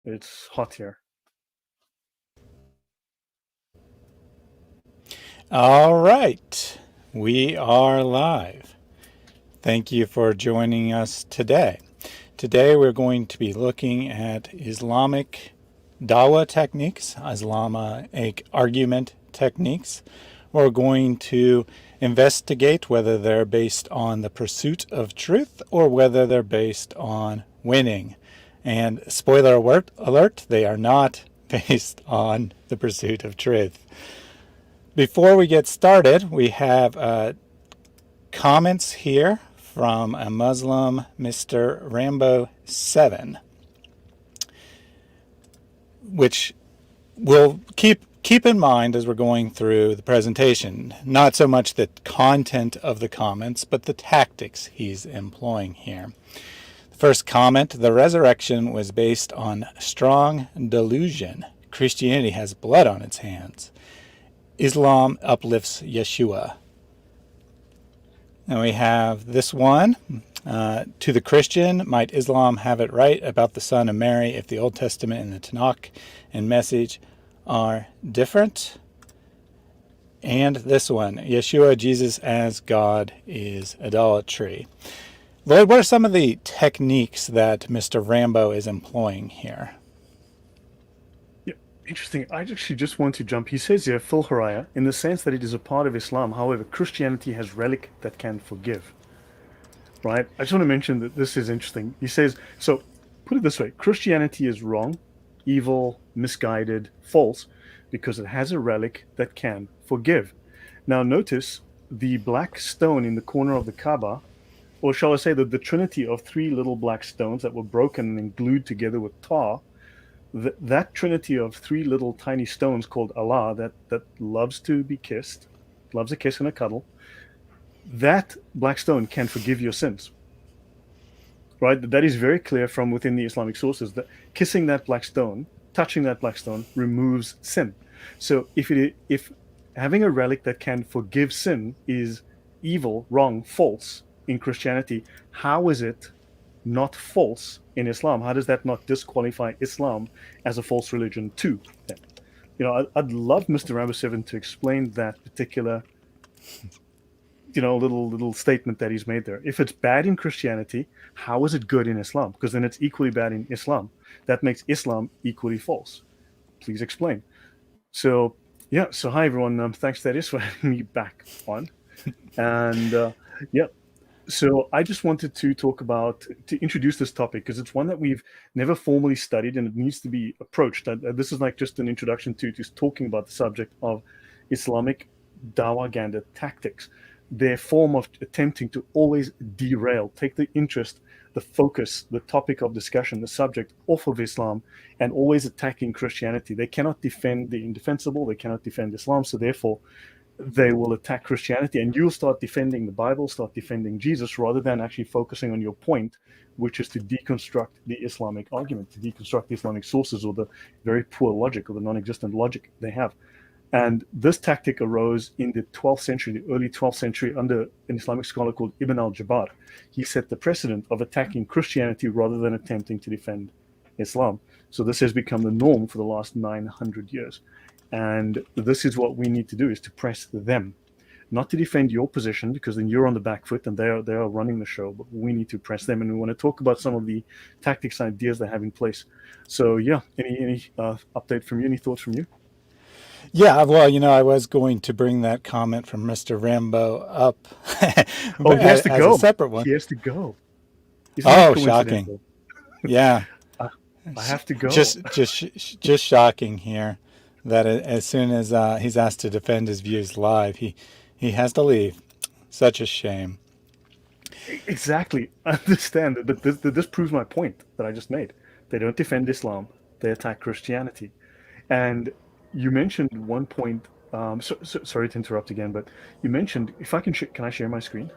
It's hot here. All right, we are live. Thank you for joining us today. Today we're going to be looking at Islamic Dawah techniques, Islamic argument techniques. We're going to investigate whether they're based on the pursuit of truth or whether they're based on winning. And spoiler alert, they are not based on the pursuit of truth. Before we get started, we have comments here from a Muslim, Mr. Rambo7, which we'll keep in mind as we're going through the presentation. Not so much the content of the comments, but the tactics he's employing here. The first comment: the resurrection was based on strong delusion. Christianity has blood on its hands. Islam uplifts Yeshua. And we have this one. To the Christian, might Islam have it right about the son of Mary if the Old Testament and the Tanakh and message are different? And this one, Yeshua, Jesus as God is idolatry. Lloyd, what are some of the techniques that Mr. Rambo is employing here? Yeah, interesting. I actually just want to jump. He says here, Phil Haraya, in the sense that it is a part of Islam. However, Christianity has relic that can forgive. Right? I just want to mention that this is interesting. He says, so put it this way: Christianity is wrong, evil, misguided, false, because it has a relic that can forgive. Now, notice the black stone in the corner of the Kaaba, or shall I say that the trinity of three little black stones that were broken and glued together with tar. That trinity of three little tiny stones called Allah, that loves to be kissed, loves a kiss and a cuddle, that black stone can forgive your sins. Right? That is very clear from within the Islamic sources that kissing that black stone, touching that black stone, removes sin. So if having a relic that can forgive sin is evil, wrong, false in Christianity, how is it not false in Islam? How does that not disqualify Islam as a false religion too? Then, I'd love Mr. Rambo7 to explain that particular, little statement that he's made there. If it's bad in Christianity, how is it good in Islam? Because then it's equally bad in Islam. That makes Islam equally false. Please explain. So yeah. So hi everyone. Thanks, Thaddeus, for having me back on. And yeah. So I just wanted to to introduce this topic because it's one that we've never formally studied and it needs to be approached. This is like just an introduction to just talking about the subject of Islamic Dawah tactics, their form of attempting to always derail, take the interest, the focus, the topic of discussion, the subject off of Islam and always attacking Christianity. They cannot defend the indefensible, they cannot defend Islam, so therefore they will attack Christianity and you'll start defending the Bible, start defending Jesus, rather than actually focusing on your point, which is to deconstruct the Islamic argument, to deconstruct the Islamic sources or the very poor logic or the non-existent logic they have. And this tactic arose in the 12th century, the early 12th century, under an Islamic scholar called Ibn al-Jabbar. He set the precedent of attacking Christianity rather than attempting to defend Islam. So this has become the norm for the last 900 years. And this is what we need to do, is to press them, not to defend your position, because then you're on the back foot and they are running the show, but we need to press them. And we want to talk about some of the tactics and ideas they have in place. So yeah, any update from you, any thoughts from you? Yeah, well, I was going to bring that comment from Mr. Rambo up Oh, he has to as a go. separate one. He has to go. Isn't that Oh, shocking. coincidental? Yeah. I, I have to go. Just shocking here that as soon as he's asked to defend his views live, he has to leave. Such a shame. Exactly. I understand, but this proves my point that I just made. They don't defend Islam; they attack Christianity. And you mentioned one point. Sorry to interrupt again, but you mentioned, if I can I share my screen?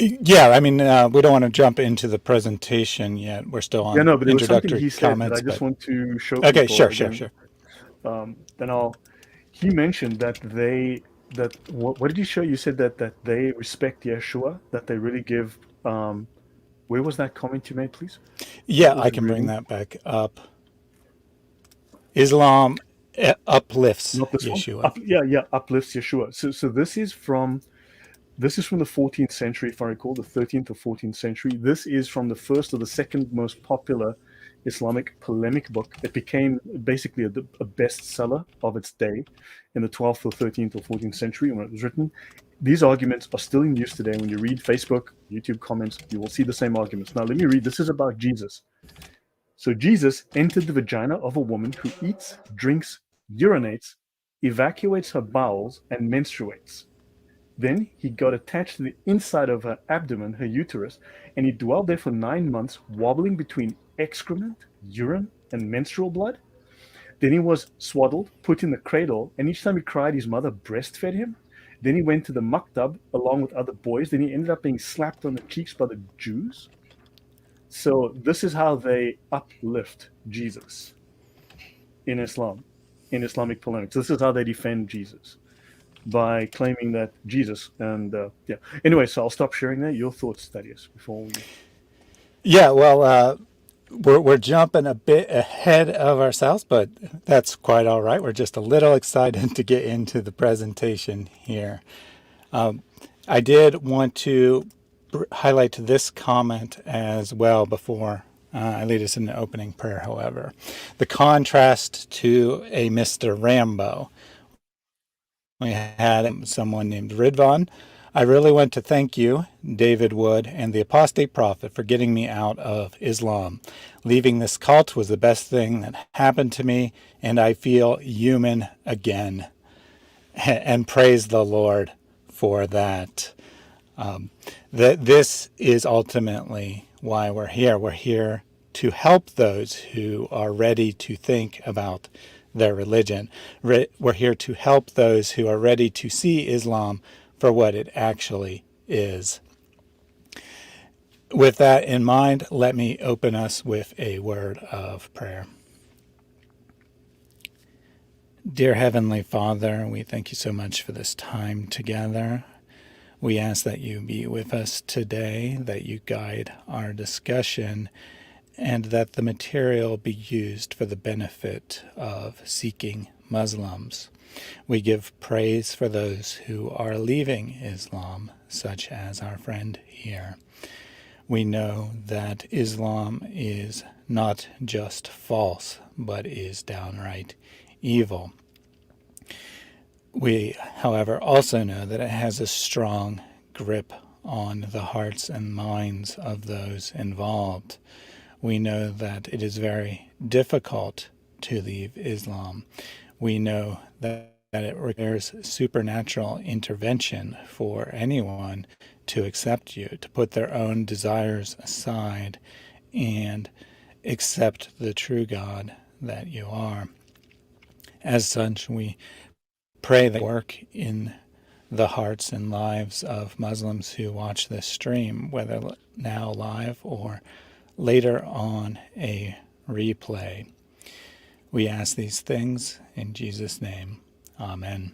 Yeah, I mean, we don't want to jump into the presentation yet. We're still Yeah, on no, but there was something introductory he said that I comments, just but want to show okay, people sure, sure, again. sure. Then I'll. He mentioned that what did you show? You said that they respect Yeshua, that they really give Where was that comment you made, please? What Yeah, was I it can bring reading? that back up. Islam uplifts Not this one. Yeshua. Yeah, yeah, uplifts Yeshua. So this is from the 14th century, if I recall, the 13th or 14th century. This is from the first or the second most popular Islamic polemic book. It became basically a bestseller of its day in the 12th or 13th or 14th century when it was written. These arguments are still in use today. When you read Facebook, YouTube comments, you will see the same arguments. Now, let me read. This is about Jesus. So, Jesus entered the vagina of a woman who eats, drinks, urinates, evacuates her bowels, and menstruates. Then he got attached to the inside of her abdomen, her uterus, and he dwelled there for 9 months, wobbling between excrement, urine, and menstrual blood. Then he was swaddled, put in the cradle, and each time he cried, his mother breastfed him. Then he went to the maktab along with other boys. Then he ended up being slapped on the cheeks by the Jews. So this is how they uplift Jesus in Islam, in Islamic polemics. This is how they defend Jesus by claiming that Jesus and yeah. Anyway, so I'll stop sharing that. Your thoughts, Thaddeus, before we. Yeah, well, we're jumping a bit ahead of ourselves, but that's quite all right. We're just a little excited to get into the presentation here. I did want to highlight this comment as well before I lead us in the opening prayer, however. The contrast to a Mr. Rambo. We had someone named Ridvan. I really want to thank you, David Wood, and the apostate prophet for getting me out of Islam. Leaving this cult was the best thing that happened to me, and I feel human again. And praise the Lord for that. That this is ultimately why we're here. We're here to help those who are ready to think about their religion. We're here to help those who are ready to see Islam for what it actually is. With that in mind, let me open us with a word of prayer. Dear Heavenly Father, we thank you so much for this time together. We ask that you be with us today, that you guide our discussion, and that the material be used for the benefit of seeking Muslims. We give praise for those who are leaving Islam, such as our friend here. We know that Islam is not just false, but is downright evil. We, however, also know that it has a strong grip on the hearts and minds of those involved. We know that it is very difficult to leave Islam. We know that it requires supernatural intervention for anyone to accept you, to put their own desires aside and accept the true God that you are. As such, we pray that work in the hearts and lives of Muslims who watch this stream, whether now live or later on a replay. We ask these things in Jesus' name. Amen.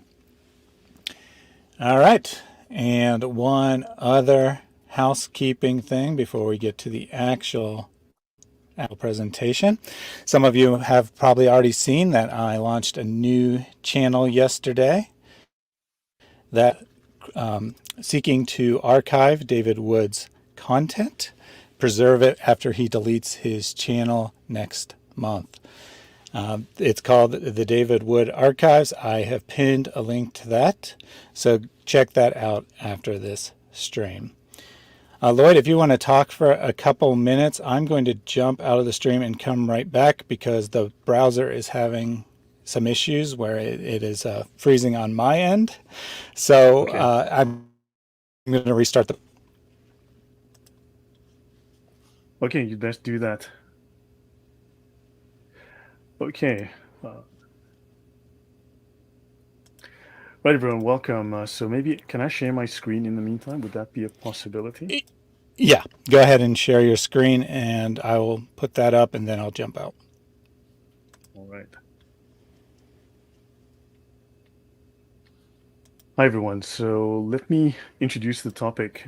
All right. And one other housekeeping thing before we get to the actual presentation. Some of you have probably already seen that I launched a new channel yesterday that seeking to archive David Wood's content, preserve it after he deletes his channel next month. It's called the David Wood Archives. I have pinned a link to that, so check that out after this stream. Lloyd, if you want to talk for a couple minutes, I'm going to jump out of the stream and come right back because the browser is having some issues where it is freezing on my end. So Okay. I'm going to restart the. Okay, let's do that. Okay. Right, everyone, welcome. So maybe can I share my screen in the meantime? Would that be a possibility? Yeah, go ahead and share your screen, and I will put that up, and then I'll jump out. All right. Hi, everyone. So let me introduce the topic.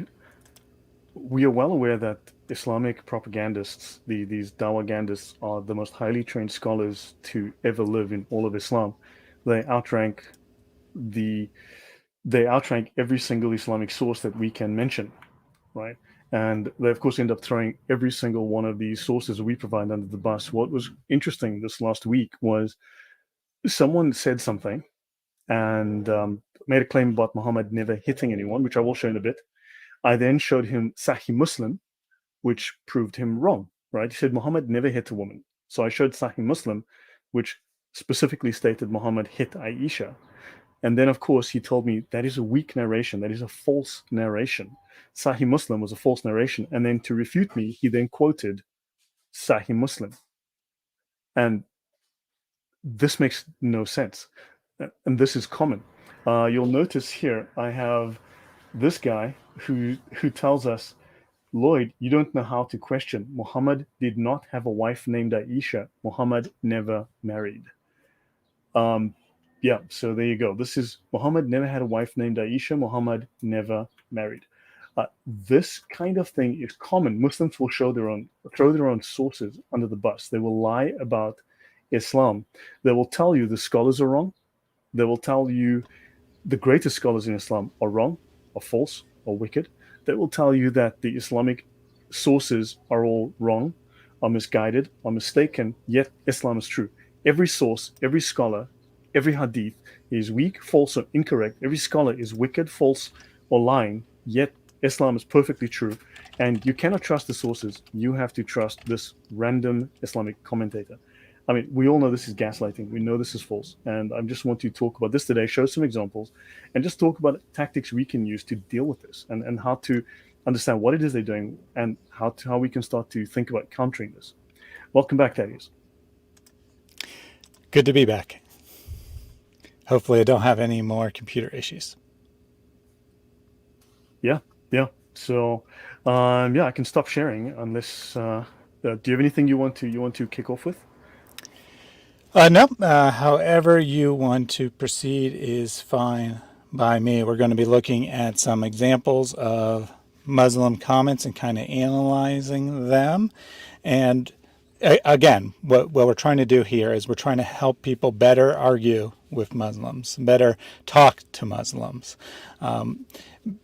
We are well aware that Islamic propagandists, these Dawagandists, are the most highly trained scholars to ever live in all of Islam. They outrank the they outrank every single Islamic source that we can mention, right? And they, of course, end up throwing every single one of these sources we provide under the bus. What was interesting this last week was someone said something and made a claim about Muhammad never hitting anyone, which I will show in a bit. I then showed him Sahih Muslim, which proved him wrong, right? He said Muhammad never hit a woman. So I showed Sahih Muslim, which specifically stated Muhammad hit Aisha. And then, of course, he told me that is a weak narration. That is a false narration. Sahih Muslim was a false narration. And then to refute me, he then quoted Sahih Muslim. And this makes no sense. And this is common. You'll notice here, I have this guy who tells us, Lloyd, you don't know how to question. Muhammad did not have a wife named Aisha. Muhammad never married. Um, yeah, so there you go. This is Muhammad never had a wife named Aisha. Muhammad never married. This kind of thing is common. Muslims will throw their own sources under the bus. They will lie about Islam. They will tell you the scholars are wrong. They will tell you the greatest scholars in Islam are wrong, are false, or wicked. They will tell you that the Islamic sources are all wrong, are misguided, are mistaken, yet Islam is true. Every source, every scholar, every hadith is weak, false, or incorrect. Every scholar is wicked, false, or lying, yet Islam is perfectly true. And you cannot trust the sources. You have to trust this random Islamic commentator. I mean, we all know this is gaslighting. We know this is false. And I just want to talk about this today, show some examples, and just talk about tactics we can use to deal with this and how to understand what it is they're doing and how we can start to think about countering this. Welcome back, Thaddeus. Good to be back. Hopefully I don't have any more computer issues. Yeah, yeah. So, yeah, I can stop sharing unless. Do you have anything you want to kick off with? No, however you want to proceed is fine by me. We're going to be looking at some examples of Muslim comments and kind of analyzing them. And again, what we're trying to do here is we're trying to help people better argue with Muslims, better talk to Muslims.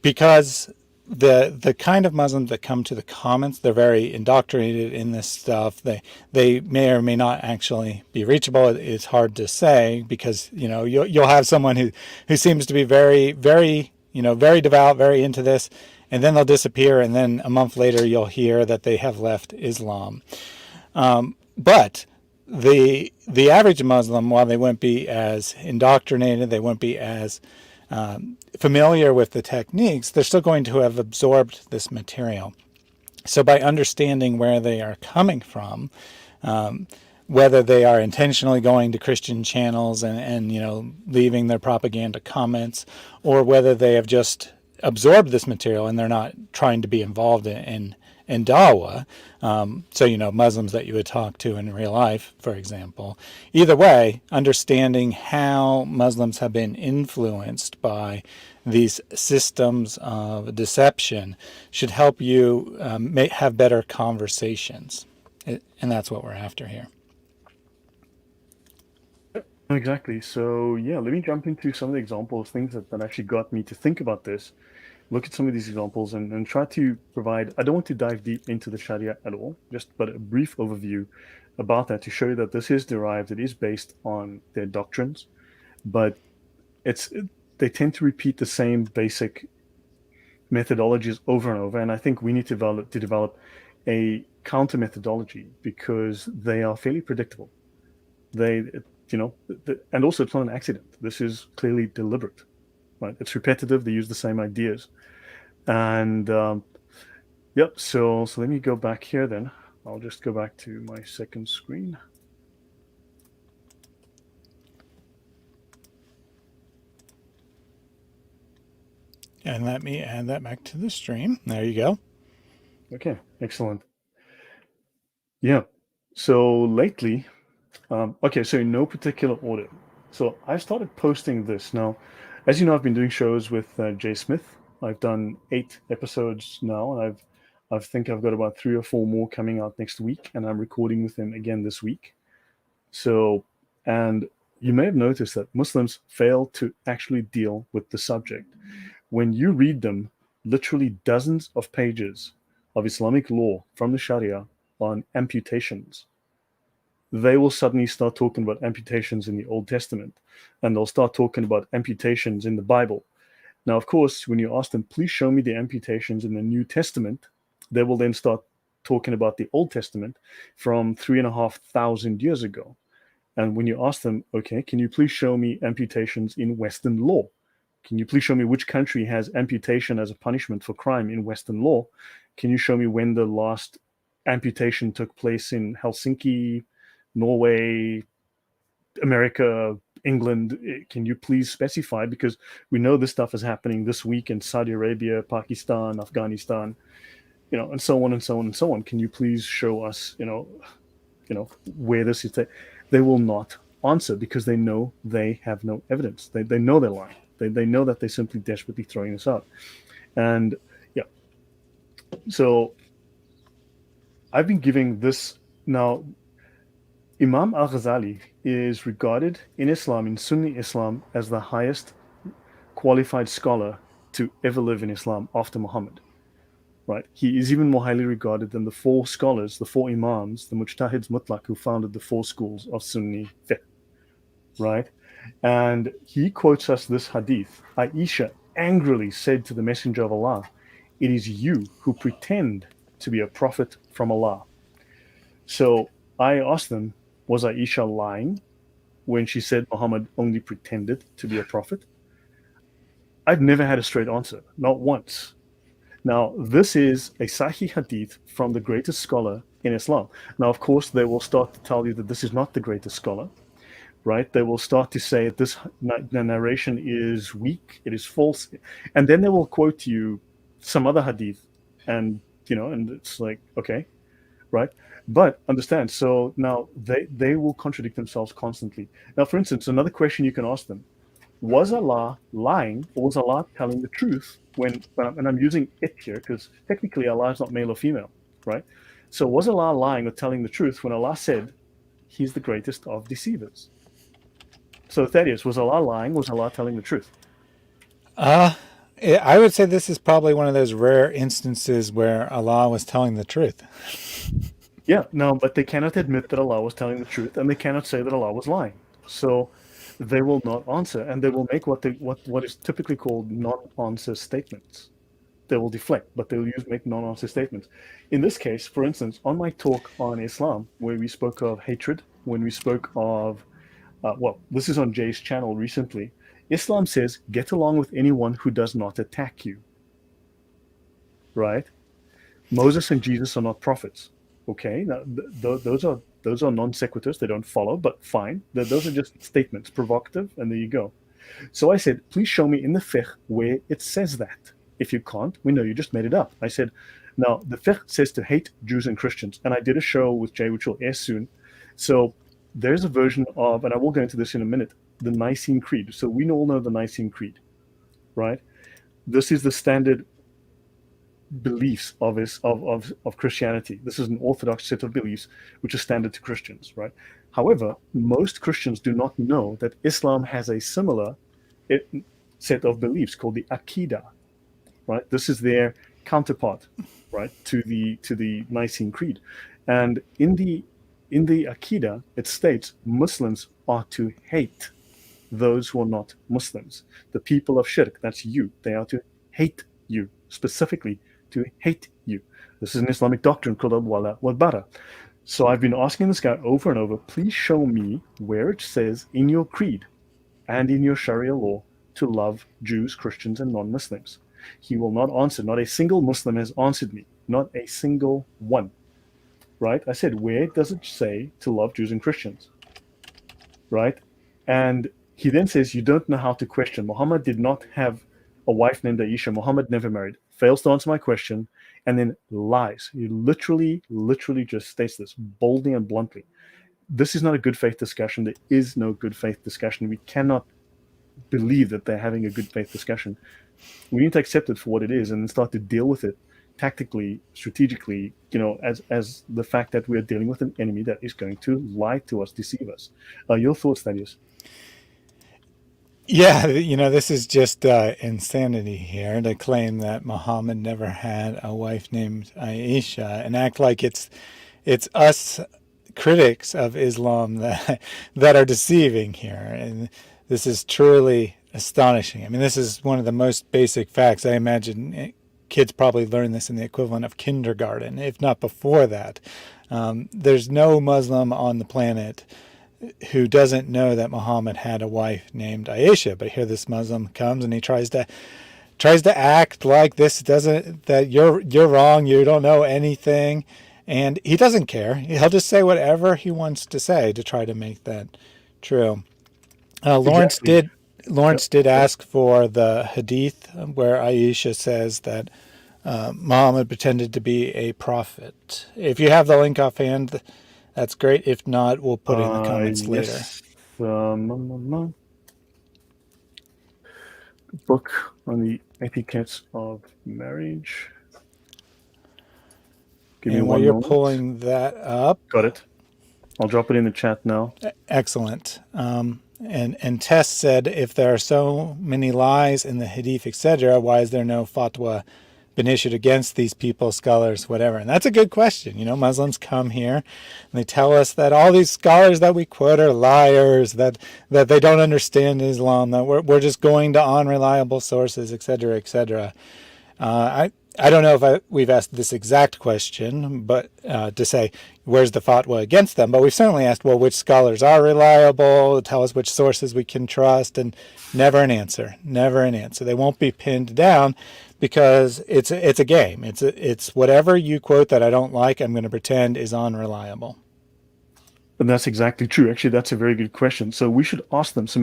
Because the kind of Muslims that come to the comments, they're very indoctrinated in this stuff. They may or may not actually be reachable. It's hard to say because you'll have someone who seems to be very very devout, very into this, and then they'll disappear, and then a month later you'll hear that they have left Islam. But the average Muslim, while they won't be as indoctrinated, they won't be as familiar with the techniques, they're still going to have absorbed this material. So by understanding where they are coming from, whether they are intentionally going to Christian channels and leaving their propaganda comments, or whether they have just absorbed this material and they're not trying to be involved in Dawah, so Muslims that you would talk to in real life, for example. Either way, understanding how Muslims have been influenced by these systems of deception should help you have better conversations, and that's what we're after here. Exactly. So yeah, let me jump into some of the examples, things that actually got me to think about this. Look at some of these examples and try to provide. I don't want to dive deep into the Sharia at all, but a brief overview about that to show you that this is derived, it is based on their doctrines, but it's they tend to repeat the same basic methodologies over and over. And I think we need to develop a counter methodology because they are fairly predictable. They, and also it's not an accident. This is clearly deliberate, right? It's repetitive. They use the same ideas, and yep. So let me go back here. Then I'll just go back to my second screen. And let me add that back to the stream. There you go. Okay, excellent. Yeah. So lately, okay, so in no particular order. So I started posting this now. As you know, I've been doing shows with Jay Smith. I've done 8 episodes now, and I think I've got about 3 or 4 more coming out next week, and I'm recording with him again this week. So, and you may have noticed that Muslims fail to actually deal with the subject. When you read them, literally dozens of pages of Islamic law from the Sharia on amputations, they will suddenly start talking about amputations in the Old Testament, and they'll start talking about amputations in the Bible. Now, of course, when you ask them, please show me the amputations in the New Testament, they will then start talking about the Old Testament from 3,500 years ago. And when you ask them, okay, can you please show me amputations in Western law? Can you please show me which country has amputation as a punishment for crime in Western law? Can you show me when the last amputation took place in Helsinki, Norway, America, England? Can you please specify? Because we know this stuff is happening this week in Saudi Arabia, Pakistan, Afghanistan, and so on and so on and so on. Can you please show us, where this is? They will not answer because they know they have no evidence. They know they're lying. They know that they're simply desperately throwing this out. And yeah, so I've been giving this now. Imam al-Ghazali is regarded in Islam, in Sunni Islam, as the highest qualified scholar to ever live in Islam after Muhammad. Right? He is even more highly regarded than the 4 scholars, the 4 Imams, the Mujtahids Mutlaq, who founded the 4 schools of Sunni fiqh. Right? And he quotes us this hadith. Aisha angrily said to the Messenger of Allah, "It is you who pretend to be a prophet from Allah." So I asked them, was Aisha lying when she said Muhammad only pretended to be a prophet? I've never had a straight answer, not once. Now, this is a Sahih hadith from the greatest scholar in Islam. Now, of course, they will start to tell you that this is not the greatest scholar, right? They will start to say this narration is weak, it is false, and then they will quote you some other hadith, and and it's like, okay, right? But understand, so now they will contradict themselves constantly. Now, for instance, another question you can ask them: was Allah lying, or was Allah telling the truth and I'm using it here because technically Allah is not male or female, right? So was Allah lying or telling the truth when Allah said he's the greatest of deceivers? So Thaddeus, was Allah lying? Was Allah telling the truth? I would say this is probably one of those rare instances where Allah was telling the truth. Yeah, no, but they cannot admit that Allah was telling the truth, and they cannot say that Allah was lying. So they will not answer, and they will make what is typically called non-answer statements. They will deflect, but they'll make non-answer statements. In this case, for instance, on my talk on Islam, where we spoke of hatred, when we spoke of, this is on Jay's channel recently, Islam says, get along with anyone who does not attack you, right? Moses and Jesus are not prophets. Okay, now those are non sequiturs. They don't follow, but fine. Those are just statements, provocative, and there you go. So I said, please show me in the fiqh where it says that. If you can't, we know you just made it up. I said, now the fiqh says to hate Jews and Christians, and I did a show with Jay, which will air soon. So there's a version of, and I will go into this in a minute, the Nicene Creed. So we all know the Nicene Creed, right? This is the standard beliefs of Christianity. This is an orthodox set of beliefs which is standard to Christians, right? However, most Christians do not know that Islam has a similar set of beliefs called the Aqidah, right? This is their counterpart, right, to the Nicene Creed. And in the Aqidah, it states Muslims are to hate those who are not Muslims. The people of shirk, that's you, they are to hate you, specifically to hate you. This is an Islamic doctrine called al-wala wal-bara. So I've been asking this guy over and over, please show me where it says in your creed and in your Sharia law to love Jews, Christians, and non-Muslims. He will not answer. Not a single Muslim has answered me. Not a single one. Right? I said, where does it say to love Jews and Christians? Right? And he then says, you don't know how to question. Muhammad did not have a wife named Aisha. Muhammad never married. Fails to answer my question, and then lies. He literally just states this boldly and bluntly. This is not a good faith discussion. There is no good faith discussion. We cannot believe that they're having a good faith discussion. We need to accept it for what it is and then start to deal with it tactically, strategically, as the fact that we are dealing with an enemy that is going to lie to us, deceive us. Your thoughts, Thaddeus? Yeah, this is just insanity here to claim that Muhammad never had a wife named Aisha and act like it's us critics of Islam that are deceiving here. And this is truly astonishing. I mean, this is one of the most basic facts. I imagine kids probably learn this in the equivalent of kindergarten, if not before that. There's no Muslim on the planet who doesn't know that Muhammad had a wife named Aisha. But here this Muslim comes and he tries to act like this doesn't, that you're wrong, you don't know anything, and he doesn't care. He'll just say whatever he wants to say to try to make that true. Lawrence Exactly. did Yep. Lawrence did ask for the hadith where Aisha says that Muhammad pretended to be a prophet. If you have the link offhand, that's great. If not, we'll put it in the comments later. Yes. Book on the etiquettes of marriage. Give me And while one you're moment. pulling that up, Got it. I'll drop it in the chat now. excellent. And Tess said, if there are so many lies in the hadith, etc., why is there no fatwa been issued against these people, scholars, whatever? And that's a good question. Muslims come here and they tell us that all these scholars that we quote are liars, that they don't understand Islam, that we're just going to unreliable sources, etc., etc. I don't know if we've asked this exact question, but to say, where's the fatwa against them? But we've certainly asked, well, which scholars are reliable? Tell us which sources we can trust, and never an answer. Never an answer. They won't be pinned down because it's a game. It's whatever you quote that I don't like, I'm going to pretend is unreliable. And that's exactly true. Actually, that's a very good question. So we should ask them. So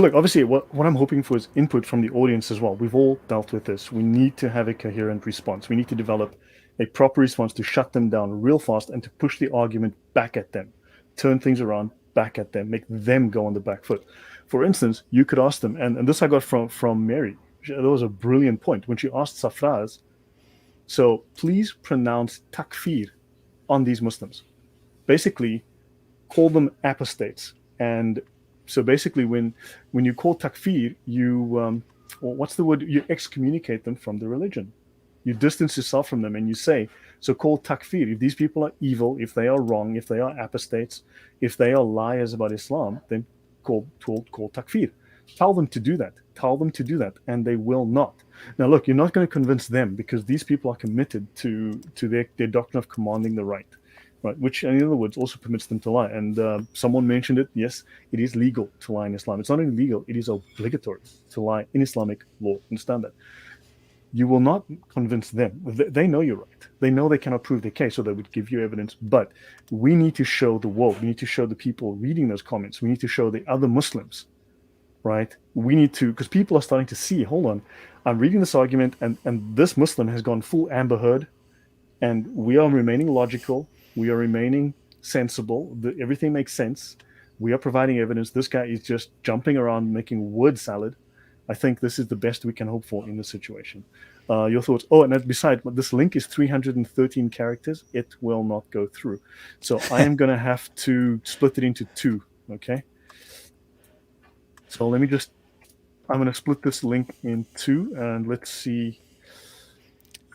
look, obviously, what I'm hoping for is input from the audience as well. We've all dealt with this. We need to have a coherent response. We need to develop a proper response to shut them down real fast and to push the argument back at them, turn things around back at them, make them go on the back foot. For instance, you could ask them, and this I got from Mary. That was a brilliant point when she asked Safraz. So please pronounce takfir on these Muslims. Basically, call them apostates. And so basically, when you call takfir, well, what's the word? You excommunicate them from the religion. You distance yourself from them, and you say, so call takfir. If these people are evil, if they are wrong, if they are apostates, if they are liars about Islam, then call takfir. Tell them to do that. Tell them to do that, and they will not. Now, look, you're not going to convince them because these people are committed to their doctrine of commanding the right. Right, which in other words also permits them to lie. And someone mentioned it. Yes, it is legal to lie in Islam. It's not only legal; it is obligatory to lie in Islamic law. Understand that. You will not convince them. They know you're right. They know they cannot prove their case, so they would give you evidence. But we need to show the world. We need to show the people reading those comments. We need to show the other Muslims, right? We need to, because people are starting to see. Hold on, I'm reading this argument, and this Muslim has gone full Amber Heard, and we are remaining logical. We are remaining sensible. Everything makes sense. We are providing evidence. This guy is just jumping around making word salad. I think this is the best we can hope for in this situation. Your thoughts? Oh, and besides, this link is 313 characters. It will not go through. So I am going to have to split it into two. Okay. So I'm going to split this link in two, and let's see.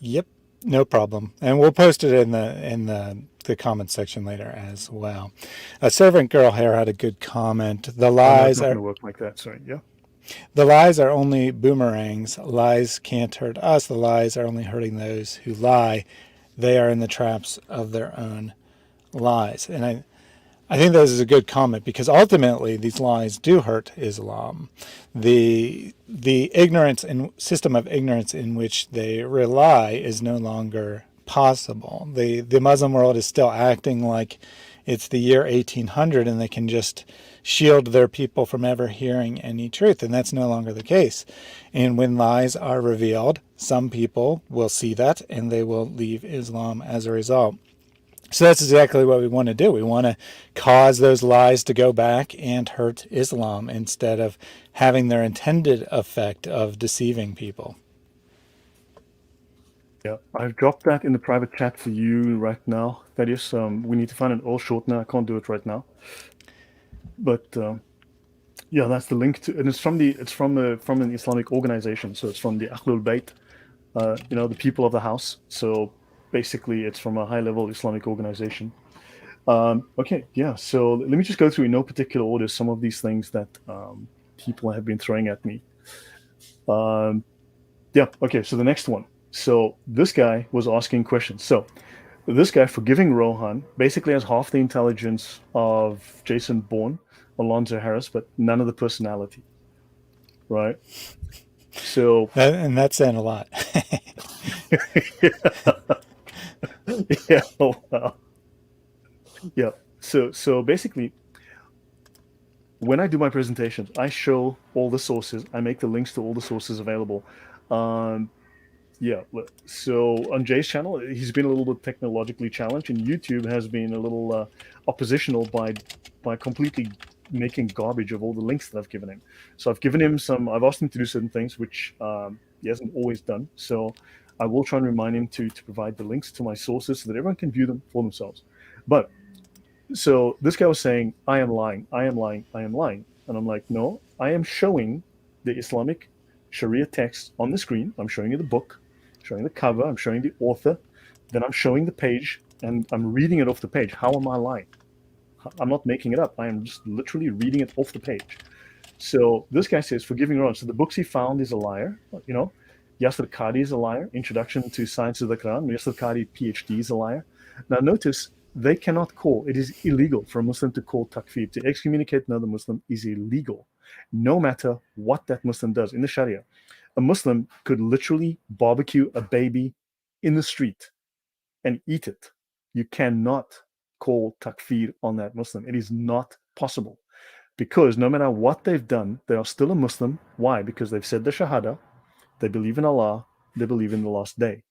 Yep, no problem. And we'll post it in the comments section later as well. A servant girl here had a good comment. Oh no, it's not going to work like that. Sorry. Yeah. The lies are only boomerangs. Lies can't hurt us. The lies are only hurting those who lie. They are in the traps of their own lies. And I think this is a good comment because ultimately these lies do hurt Islam. The ignorance and system of ignorance in which they rely is no longer possible. The Muslim world is still acting like it's the year 1800 and they can just shield their people from ever hearing any truth, and that's no longer the case. And when lies are revealed, some people will see that and they will leave Islam as a result. So that's exactly what we want to do. We want to cause those lies to go back and hurt Islam instead of having their intended effect of deceiving people. Yeah, I've dropped that in the private chat for you right now. That is, we need to find an old shortener. I can't do it right now, but yeah, that's the link to, and it's from an Islamic organization, so it's from the Ahlul Bayt, the people of the house. So basically, it's from a high-level Islamic organization. Okay, yeah. So let me just go through in no particular order some of these things that people have been throwing at me. Um, yeah. Okay. So the next one. So this guy was asking questions. So this guy, forgiving Rohan, basically has half the intelligence of Jason Bourne, Alonzo Harris, but none of the personality, right? So And that's saying a lot. yeah, well, yeah. So basically, when I do my presentations, I show all the sources. I make the links to all the sources available. Um, yeah. So on Jay's channel, he's been a little bit technologically challenged, and YouTube has been a little oppositional by completely making garbage of all the links that I've given him. So I've given him some. I've asked him to do certain things which he hasn't always done. So I will try and remind him to provide the links to my sources so that everyone can view them for themselves. But so this guy was saying, I am lying, I am lying, I am lying. And I'm like, no, I am showing the Islamic Sharia text on the screen. I'm showing you the book, showing the cover, I'm showing the author, then I'm showing the page, and I'm reading it off the page. How am I lying? I'm not making it up. I am just literally reading it off the page. So this guy says, forgiving Quran. So the books he found is a liar. Yasir Qadi is a liar. Introduction to Science of the Quran. Yasir Qadi, PhD, is a liar. Now notice they cannot call. It is illegal for a Muslim to call takfir. To excommunicate another Muslim is illegal, no matter what that Muslim does in the Sharia. A Muslim could literally barbecue a baby in the street and eat it. You cannot call takfir on that Muslim. It is not possible because no matter what they've done, they are still a Muslim. Why? Because they've said the Shahada, they believe in Allah, they believe in the last day.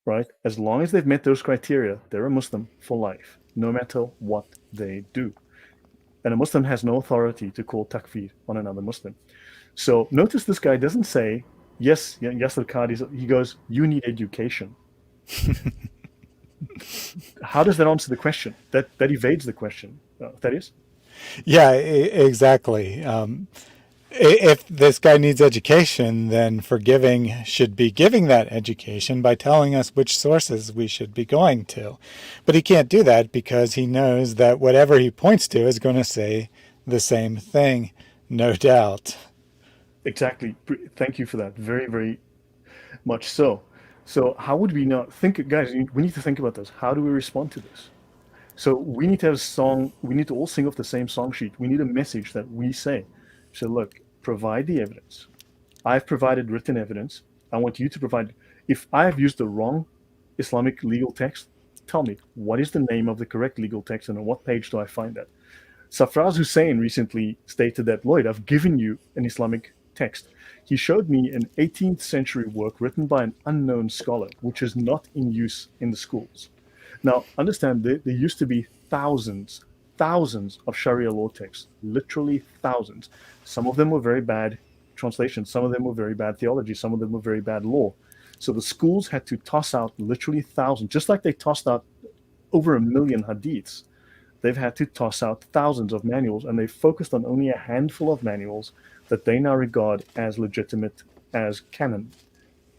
Right? As long as they've met those criteria, they're a Muslim for life, no matter what they do. And a Muslim has no authority to call takfir on another Muslim. So notice this guy doesn't say, yes, Yasir Qadi, he goes, you need education. How does that answer the question? That evades the question. That is? Yeah, exactly. If this guy needs education, then forgiving should be giving that education by telling us which sources we should be going to. But he can't do that because he knows that whatever he points to is going to say the same thing, no doubt. Exactly. Thank you for that. Very, very much so. So how would we not think, guys, we need to think about this. How do we respond to this? So we need to have a song, we need to all sing off the same song sheet. We need a message that we say. So look, provide the evidence. I've provided written evidence. I want you to provide, if I have used the wrong Islamic legal text, tell me, what is the name of the correct legal text and on what page do I find that? Safraz Hussein recently stated that, Lloyd, I've given you an Islamic text. He showed me an 18th century work written by an unknown scholar, which is not in use in the schools. Now, understand, there used to be thousands of Sharia law texts, literally thousands. Some of them were very bad translations, some of them were very bad theology, some of them were very bad law. So the schools had to toss out literally thousands, just like they tossed out over 1 million hadiths. They've had to toss out thousands of manuals, and they focused on only a handful of manuals that they now regard as legitimate as canon,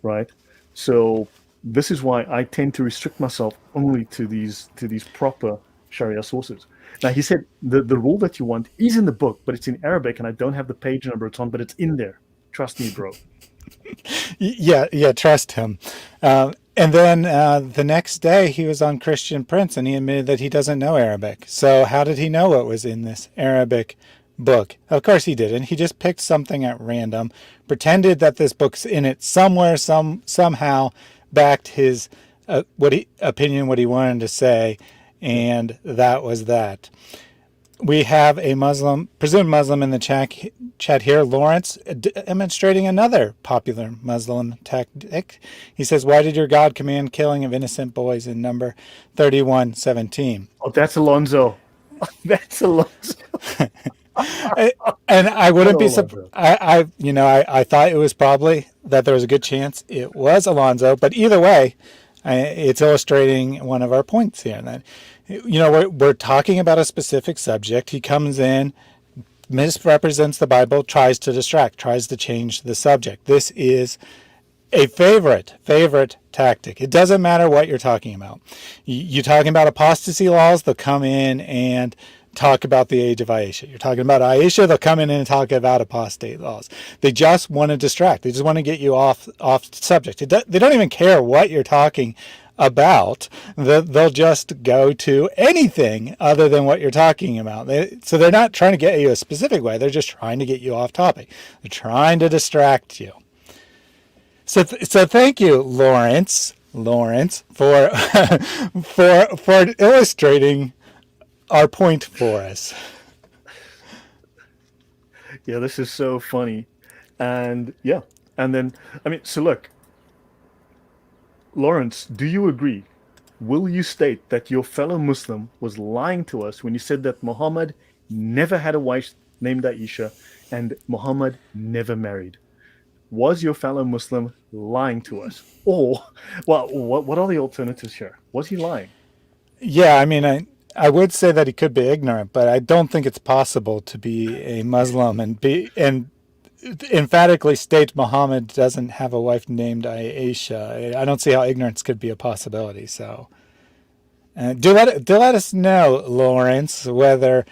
right? So this is why I tend to restrict myself only to these proper Sharia sources. Now he said the rule that you want is in the book, but it's in Arabic, and I don't have the page number it's on, but it's in there. Trust me, bro. Yeah, trust him. And then the next day he was on Christian Prince and he admitted that he doesn't know Arabic. So how did he know what was in this Arabic book? Of course he didn't. He just picked something at random, pretended that this book's in it somewhere, somehow backed his what he wanted to say, and that was that. We have a presumed Muslim in the chat here, Lawrence, demonstrating another popular Muslim tactic. He says, why did your God command killing of innocent boys in number 31:17? Oh, that's Alonzo. That's Alonzo. And I wouldn't Oh be my surprised. god. I thought it was probably that there was a good chance it was Alonzo, but either way, it's illustrating one of our points here. That we're talking about a specific subject. He comes in, misrepresents the Bible, tries to distract, tries to change the subject. This is a favorite tactic. It doesn't matter what you're talking about. You're talking about apostasy laws, they'll come in and talk about the age of Aisha. You're talking about Aisha, they'll come in and talk about apostate laws. They just want to distract. They just want to get you off subject. They don't even care what you're talking about. They'll just go to anything other than what you're talking about. So they're not trying to get you a specific way. They're just trying to get you off topic. They're trying to distract you. So thank you, Lawrence, for for illustrating our point for us. Yeah, this is so funny. And yeah, and then, I mean, so look, Lawrence, do you agree? Will you state that your fellow Muslim was lying to us when you said that Muhammad never had a wife named Aisha and Muhammad never married? Was your fellow Muslim lying to us? Or, well, what are the alternatives here? Was he lying? Yeah, I mean, I would say that he could be ignorant, but I don't think it's possible to be a Muslim and emphatically state Muhammad doesn't have a wife named Aisha. I don't see how ignorance could be a possibility. So do let us know, Lawrence, whether.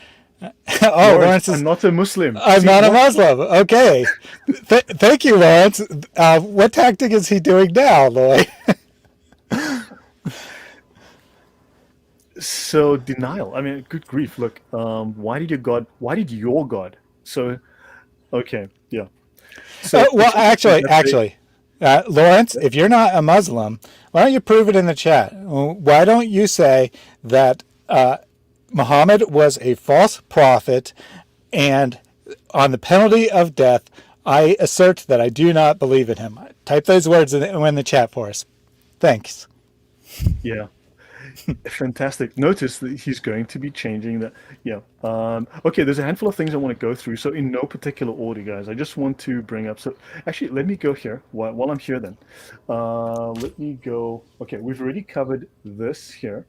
Oh, Lawrence, Lawrence I'm is. not a Muslim. I'm See, not a what? Muslim. Okay. Thank you, Lawrence. What tactic is he doing now, Lloyd? So denial. I mean, good grief. Look, why did your God? So, okay, yeah. So Well, it's interesting that they, Lawrence, yeah, if you're not a Muslim, why don't you prove it in the chat? Why don't you say that Muhammad was a false prophet and on the penalty of death, I assert that I do not believe in him. Type those words in the chat for us. Thanks. yeah. Fantastic. Notice that he's going to be changing that. Yeah. Okay, there's a handful of things I want to go through. So in no particular order, guys, I just want to bring up. So actually, let me go here while I'm here then. Let me go. Okay, we've already covered this here.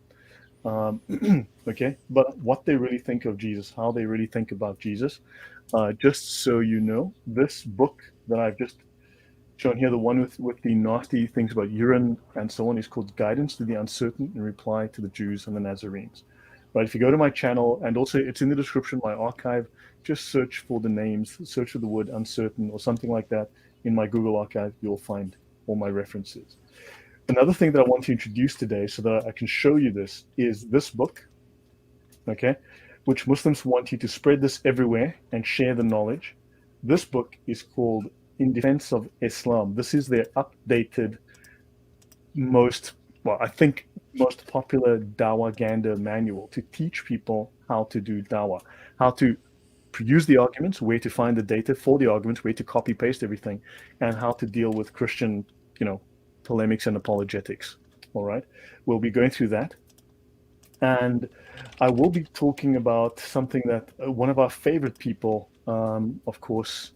Um, okay, but what they really think of Jesus, how they really think about Jesus. Just so you know, this book that I've just shown here, the one with the nasty things about urine and so on, is called Guidance to the Uncertain in Reply to the Jews and the Nazarenes. Right, if you go to my channel, and also it's in the description, my archive, just search for the names, search for the word uncertain or something like that in my Google archive, you'll find all my references. Another thing that I want to introduce today so that I can show you this is this book, okay, which Muslims want you to spread this everywhere and share the knowledge. This book is called In Defense of Islam. This is their updated, most, well, I think, most popular Dawah Ganda manual to teach people how to do Dawah, how to use the arguments, where to find the data for the arguments, where to copy paste everything, and how to deal with Christian, polemics and apologetics. All right, we'll be going through that. And I will be talking about something that one of our favorite people, of course,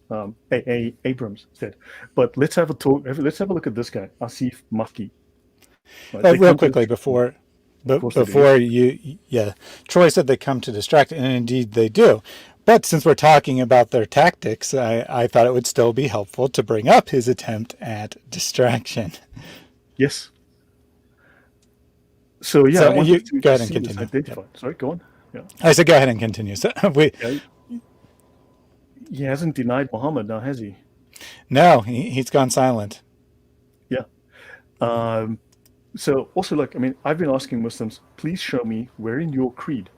Abrams said. But let's have a talk. Let's have a look at this guy, Asif Makki. Right? They Real come to quickly the, before of course they do. before you, yeah, Troy said they come to distract, and indeed they do. But since we're talking about their tactics, I thought it would still be helpful to bring up his attempt at distraction. Yes. So yeah, I So you wanted go to ahead and see this continue. Yep. identified. Sorry, go on. Yeah, I said go ahead and continue. So yeah. He hasn't denied Muhammad now, has he? no, he's gone silent. Yeah. Um, so also, look, I mean, I've been asking Muslims, please show me where in your creed,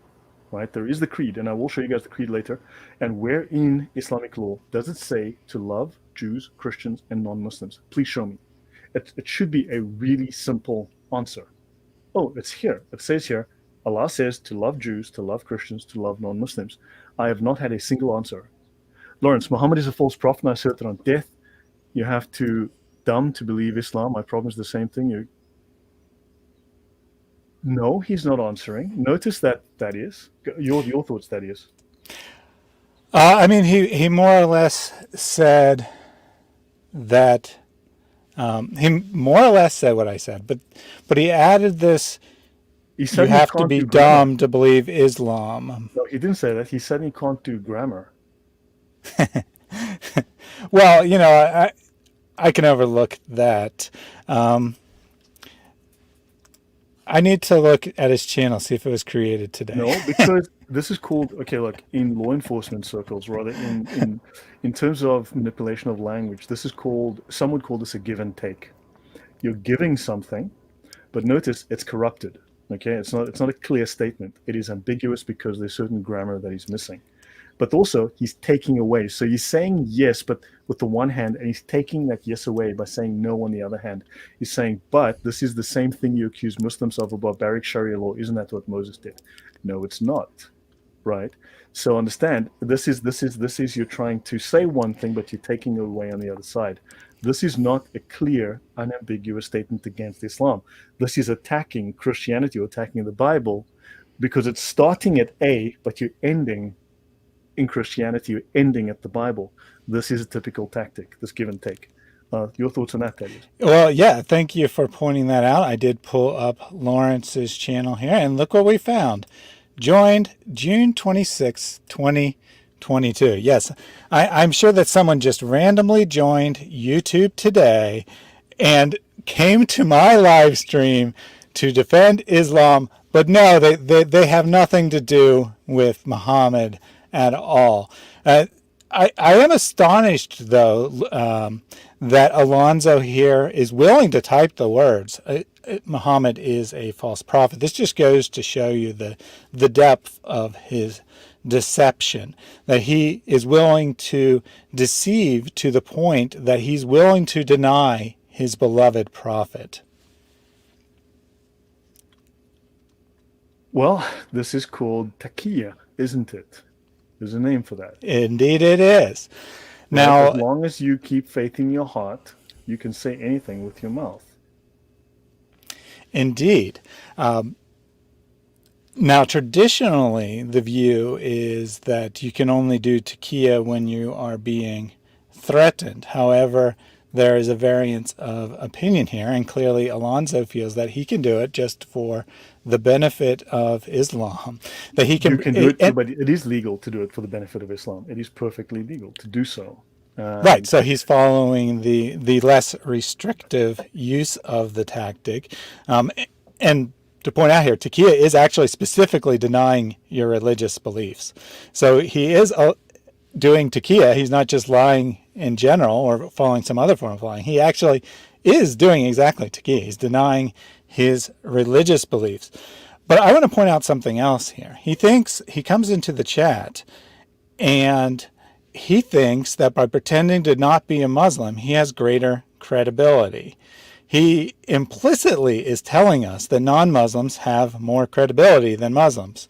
right? There is the creed, and I will show you guys the creed later. And where in Islamic law does it say to love Jews, Christians, and non-Muslims? Please show me. It should be a really simple answer. Oh, it's here. It says here, Allah says to love Jews, to love Christians, to love non-Muslims. I have not had a single answer. Lawrence, Muhammad is a false prophet, and I assert that on death. You have to dumb to believe Islam. My problem is the same thing. No, he's not answering. Notice that is your thoughts. That is. I mean, he more or less said that he more or less said what I said, but he added this: He you said he have to can't be do grammar. dumb to believe Islam. No, he didn't say that. He said he can't do grammar. Well, I can overlook that. Um, I need to look at his channel, see if it was created today. No, because this is called, okay, look, in law enforcement circles, rather in terms of manipulation of language, this is called, some would call this a give and take. You're giving something, but notice it's corrupted. Okay, it's not a clear statement. It is ambiguous because there's certain grammar that he's missing. But also he's taking away. So he's saying yes, but with the one hand, and he's taking that yes away by saying no on the other hand. He's saying, but this is the same thing you accuse Muslims of a barbaric Sharia law. Isn't that what Moses did? No, it's not. Right. So understand, this is you're trying to say one thing, but you're taking away on the other side. This is not a clear, unambiguous statement against Islam. This is attacking Christianity or attacking the Bible because it's starting at A, but you're ending in Christianity, you're ending at the Bible. This is a typical tactic, this give and take. Your thoughts on that, Thaddeus? Well, yeah, thank you for pointing that out. I did pull up Lawrence's channel here, and look what we found. Joined June 26, 2022. Yes, I'm sure that someone just randomly joined YouTube today and came to my live stream to defend Islam, but no, they have nothing to do with Muhammad at all. I am astonished, though, that Alonzo here is willing to type the words, Muhammad is a false prophet. This just goes to show you the depth of his deception, that he is willing to deceive to the point that he's willing to deny his beloved prophet. Well, this is called taqiyya, isn't it? There's a name for that. Indeed, it is. Right? As Now, long as you keep faith in your heart, you can say anything with your mouth. indeed. Now, traditionally, the view is that you can only do taqiyya when you are being threatened. However, there is a variance of opinion here, and clearly Alonzo feels that he can do it just for the benefit of Islam. That he You can, can do it, but it is legal to do it for the benefit of Islam. It is perfectly legal to do so. right, And so he's following the less restrictive use of the tactic. And to point out here, Taqiyya is actually specifically denying your religious beliefs. So he is doing Taqiyya. He's not just lying in general or following some other form of lying. He actually is doing exactly Taqiyya. He's denying his religious beliefs. But I want to point out something else here. He comes into the chat and he thinks that by pretending to not be a Muslim, he has greater credibility. He implicitly is telling us that non-Muslims have more credibility than Muslims.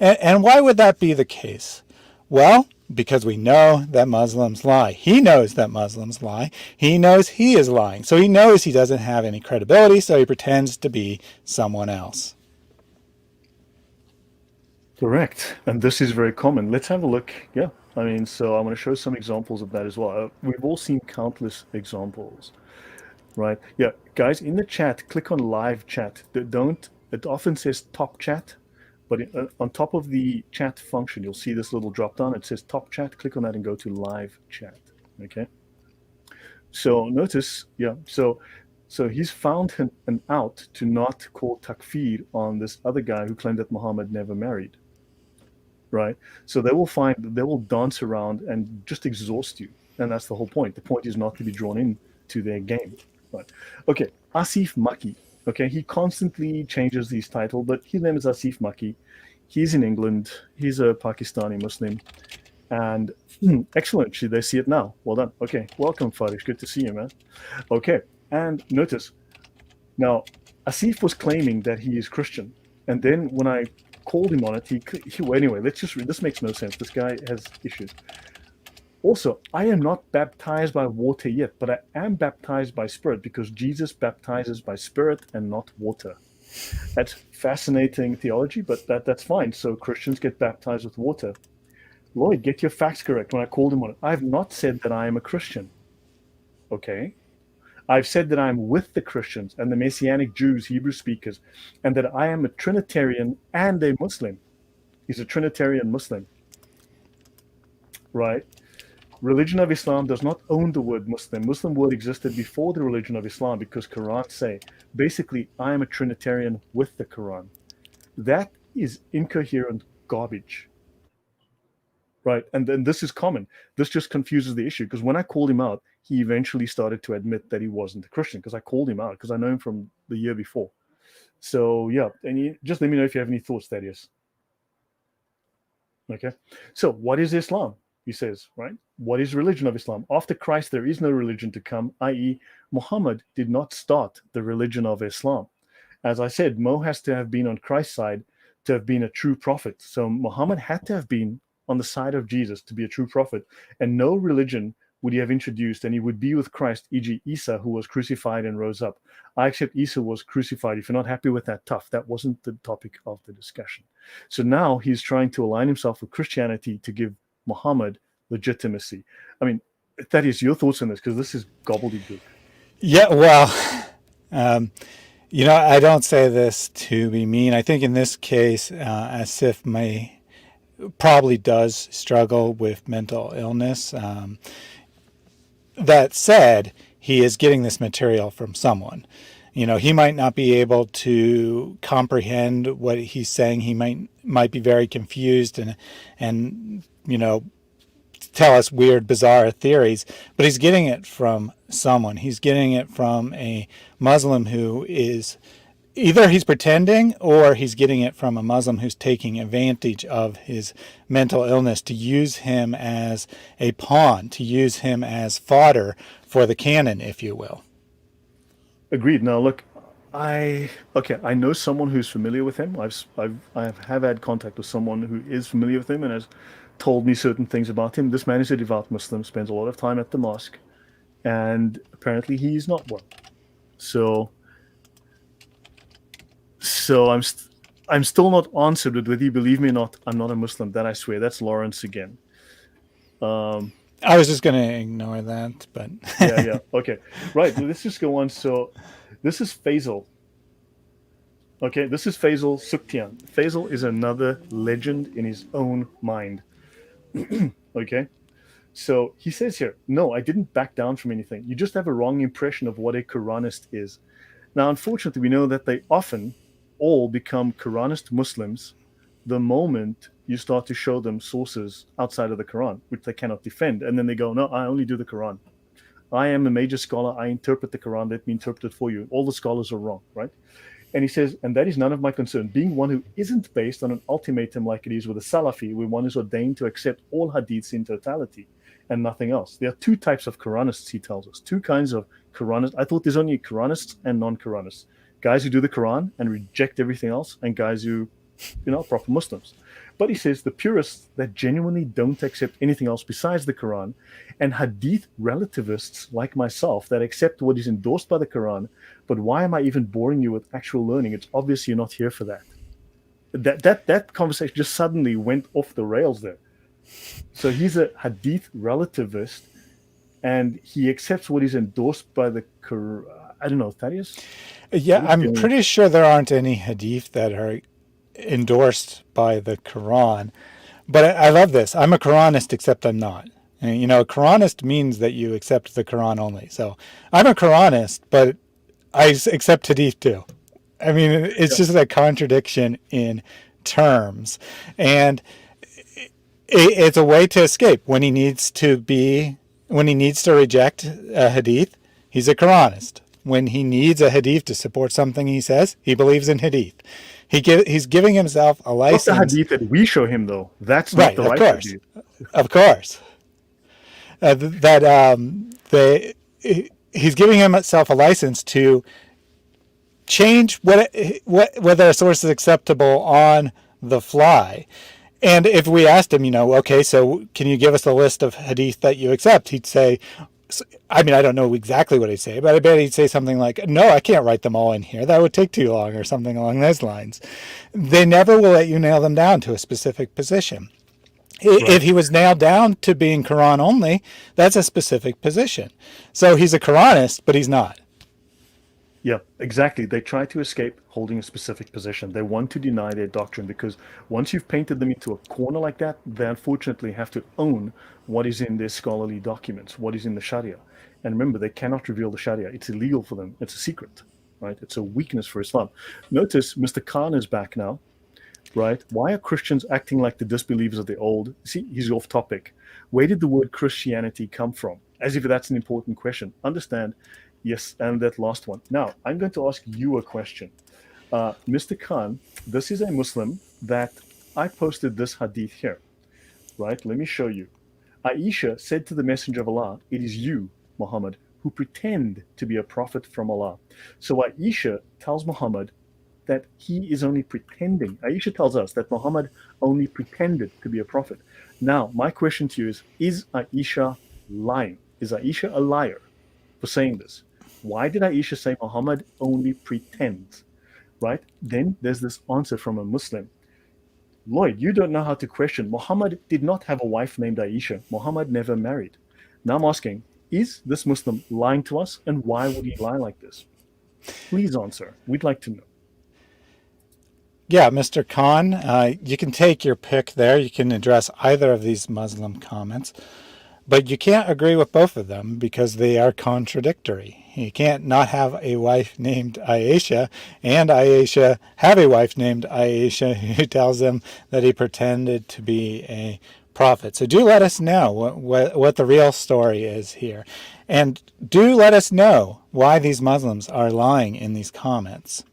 And why would that be the case? Well, because we know that Muslims lie. He knows that Muslims lie. He knows he is lying. So he knows he doesn't have any credibility, so he pretends to be someone else. correct. And this is very common. Let's have a look. Yeah. I mean, so I'm going to show some examples of that as well. We've all seen countless examples, right? Yeah. Guys, in the chat, click on live chat. Don't, it often says top chat, but on top of the chat function, you'll see this little drop down. It says top chat. Click on that and go to live chat. Okay. So notice, yeah. So he's found an out to not call takfir on this other guy who claimed that Muhammad never married, right? So they will dance around and just exhaust you, and that's the whole point. The point is not to be drawn in to their game, right? Okay, Asif Maki. Okay, he constantly changes his title, but his name is Asif Maki. He's in England. He's a Pakistani Muslim, and excellent. They see it now. Well done. Okay, welcome, Farish. Good to see you, man. Okay, and notice now, Asif was claiming that he is Christian, and then when I called him on it, well, anyway. Let's just read. This makes no sense. This guy has issues. Also, I am not baptized by water yet, but I am baptized by Spirit because Jesus baptizes by Spirit and not water. That's fascinating theology, but that's fine. So Christians get baptized with water. Lloyd, get your facts correct when I called him on it. I have not said that I am a Christian. Okay. I've said that I'm with the Christians and the Messianic Jews, Hebrew speakers, and that I am a Trinitarian and a Muslim. He's a Trinitarian Muslim, right? Religion of Islam does not own the word Muslim. Muslim word existed before the religion of Islam because Quran say, basically, I am a Trinitarian with the Quran. That is incoherent garbage, right? And then this is common. This just confuses the issue because when I called him out, he eventually started to admit that he wasn't a Christian because I called him out because I know him from the year before. So yeah, and just let me know if you have any thoughts, Thaddeus. Okay, so what is Islam? He says, right? What is religion of Islam? After Christ, there is no religion to come, i.e., Muhammad did not start the religion of Islam. As I said, Mo has to have been on Christ's side to have been a true prophet. So Muhammad had to have been on the side of Jesus to be a true prophet, and no religion would he have introduced, and he would be with Christ, e.g., Isa, who was crucified and rose up. I accept Isa was crucified. If you're not happy with that, tough. That wasn't the topic of the discussion. So now he's trying to align himself with Christianity to give Muhammad legitimacy. I mean, that is your thoughts on this, because this is gobbledygook. Yeah, well, I don't say this to be mean. I think in this case, Asif probably does struggle with mental illness. That said, he is getting this material from someone. He might not be able to comprehend what he's saying. He might be very confused and tell us weird, bizarre theories, but he's getting it from someone. He's getting it from a Muslim who is either he's pretending or he's getting it from a Muslim who's taking advantage of his mental illness to use him as a pawn, to use him as fodder for the cannon, if you will. Agreed. Now, look, I know someone who's familiar with him. I have had contact with someone who is familiar with him and has told me certain things about him. This man is a devout Muslim, spends a lot of time at the mosque, and apparently he's not well. So I'm still not answered with whether you believe me or not. I'm not a Muslim. That I swear. That's Lawrence again. I was just going to ignore that, but yeah. Okay, right. Let's just go on. So this is Faisal. Okay, this is Faisal Suktian. Faisal is another legend in his own mind. Okay, so he says here, no, I didn't back down from anything. You just have a wrong impression of what a Quranist is. Now, unfortunately, we know that they often all become Quranist Muslims the moment you start to show them sources outside of the Quran, which they cannot defend. And then they go, no, I only do the Quran. I am a major scholar. I interpret the Quran. Let me interpret it for you. All the scholars are wrong, right? And he says, and that is none of my concern. Being one who isn't based on an ultimatum like it is with a Salafi, where one is ordained to accept all hadiths in totality and nothing else. There are two types of Quranists, he tells us. Two kinds of Quranists. I thought there's only Quranists and non-Quranists. Guys who do the Quran and reject everything else, and guys who, proper Muslims. But he says the purists that genuinely don't accept anything else besides the Quran, and hadith relativists like myself that accept what is endorsed by the Quran. But why am I even boring you with actual learning? It's obvious you're not here for that. That conversation just suddenly went off the rails there. So he's a hadith relativist, and he accepts what is endorsed by the Quran. I don't know, Thaddeus? Yeah, I'm pretty sure there aren't any hadith that are endorsed by the Quran. But I love this. I'm a Quranist, except I'm not. And, a Quranist means that you accept the Quran only. So I'm a Quranist, but I accept hadith too. I mean, it's just a contradiction in terms. And it's a way to escape. When he needs to reject a hadith, he's a Quranist. When he needs a hadith to support something he says, he believes in hadith. He's giving himself a license. Not the hadith that we show him, though. That's not the right hadith. Of course. He's giving himself a license to change whether a source is acceptable on the fly. And if we asked him, okay, so can you give us a list of hadith that you accept? He'd say, I mean, I don't know exactly what he'd say, but I bet he'd say something like, no, I can't write them all in here. That would take too long, or something along those lines. They never will let you nail them down to a specific position. If Right. he was nailed down to being Quran only, that's a specific position. So he's a Quranist, but he's not. Yeah, exactly. They try to escape holding a specific position. They want to deny their doctrine because once you've painted them into a corner like that, they unfortunately have to own what is in their scholarly documents, what is in the Sharia. And remember, they cannot reveal the Sharia. It's illegal for them. It's a secret, right? It's a weakness for Islam. Notice Mr. Khan is back now, right? Why are Christians acting like the disbelievers of the old? See, he's off topic. Where did the word Christianity come from? As if that's an important question. Understand? Yes, and that last one. Now, I'm going to ask you a question. Mr. Khan, this is a Muslim that I posted this hadith here, right? Let me show you. Aisha said to the Messenger of Allah, "It is you, Muhammad, who pretend to be a prophet from Allah." So Aisha tells Muhammad that he is only pretending. Aisha tells us that Muhammad only pretended to be a prophet. Now, my question to you is Aisha lying? Is Aisha a liar for saying this? Why did Aisha say Muhammad only pretends? Right? Then there's this answer from a Muslim. Lloyd, you don't know how to question. Muhammad did not have a wife named Aisha. Muhammad never married. Now I'm asking, is this Muslim lying to us? And why would he lie like this? Please answer. We'd like to know. Yeah, Mr. Khan, you can take your pick there. You can address either of these Muslim comments, but you can't agree with both of them because they are contradictory. You can't not have a wife named Aisha and Aisha have a wife named Aisha who tells him that he pretended to be a prophet. So do let us know what the real story is here. And do let us know why these Muslims are lying in these comments.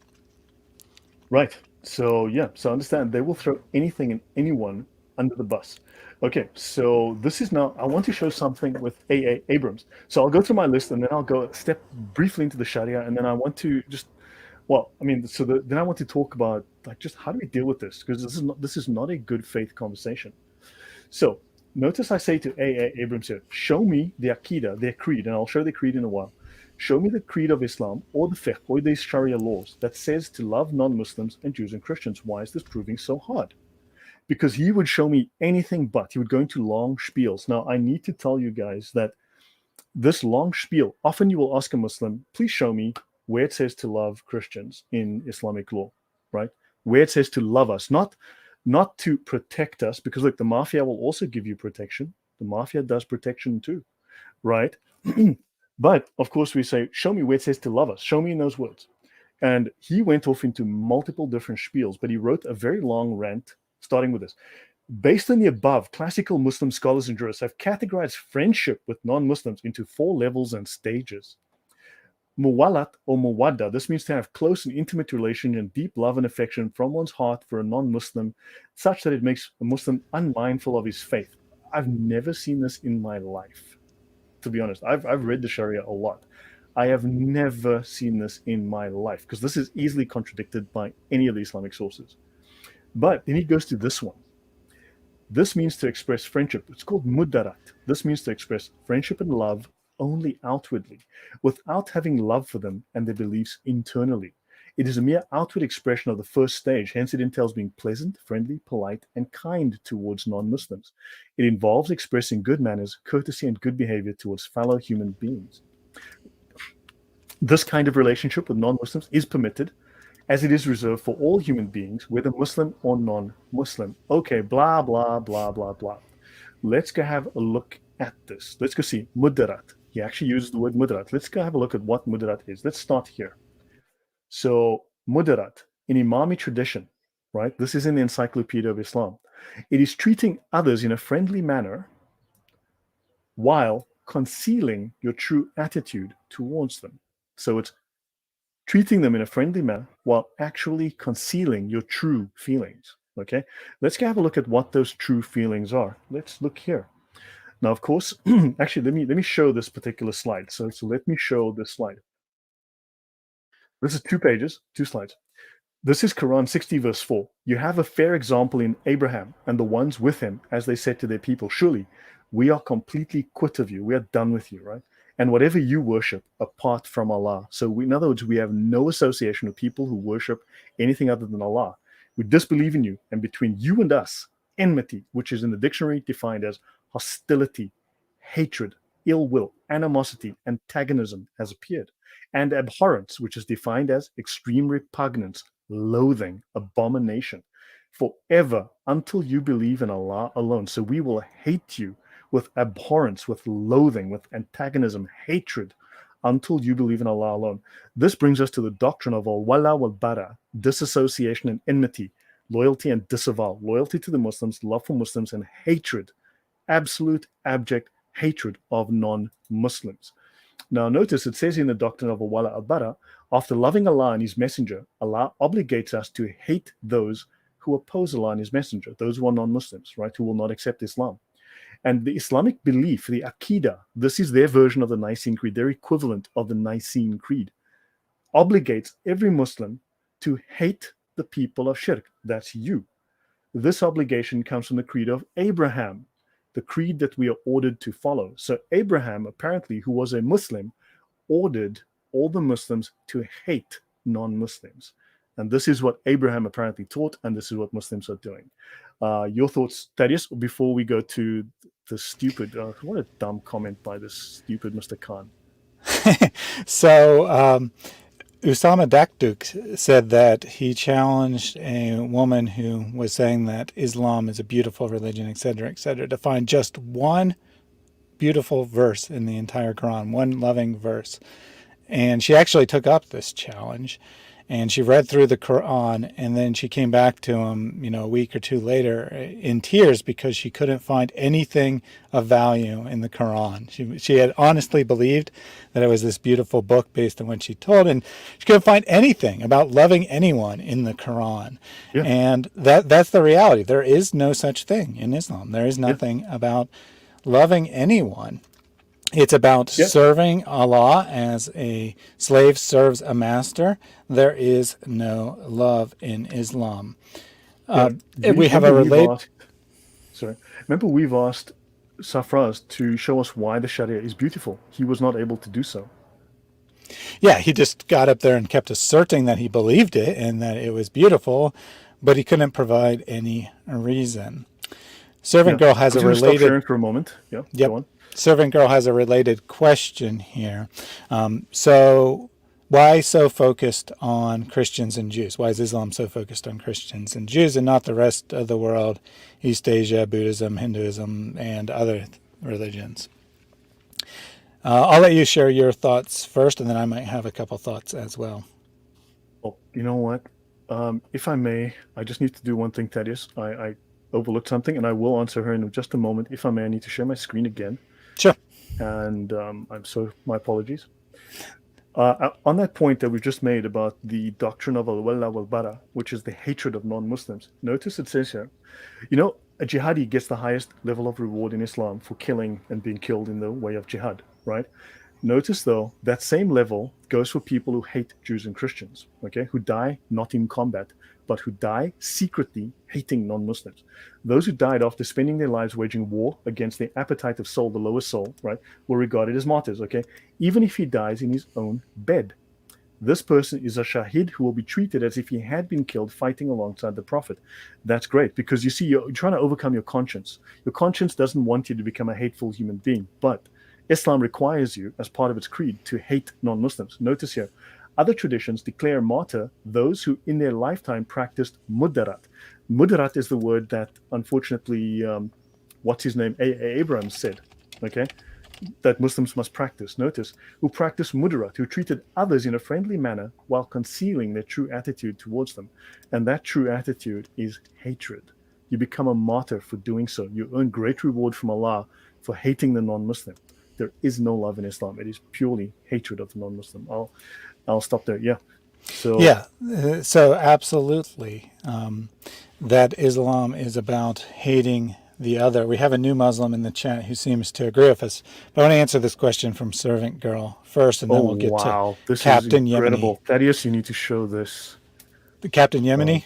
Right. So yeah, so understand they will throw anything and anyone under the bus. Okay, so this is now I want to show something with A. Abrams. So I'll go through my list and then I'll go step briefly into the Sharia and then I want to just well, I mean, then I want to talk about like just how do we deal with this because this is not a good faith conversation. So notice I say to A. Abrams here, show me the Aqidah, their creed, and I'll show the creed in a while. Show me the creed of Islam or the fiqh or these Sharia laws that says to love non-Muslims and Jews and Christians. Why is this proving so hard? Because he would show me anything but. He would go into long spiels. Now, I need to tell you guys that this long spiel, often you will ask a Muslim, please show me where it says to love Christians in Islamic law, right? Where it says to love us, not to protect us, because look, the mafia will also give you protection. The mafia does protection too, right? But of course, we say, show me where it says to love us. Show me in those words. And he went off into multiple different spiels, but he wrote a very long rant starting with this. Based on the above, classical Muslim scholars and jurists have categorized friendship with non-Muslims into 4 levels and stages. Muwalat or muwadda, this means to have close and intimate relation and deep love and affection from one's heart for a non-Muslim, such that it makes a Muslim unmindful of his faith. I've never seen this in my life, to be honest. I've read the Sharia a lot. I have never seen this in my life because this is easily contradicted by any of the Islamic sources. But then he goes to this one. This means to express friendship. It's called mudarat. This means to express friendship and love only outwardly, without having love for them and their beliefs internally. It is a mere outward expression of the first stage, hence it entails being pleasant, friendly, polite, and kind towards non-Muslims. It involves expressing good manners, courtesy, and good behavior towards fellow human beings. This kind of relationship with non-Muslims is permitted as it is reserved for all human beings, whether Muslim or non-Muslim. Okay, blah, blah, blah, blah, blah. Let's go have a look at this. Let's go see mudarat. He actually uses the word mudarat. Let's go have a look at what mudarat is. Let's start here. So mudarat, in Imami tradition, right? This is in the Encyclopedia of Islam. It is treating others in a friendly manner while concealing your true attitude towards them. So it's treating them in a friendly manner while actually concealing your true feelings. Okay, let's have a look at what those true feelings are. Let's look here. Now, of course, actually, let me show this particular slide. So let me show this slide. This is 2 pages, 2 slides. This is Quran 60 verse 4. You have a fair example in Abraham and the ones with him, as they said to their people, surely we are completely quit of you. We are done with you, right? And whatever you worship apart from Allah. So in other words, we have no association with people who worship anything other than Allah. We disbelieve in you, and between you and us, enmity, which is in the dictionary defined as hostility, hatred, ill will, animosity, antagonism, has appeared. And abhorrence, which is defined as extreme repugnance, loathing, abomination, forever until you believe in Allah alone. So we will hate you with abhorrence, with loathing, with antagonism, hatred, until you believe in Allah alone. This brings us to the doctrine of al-wala wal-bara, disassociation and enmity, loyalty and disavowal, loyalty to the Muslims, love for Muslims, and hatred, absolute, abject hatred of non-Muslims. Now, notice it says in the doctrine of al-wala al-bara, after loving Allah and His Messenger, Allah obligates us to hate those who oppose Allah and His Messenger, those who are non-Muslims, right, who will not accept Islam. And the Islamic belief, the Aqidah, this is their version of the Nicene Creed, their equivalent of the Nicene Creed, obligates every Muslim to hate the people of Shirk. That's you. This obligation comes from the creed of Abraham, the creed that we are ordered to follow. So Abraham, apparently, who was a Muslim, ordered all the Muslims to hate non-Muslims. And this is what Abraham apparently taught, and this is what Muslims are doing. Your thoughts, Thaddeus, before we go to the stupid, what a dumb comment by this stupid Mr. Khan. So Usama Dakduk said that he challenged a woman who was saying that Islam is a beautiful religion, etc., to find just one beautiful verse in the entire Quran, one loving verse. And she actually took up this challenge, and she read through the Quran, and then she came back to him, a week or two later in tears because she couldn't find anything of value in the Quran. She had honestly believed that it was this beautiful book based on what she told, and she couldn't find anything about loving anyone in the Quran. Yeah. And that's the reality. There is no such thing in Islam. There is nothing about loving anyone. It's about serving Allah as a slave serves a master. There is no love in Islam. We have a relate. Remember, we've asked Safraz to show us why the Sharia is beautiful. He was not able to do so. Yeah, he just got up there and kept asserting that he believed it and that it was beautiful, but he couldn't provide any reason. Servant Girl has a related. Stop sharing for a moment. Yeah. Yep. Go on. Servant Girl has a related question here. So why so focused on Christians and Jews? Why is Islam so focused on Christians and Jews and not the rest of the world, East Asia, Buddhism, Hinduism, and other religions? I'll let you share your thoughts first, and then I might have a couple thoughts as well. Oh, you know what? If I may, I just need to do one thing, Thaddeus. I overlooked something, and I will answer her in just a moment. If I may, I need to share my screen again. Sure. And my apologies. On that point that we just made about the doctrine of al-wala wal-bara, which is the hatred of non-Muslims, notice it says here, a jihadi gets the highest level of reward in Islam for killing and being killed in the way of jihad, right? Notice, though, that same level goes for people who hate Jews and Christians, okay, who die not in combat, but who die secretly hating non-Muslims. Those who died after spending their lives waging war against their appetite of soul, the lower soul, right, were regarded as martyrs, okay, even if he dies in his own bed. This person is a shahid who will be treated as if he had been killed fighting alongside the Prophet. That's great, because you see, you're trying to overcome your conscience. Your conscience doesn't want you to become a hateful human being, but Islam requires you, as part of its creed, to hate non-Muslims. Notice here, other traditions declare martyr those who in their lifetime practiced mudarat. Mudarat is the word that, unfortunately, Abraham said, okay, that Muslims must practice. Notice, who practiced mudarat, who treated others in a friendly manner while concealing their true attitude towards them. And that true attitude is hatred. You become a martyr for doing so. You earn great reward from Allah for hating the non-Muslim. There is no love in Islam. It is purely hatred of the non-Muslim. I'll stop there. Yeah. So absolutely, that Islam is about hating the other. We have a new Muslim in the chat who seems to agree with us. But I want to answer this question from Servant Girl first, and then we'll get to this Captain is incredible. Yemeni. Thaddeus, you need to show this. The Captain Yemeni?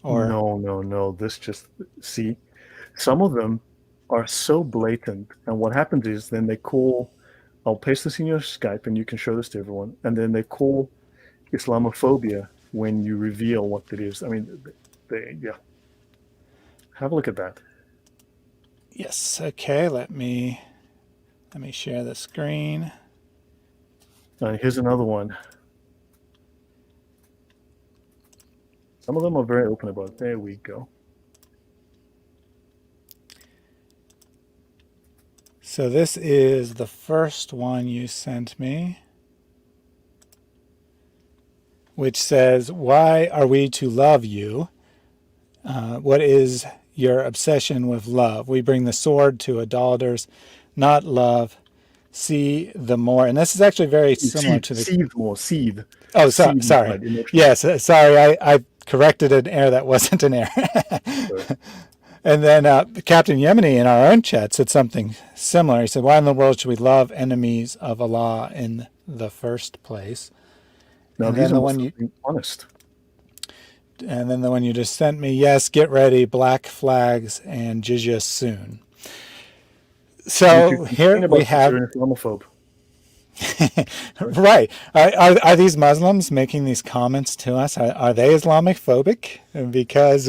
Or No. This just, see, some of them are so blatant. And what happens is then they call, I'll paste this in your Skype and you can show this to everyone. And then they call Islamophobia when you reveal what it is. I mean, Have a look at that. Yes. Okay. Let me share the screen. Here's another one. Some of them are very open about it. There we go. So this is the first one you sent me, which says, "Why are we to love you? What is your obsession with love? We bring the sword to idolaters, not love. See the more." And this is actually very similar to the... Seethe more, seethe. Oh, Seethe sorry. inside, emotionally. Yes, sorry. I corrected an error that wasn't an error. Right. And then Captain Yemeni in our own chat said something similar. He said, "Why in the world should we love enemies of Allah in the first place?" Now, And these then are the most one you... being honest. And then the one you just sent me, "Yes, get ready, black flags and jizya soon." So here we have... You're an Islamophobe. Right. Are these Muslims making these comments to us? Are they Islamophobic? Because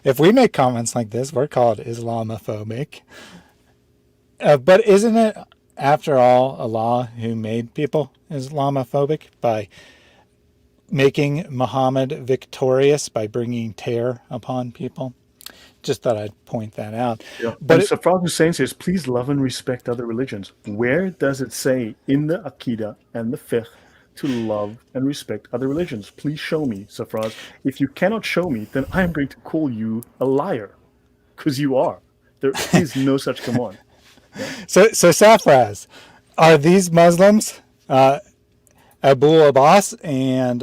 if we make comments like this, we're called Islamophobic. But isn't it, after all, Allah who made people Islamophobic by making Muhammad victorious by bringing terror upon people? Just thought I'd point that out. Yeah. But And Safar Hussein says, please love and respect other religions. Where does it say in the Aqidah and the Fiqh to love and respect other religions? Please show me, Safraz. If you cannot show me, then I'm going to call you a liar, because you are. There is no such command. So Safraz, are these Muslims, Abu Abbas and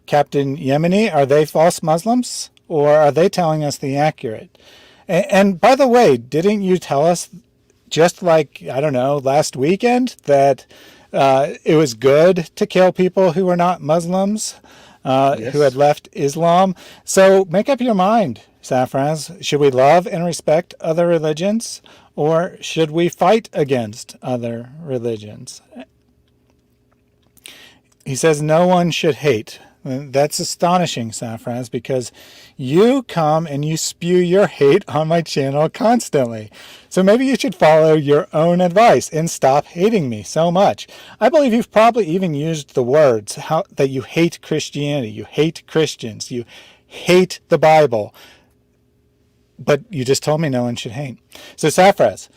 Captain Yemeni, are they false Muslims? Or are they telling us the accurate? And by the way, didn't you tell us, just like, I don't know, last weekend, that it was good to kill people who were not Muslims, Yes. who had left Islam? So make up your mind, Safraz. Should we love and respect other religions, or should we fight against other religions? He says no one should hate. That's astonishing, Safraz, because you come and you spew your hate on my channel constantly. So maybe you should follow your own advice and stop hating me so much. I believe you've probably even used the words that you hate Christianity, you hate Christians, you hate the Bible. But you just told me no one should hate. So Safraz,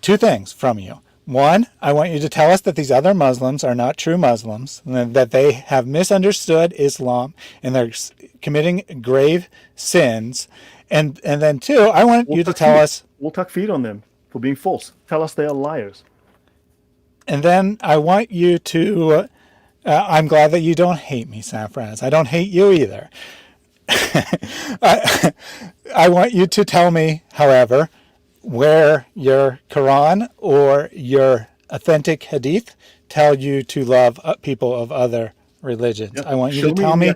two things from you. One, I want you to tell us that these other Muslims are not true Muslims, and that they have misunderstood Islam and they're committing grave sins. And then two, I want you to tell us... We'll takfir on them for being false. Tell us they are liars. And then I want you to... I'm glad that you don't hate me, Safraz. I don't hate you either. I want you to tell me, however, where your Quran or your authentic Hadith tell you to love people of other religions. Yeah. I want you to tell me.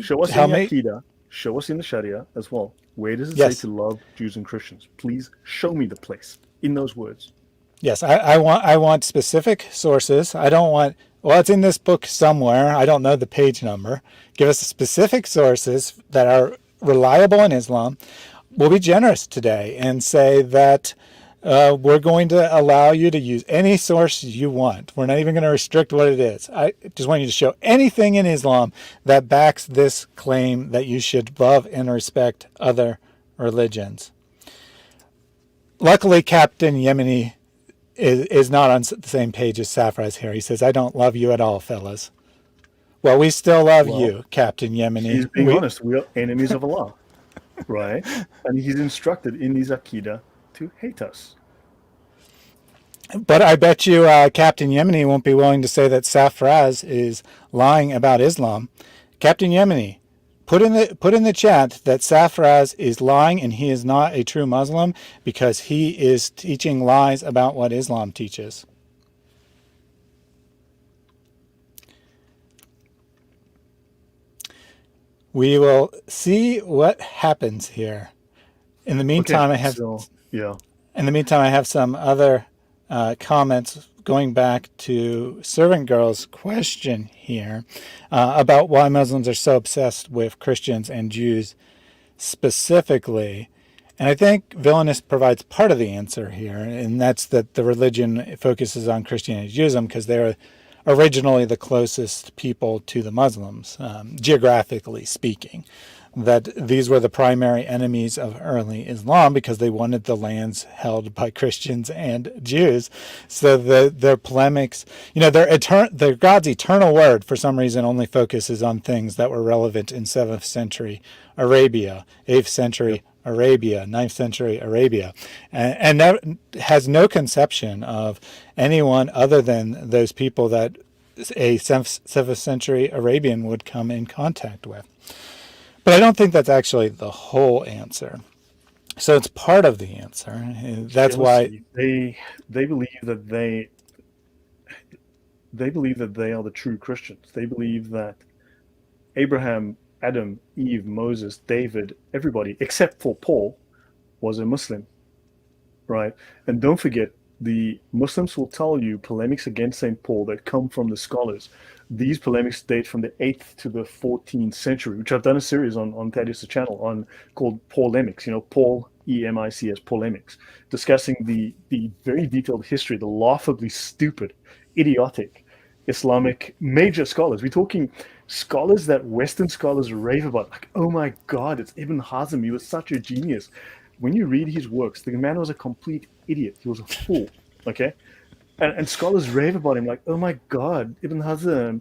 Show us in the Aqidah. Show us in the Sharia as well. Where does it say to love Jews and Christians? Please show me the place in those words. Yes, I want specific sources. I don't want... Well, it's in this book somewhere. I don't know the page number. Give us specific sources that are reliable in Islam. We'll be generous today and say that we're going to allow you to use any source you want. We're not even going to restrict what it is. I just want you to show anything in Islam that backs this claim that you should love and respect other religions. Luckily, Captain Yemeni is not on the same page as Safraz here. He says, I don't love you at all, fellas. Well, we still love you, Captain Yemeni. He's being honest. We are enemies of Allah. Right? And he's instructed in his Aqidah to hate us. But I bet you Captain Yemeni won't be willing to say that Safraz is lying about Islam. Captain Yemeni, put in the chat that Safraz is lying and he is not a true Muslim because he is teaching lies about what Islam teaches. We will see what happens here. In the meantime, In the meantime, I have some other comments going back to Servant Girl's question here about why Muslims are so obsessed with Christians and Jews specifically. And I think Villainous provides part of the answer here, and that's that the religion focuses on Christianity and Judaism because they're originally the closest people to the Muslims, geographically speaking. That these were the primary enemies of early Islam because they wanted the lands held by Christians and Jews. So their polemics, their God's eternal word, for some reason, only focuses on things that were relevant in 7th century Arabia, 8th century Arabia, 9th century Arabia, and that has no conception of anyone other than those people that a 7th century Arabian would come in contact with. But I don't think that's actually the whole answer. So it's part of the answer. That's why Jealousy. They believe that they believe that they are the true Christians. They believe that Abraham, Adam, Eve, Moses, David, everybody except for Paul was a Muslim, right? And don't forget, the Muslims will tell you polemics against St. Paul that come from the scholars. These polemics date from the 8th to the 14th century, which I've done a series on Thaddeus' channel on called Polemics, Paul, EMICS, polemics, discussing the very detailed history, the laughably stupid, idiotic Islamic major scholars. We're talking scholars that Western scholars rave about. Like, oh my God, it's Ibn Hazm. He was such a genius. When you read his works, the man was a complete idiot. He was a fool. Okay, and scholars rave about him like, oh my God, Ibn Hazm.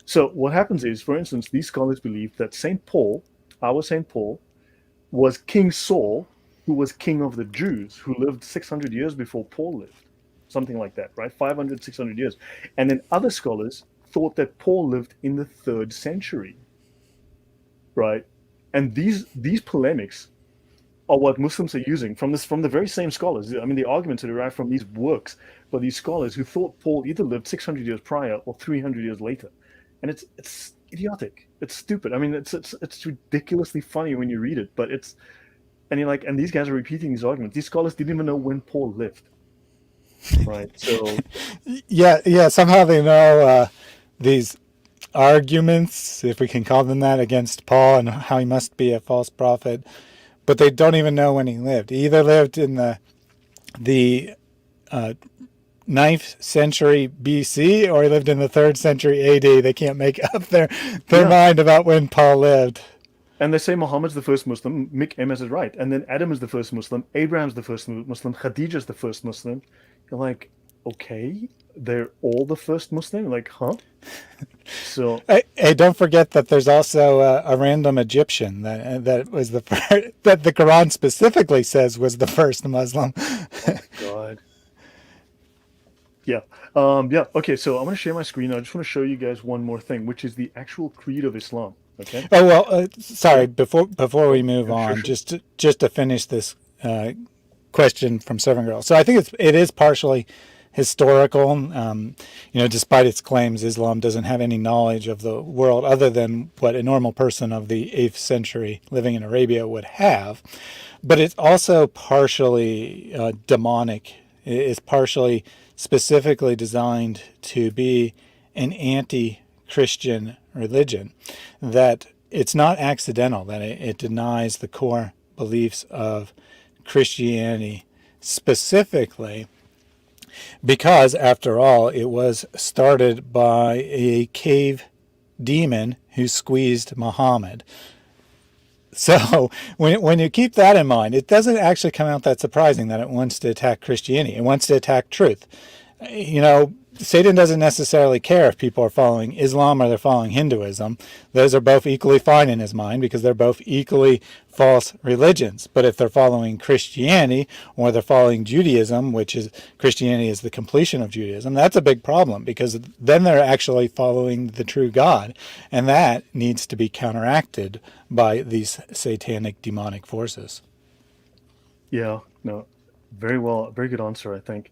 So what happens is, for instance, these scholars believe that Saint Paul, our Saint Paul, was King Saul, who was king of the Jews, who lived 600 years before Paul lived, something like that, right? 500, 600 years. And then other scholars thought that Paul lived in the 3rd century, right? And these polemics are what Muslims are using from the very same scholars. I mean, the arguments are derived from these works by these scholars who thought Paul either lived 600 years prior or 300 years later, and it's idiotic. It's stupid. I mean, it's ridiculously funny when you read it, but and you're like, and these guys are repeating these arguments. These scholars didn't even know when Paul lived, right? So yeah. Somehow they know these arguments, if we can call them that, against Paul and how he must be a false prophet, but they don't even know when he lived. He either lived in the 9th century BC or he lived in the 3rd century AD. They can't make up their yeah. mind about when Paul lived. And they say Muhammad's the first Muslim. Mick Emes is right. And then Adam is the first Muslim. Abraham's the first Muslim. Khadija's the first Muslim. You're like, okay, they're all the first Muslim? Like, huh? So, Hey, don't forget that there's also a random Egyptian that was that the Quran specifically says was the first Muslim. oh my God. Yeah. Yeah. Okay. So I'm going to share my screen. I just want to show you guys one more thing, which is the actual creed of Islam. Okay. Oh well, sorry. Yeah. Before we move Yeah, sure, on, sure. just to finish this question from Servant Girl. So I think it is partially historical. Despite its claims, Islam doesn't have any knowledge of the world other than what a normal person of the 8th century living in Arabia would have. But it's also partially demonic. It's partially specifically designed to be an anti-Christian religion. That it's not accidental that it denies the core beliefs of Christianity specifically because, after all, it was started by a cave demon who squeezed Muhammad. So when you keep that in mind, it doesn't actually come out that surprising that it wants to attack Christianity. It wants to attack truth. Satan doesn't necessarily care if people are following Islam or they're following Hinduism. Those are both equally fine in his mind because they're both equally false religions. But if they're following Christianity or they're following Judaism, which is Christianity is the completion of Judaism, that's a big problem because then they're actually following the true God. And that needs to be counteracted by these satanic demonic forces. Yeah. No. Very well. Very good answer, I think.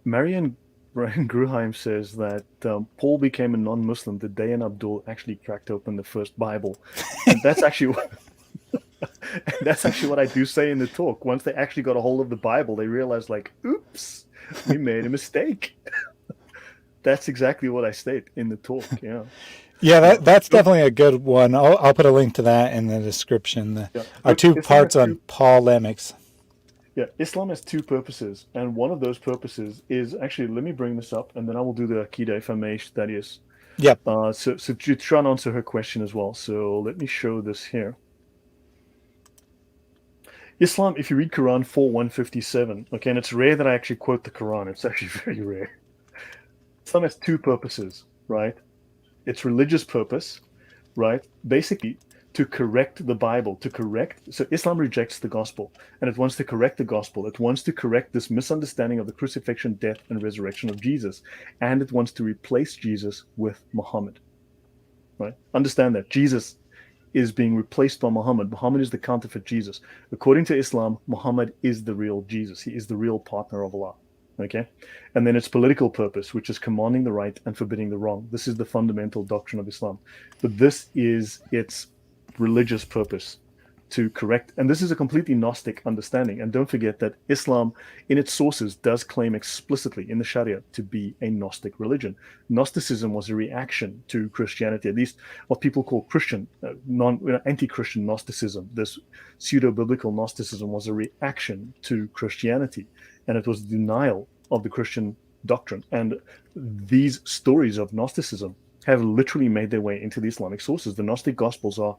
Marianne Brian Gruheim says that Paul became a non-Muslim the day an Abdul actually cracked open the first Bible, and that's actually what I do say in the talk. Once they actually got a hold of the Bible, they realized, like, oops, we made a mistake. That's exactly what I state in the talk. Yeah. Yeah, that's definitely a good one. I'll put a link to that in the description. Yeah. Our two If there are parts on polemics. Yeah, Islam has two purposes, and one of those purposes is actually, let me bring this up, and then I will do the Akida if I may, Thaddeus. Yep. So to try and answer her question as well. So let me show this here. Islam, if you read Quran 4:157, okay, and it's rare that I actually quote the Quran. It's actually very rare. Islam has two purposes, right? Its religious purpose, right? Basically, to correct the Bible, to correct. So Islam rejects the gospel and it wants to correct the gospel. It wants to correct this misunderstanding of the crucifixion, death, and resurrection of Jesus. And it wants to replace Jesus with Muhammad, right? Understand that Jesus is being replaced by Muhammad. Muhammad is the counterfeit Jesus. According to Islam, Muhammad is the real Jesus. He is the real partner of Allah. Okay. And then its political purpose, which is commanding the right and forbidding the wrong. This is the fundamental doctrine of Islam. But this is its religious purpose, to correct. And this is a completely Gnostic understanding. And don't forget that Islam, in its sources, does claim explicitly in the Sharia to be a Gnostic religion. Gnosticism was a reaction to Christianity, at least what people call Christian, anti-Christian Gnosticism. This pseudo-biblical Gnosticism was a reaction to Christianity, and it was denial of the Christian doctrine. And these stories of Gnosticism have literally made their way into the Islamic sources. The Gnostic Gospels are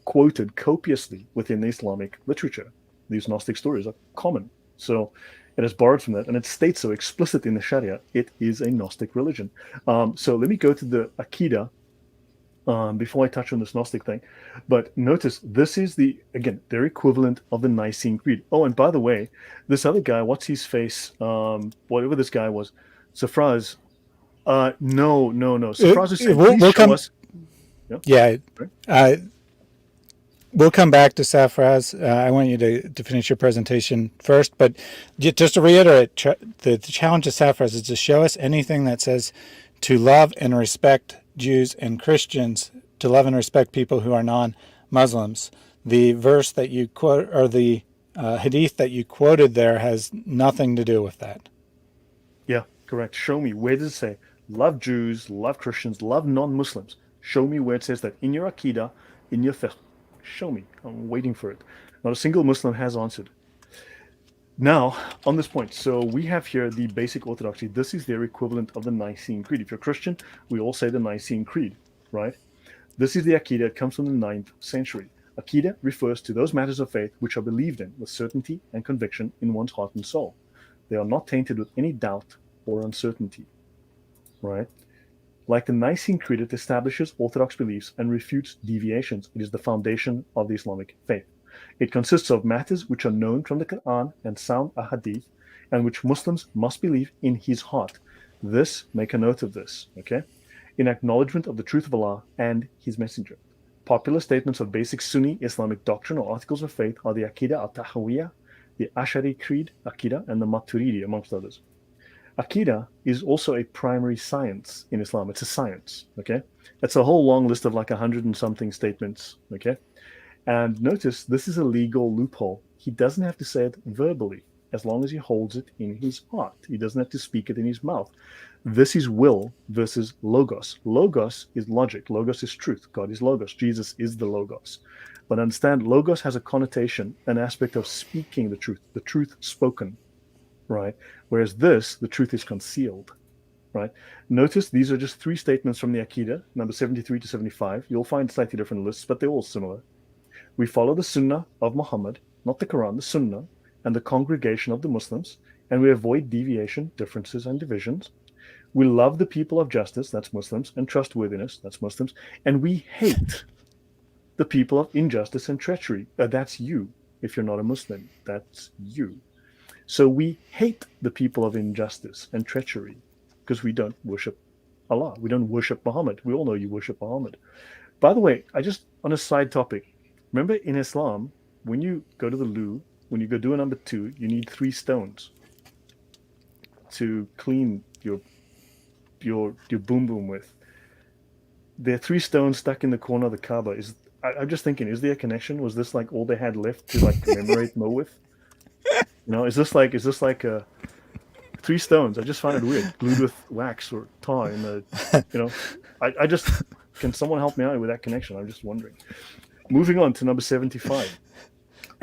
quoted copiously within the Islamic literature. These Gnostic stories are common. So it has borrowed from that, and it states so explicit in the Sharia. It is a Gnostic religion. So let me go to the Aqidah before I touch on this Gnostic thing. But notice, this is again, their equivalent of the Nicene Creed. Oh, and by the way, this other guy, what's his face? Whatever this guy was, Safraz. No. Safraz is saying, please We'll show come. us. Yeah. Right? We'll come back to Safraz. I want you to finish your presentation first, but just to reiterate, the challenge of Safraz is to show us anything that says to love and respect Jews and Christians, to love and respect people who are non-Muslims. The verse that you quote, or the hadith that you quoted there, has nothing to do with that. Yeah, correct. Show me, where does it say love Jews, love Christians, love non-Muslims? Show me where it says that in your Aqidah, in your fiqh. Show me. I'm waiting for it. Not a single Muslim has answered. Now, on this point, so we have here the basic orthodoxy. This is their equivalent of the Nicene Creed. If you're Christian, we all say the Nicene Creed, right? This is the Aqidah. It comes from the 9th century. Aqidah refers to those matters of faith which are believed in with certainty and conviction in one's heart and soul. They are not tainted with any doubt or uncertainty, right? Like the Nicene Creed, it establishes orthodox beliefs and refutes deviations. It is the foundation of the Islamic faith. It consists of matters which are known from the Quran and sound ahadith, and which Muslims must believe in his heart. Make a note of this, okay? In acknowledgement of the truth of Allah and his messenger. Popular statements of basic Sunni Islamic doctrine or articles of faith are the Aqidah al-Tahawiyah, the Ash'ari Creed, Aqidah, and the Maturidi, amongst others. Aqidah is also a primary science in Islam. It's a science, okay? It's a whole long list of like 100 and something statements, okay? And notice, this is a legal loophole. He doesn't have to say it verbally, as long as he holds it in his heart. He doesn't have to speak it in his mouth. This is will versus logos. Logos is logic. Logos is truth. God is logos. Jesus is the logos. But understand, logos has a connotation, an aspect of speaking the truth spoken, right? Whereas the truth is concealed, right? Notice these are just 3 statements from the Aqidah, number 73 to 75. You'll find slightly different lists, but they're all similar. We follow the Sunnah of Muhammad, not the Quran, the Sunnah, and the congregation of the Muslims, and we avoid deviation, differences, and divisions. We love the people of justice, that's Muslims, and trustworthiness, that's Muslims, and we hate the people of injustice and treachery. That's you. If you're not a Muslim, that's you. So we hate the people of injustice and treachery because we don't worship Allah. We don't worship Muhammad. We all know you worship Muhammad. By the way, on a side topic, remember in Islam, when you go to the loo, when you go do a number 2, you need 3 stones to clean your boom boom with. There are 3 stones stuck in the corner of the Kaaba. I'm just thinking, is there a connection? Was this like all they had left to like commemorate Mo with? Is this like 3 stones? I just find it weird, glued with wax or tar in the, I just, can someone help me out with that connection? I'm just wondering. Moving on to number 75.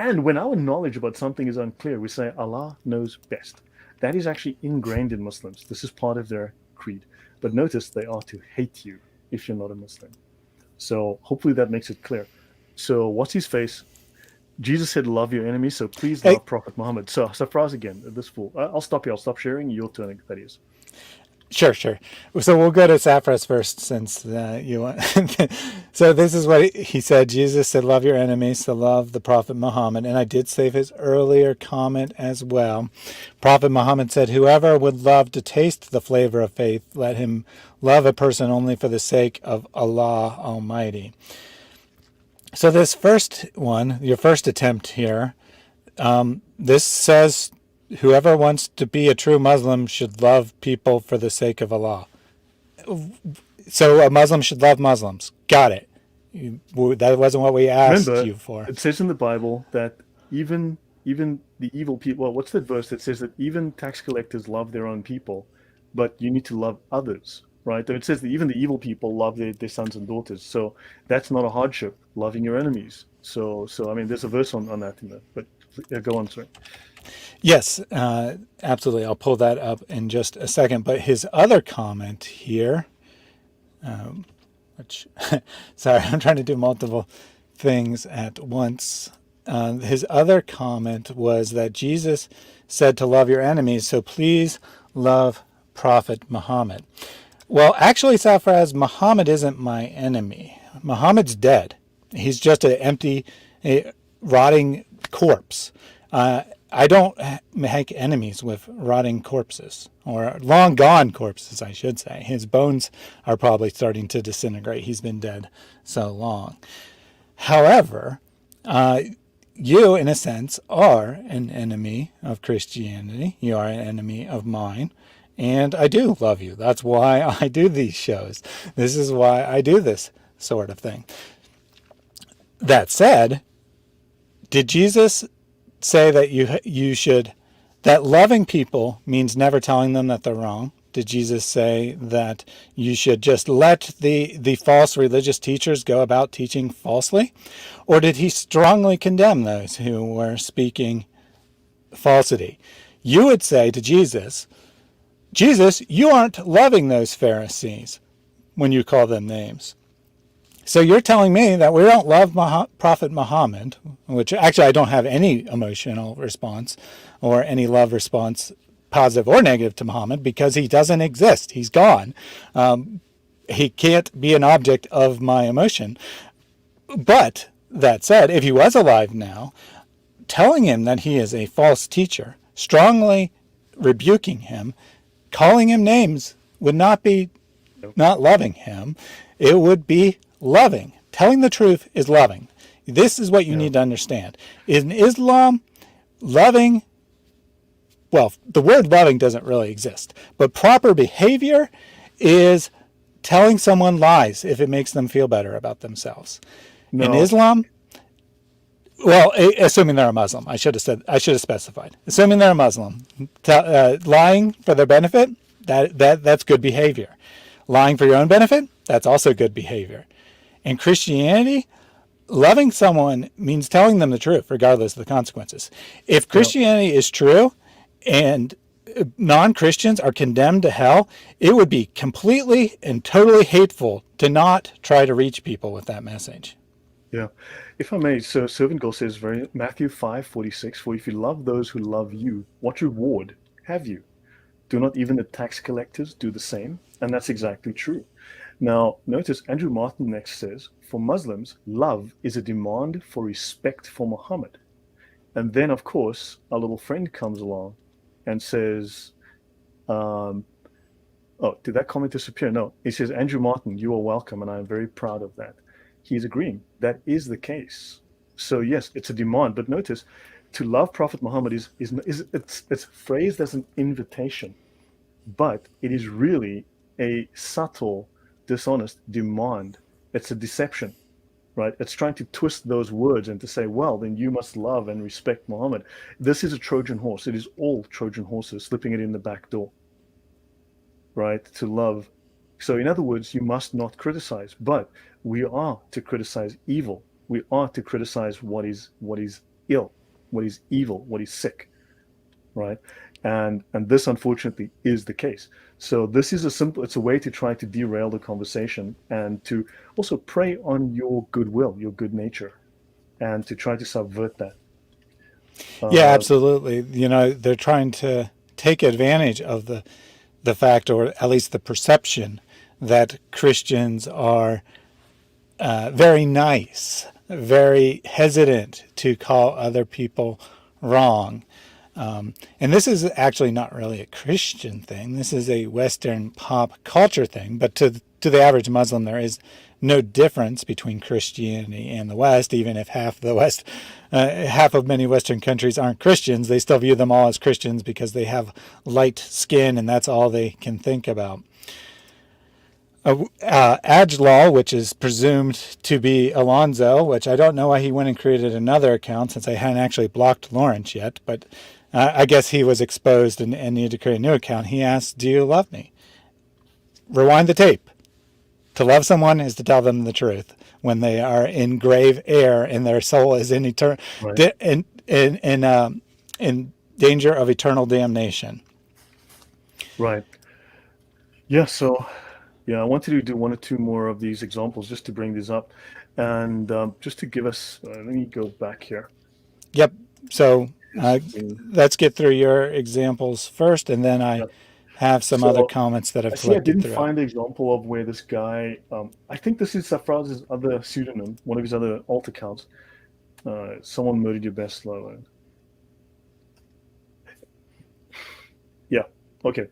And when our knowledge about something is unclear, we say Allah knows best. That is actually ingrained in Muslims. This is part of their creed. But notice they are to hate you if you're not a Muslim. So hopefully that makes it clear. So what's his face? Jesus said, "Love your enemies." So please Hey, love Prophet Muhammad. So surprise again. This fool. I'll stop here. I'll stop sharing. Your turn. That is. sure, sure. So we'll go to Sapphiros first, since you want. So this is what he said. Jesus said, "Love your enemies," to love the Prophet Muhammad. And I did save his earlier comment as well. Prophet Muhammad said, "Whoever would love to taste the flavor of faith, let him love a person only for the sake of Allah Almighty." So this first one, your first attempt here, this says whoever wants to be a true Muslim should love people for the sake of Allah. So a Muslim should love Muslims. Got it. That wasn't what we asked Remember, you for. it says in the Bible that even the evil people. Well, what's that verse that says that even tax collectors love their own people, but you need to love others, right? It says that even the evil people love their sons and daughters. So that's not a hardship, loving your enemies. So I mean, there's a verse on that in there. But yeah, go on, sorry. Yes, absolutely. I'll pull that up in just a second. But his other comment here, which, sorry, I'm trying to do multiple things at once. His other comment was that Jesus said to love your enemies, so please love Prophet Muhammad. Well, actually, Safraz, Muhammad isn't my enemy. Muhammad's dead. He's just an empty, rotting corpse. I don't make enemies with rotting corpses, or long gone corpses, I should say. His bones are probably starting to disintegrate. He's been dead so long. However, you, in a sense, are an enemy of Christianity. You are an enemy of mine. And I do love you. That's why I do these shows. This is why I do this sort of thing. That said, did Jesus say that you should, that loving people means never telling them that they're wrong? Did Jesus say that you should just let the false religious teachers go about teaching falsely? Or did he strongly condemn those who were speaking falsity? You would say to Jesus, Jesus, you aren't loving those Pharisees when you call them names. So you're telling me that we don't love Prophet Muhammad, which actually I don't have any emotional response or any love response, positive or negative, to Muhammad, because he doesn't exist. He's gone. He can't be an object of my emotion. But that said, if he was alive now, telling him that he is a false teacher, strongly rebuking him, calling him names, would not be not loving him. It would be loving. Telling the truth is loving. This is what you Yeah. need to understand. In Islam, loving, well, the word loving doesn't really exist, but proper behavior is telling someone lies if it makes them feel better about themselves. In No. Islam, well, assuming they're a Muslim, I should have specified. Assuming they're a Muslim, lying for their benefit, that's good behavior. Lying for your own benefit, that's also good behavior. In Christianity, loving someone means telling them the truth, regardless of the consequences. If Yeah. Christianity is true and non-Christians are condemned to hell, it would be completely and totally hateful to not try to reach people with that message. Yeah. If I may, so Servant Girl says very Matthew 5:46, for if you love those who love you, what reward have you? Do not even the tax collectors do the same? And that's exactly true. Now, notice Andrew Martin next says, for Muslims, love is a demand for respect for Muhammad. And then, of course, our little friend comes along and says, um, oh, did that comment disappear? No. He says, Andrew Martin, you are welcome, and I am very proud of that. He's agreeing. That is the case. So yes, it's a demand. But notice, to love Prophet Muhammad is it's phrased as an invitation, but it is really a subtle, dishonest demand. It's a deception, right? It's trying to twist those words and to say, well, then you must love and respect Muhammad. This is a Trojan horse. It is all Trojan horses, slipping it in the back door, right? To love. So, in other words, you must not criticize, but we are to criticize evil. We are to criticize what is ill, what is evil, what is sick, right? And this unfortunately is the case. So this is it's a way to try to derail the conversation and to also prey on your goodwill, your good nature, and to try to subvert that. Yeah, Uh, absolutely. They're trying to take advantage of the fact, or at least the perception, that Christians are very nice, very hesitant to call other people wrong. And this is actually not really a Christian thing. This is a Western pop culture thing. But to the average Muslim, there is no difference between Christianity and the West. Even if half of many Western countries aren't Christians, they still view them all as Christians because they have light skin, and that's all they can think about. Aglaw, which is presumed to be Alonzo, which I don't know why he went and created another account since I hadn't actually blocked Lawrence yet, but I guess he was exposed and needed to create a new account. He asked, "Do you love me?" Rewind the tape. To love someone is to tell them the truth when they are in grave error and their soul is right, in danger of eternal damnation. right. Yeah. So yeah, I wanted to do one or two more of these examples just to bring these up, and just to give us. Let me go back here. Yep. So Just to, let's get through your examples first, and then I yeah. have some other So comments that I I've see I collected didn't throughout. find the example of where this guy, I think this is Safraz's other pseudonym, one of his other alt accounts. Someone murdered your best lover. Yeah, okay.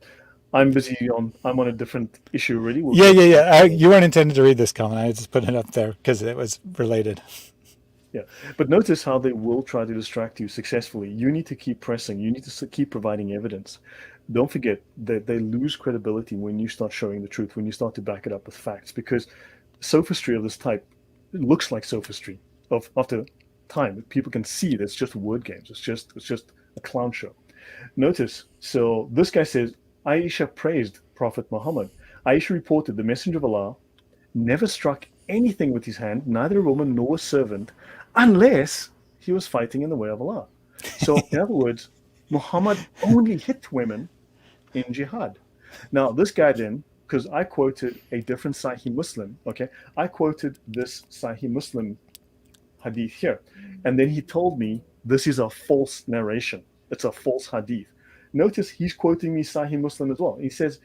I'm on a different issue already. We'll Yeah, get yeah, back yeah. to that. You weren't intended to read this comment. I just put it up there because it was related. Yeah, but notice how they will try to distract you successfully. You need to keep pressing. You need to keep providing evidence. Don't forget that they lose credibility when you start showing the truth, when you start to back it up with facts, because sophistry of this type looks like sophistry of after time. People can see that it's just word games. It's just a clown show. Notice, so this guy says Aisha praised Prophet Muhammad. Aisha reported the Messenger of Allah never struck anything with his hand, neither a woman nor a servant, unless he was fighting in the way of Allah. So, in other words, Muhammad only hit women in jihad. Now, this guy then, because I quoted a different Sahih Muslim, okay, I quoted this Sahih Muslim hadith here, and then he told me this is a false narration. It's a false hadith. Notice he's quoting me Sahih Muslim as well. He says,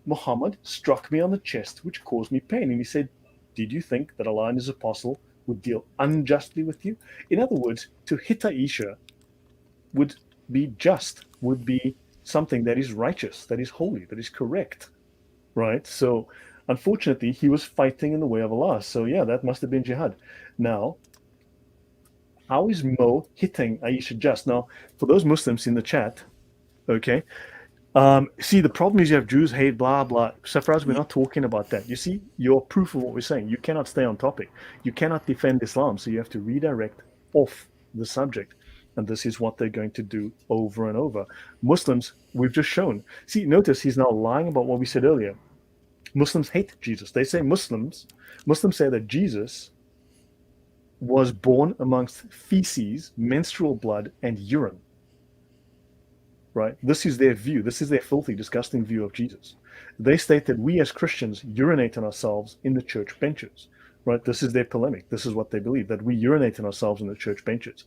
Muhammad struck me on the chest, which caused me pain. And he said, did you think that Allah and his apostle would deal unjustly with you? In other words, to hit Aisha would be just, would be something that is righteous, that is holy, that is correct, right? So, unfortunately, he was fighting in the way of Allah. So, yeah, that must have been jihad. Now, how is Mo hitting Aisha just? Now, for those Muslims in the chat, okay, see, the problem is you have Jews hate, blah, blah. Safraz, we're not talking about that. You see, you're proof of what we're saying. You cannot stay on topic. You cannot defend Islam. So you have to redirect off the subject. And this is what they're going to do over and over. Muslims, we've just shown. See, notice he's now lying about what we said earlier. Muslims hate Jesus. They say Muslims say that Jesus was born amongst feces, menstrual blood, and urine, right? This is their view. This is their filthy, disgusting view of Jesus. They state that we as Christians urinate on ourselves in the church benches, right? This is their polemic. This is what they believe, that we urinate on ourselves in the church benches.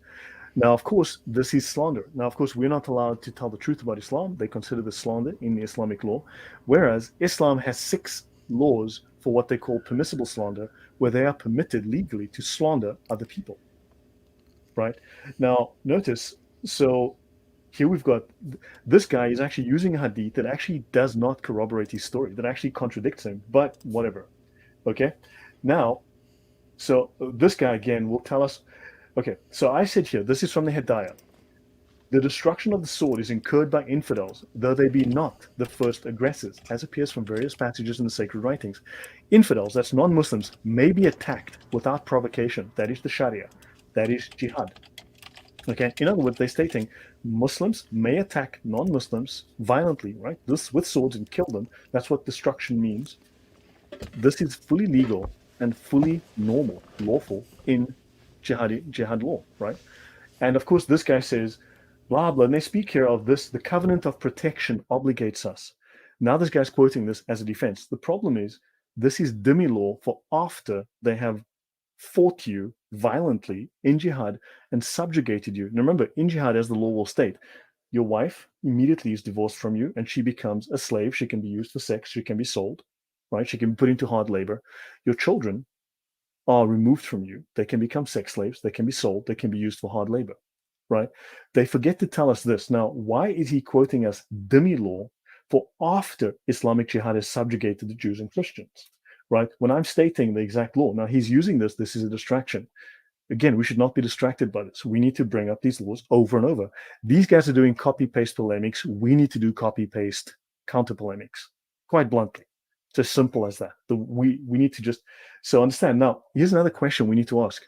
Now, of course, this is slander. Now, of course, we're not allowed to tell the truth about Islam. They consider this slander in the Islamic law, whereas Islam has 6 laws for what they call permissible slander, where they are permitted legally to slander other people, right? Now, notice, so here we've got this guy is actually using a hadith that actually does not corroborate his story, that actually contradicts him, but whatever. Okay. Now, so this guy again will tell us, okay, so I said here, this is from the Hidayah. The destruction of the sword is incurred by infidels, though they be not the first aggressors, as appears from various passages in the sacred writings. Infidels, that's non Muslims, may be attacked without provocation. That is the Sharia. That is jihad. Okay, in other words, they're stating Muslims may attack non-Muslims violently, right? This with swords and kill them. That's what destruction means. This is fully legal and fully normal, lawful in jihad law, right? And of course, this guy says, blah, blah. And they speak here of this, the covenant of protection obligates us. Now, this guy's quoting this as a defense. The problem is, this is dhimmi law for after they have fought you violently in jihad and subjugated you. Now, remember, in jihad, as the law will state, your wife immediately is divorced from you and she becomes a slave. She can be used for sex. She can be sold, right? She can be put into hard labor. Your children are removed from you. They can become sex slaves. They can be sold. They can be used for hard labor, right? They forget to tell us this. Now, why is he quoting us dhimmi law for after Islamic jihad has subjugated the Jews and Christians, right? When I'm stating the exact law, now he's using this is a distraction. Again, we should not be distracted by this. We need to bring up these laws over and over. These guys are doing copy-paste polemics. We need to do copy-paste counter-polemics, quite bluntly. It's as simple as that. We need to just, so understand. Now, here's another question we need to ask.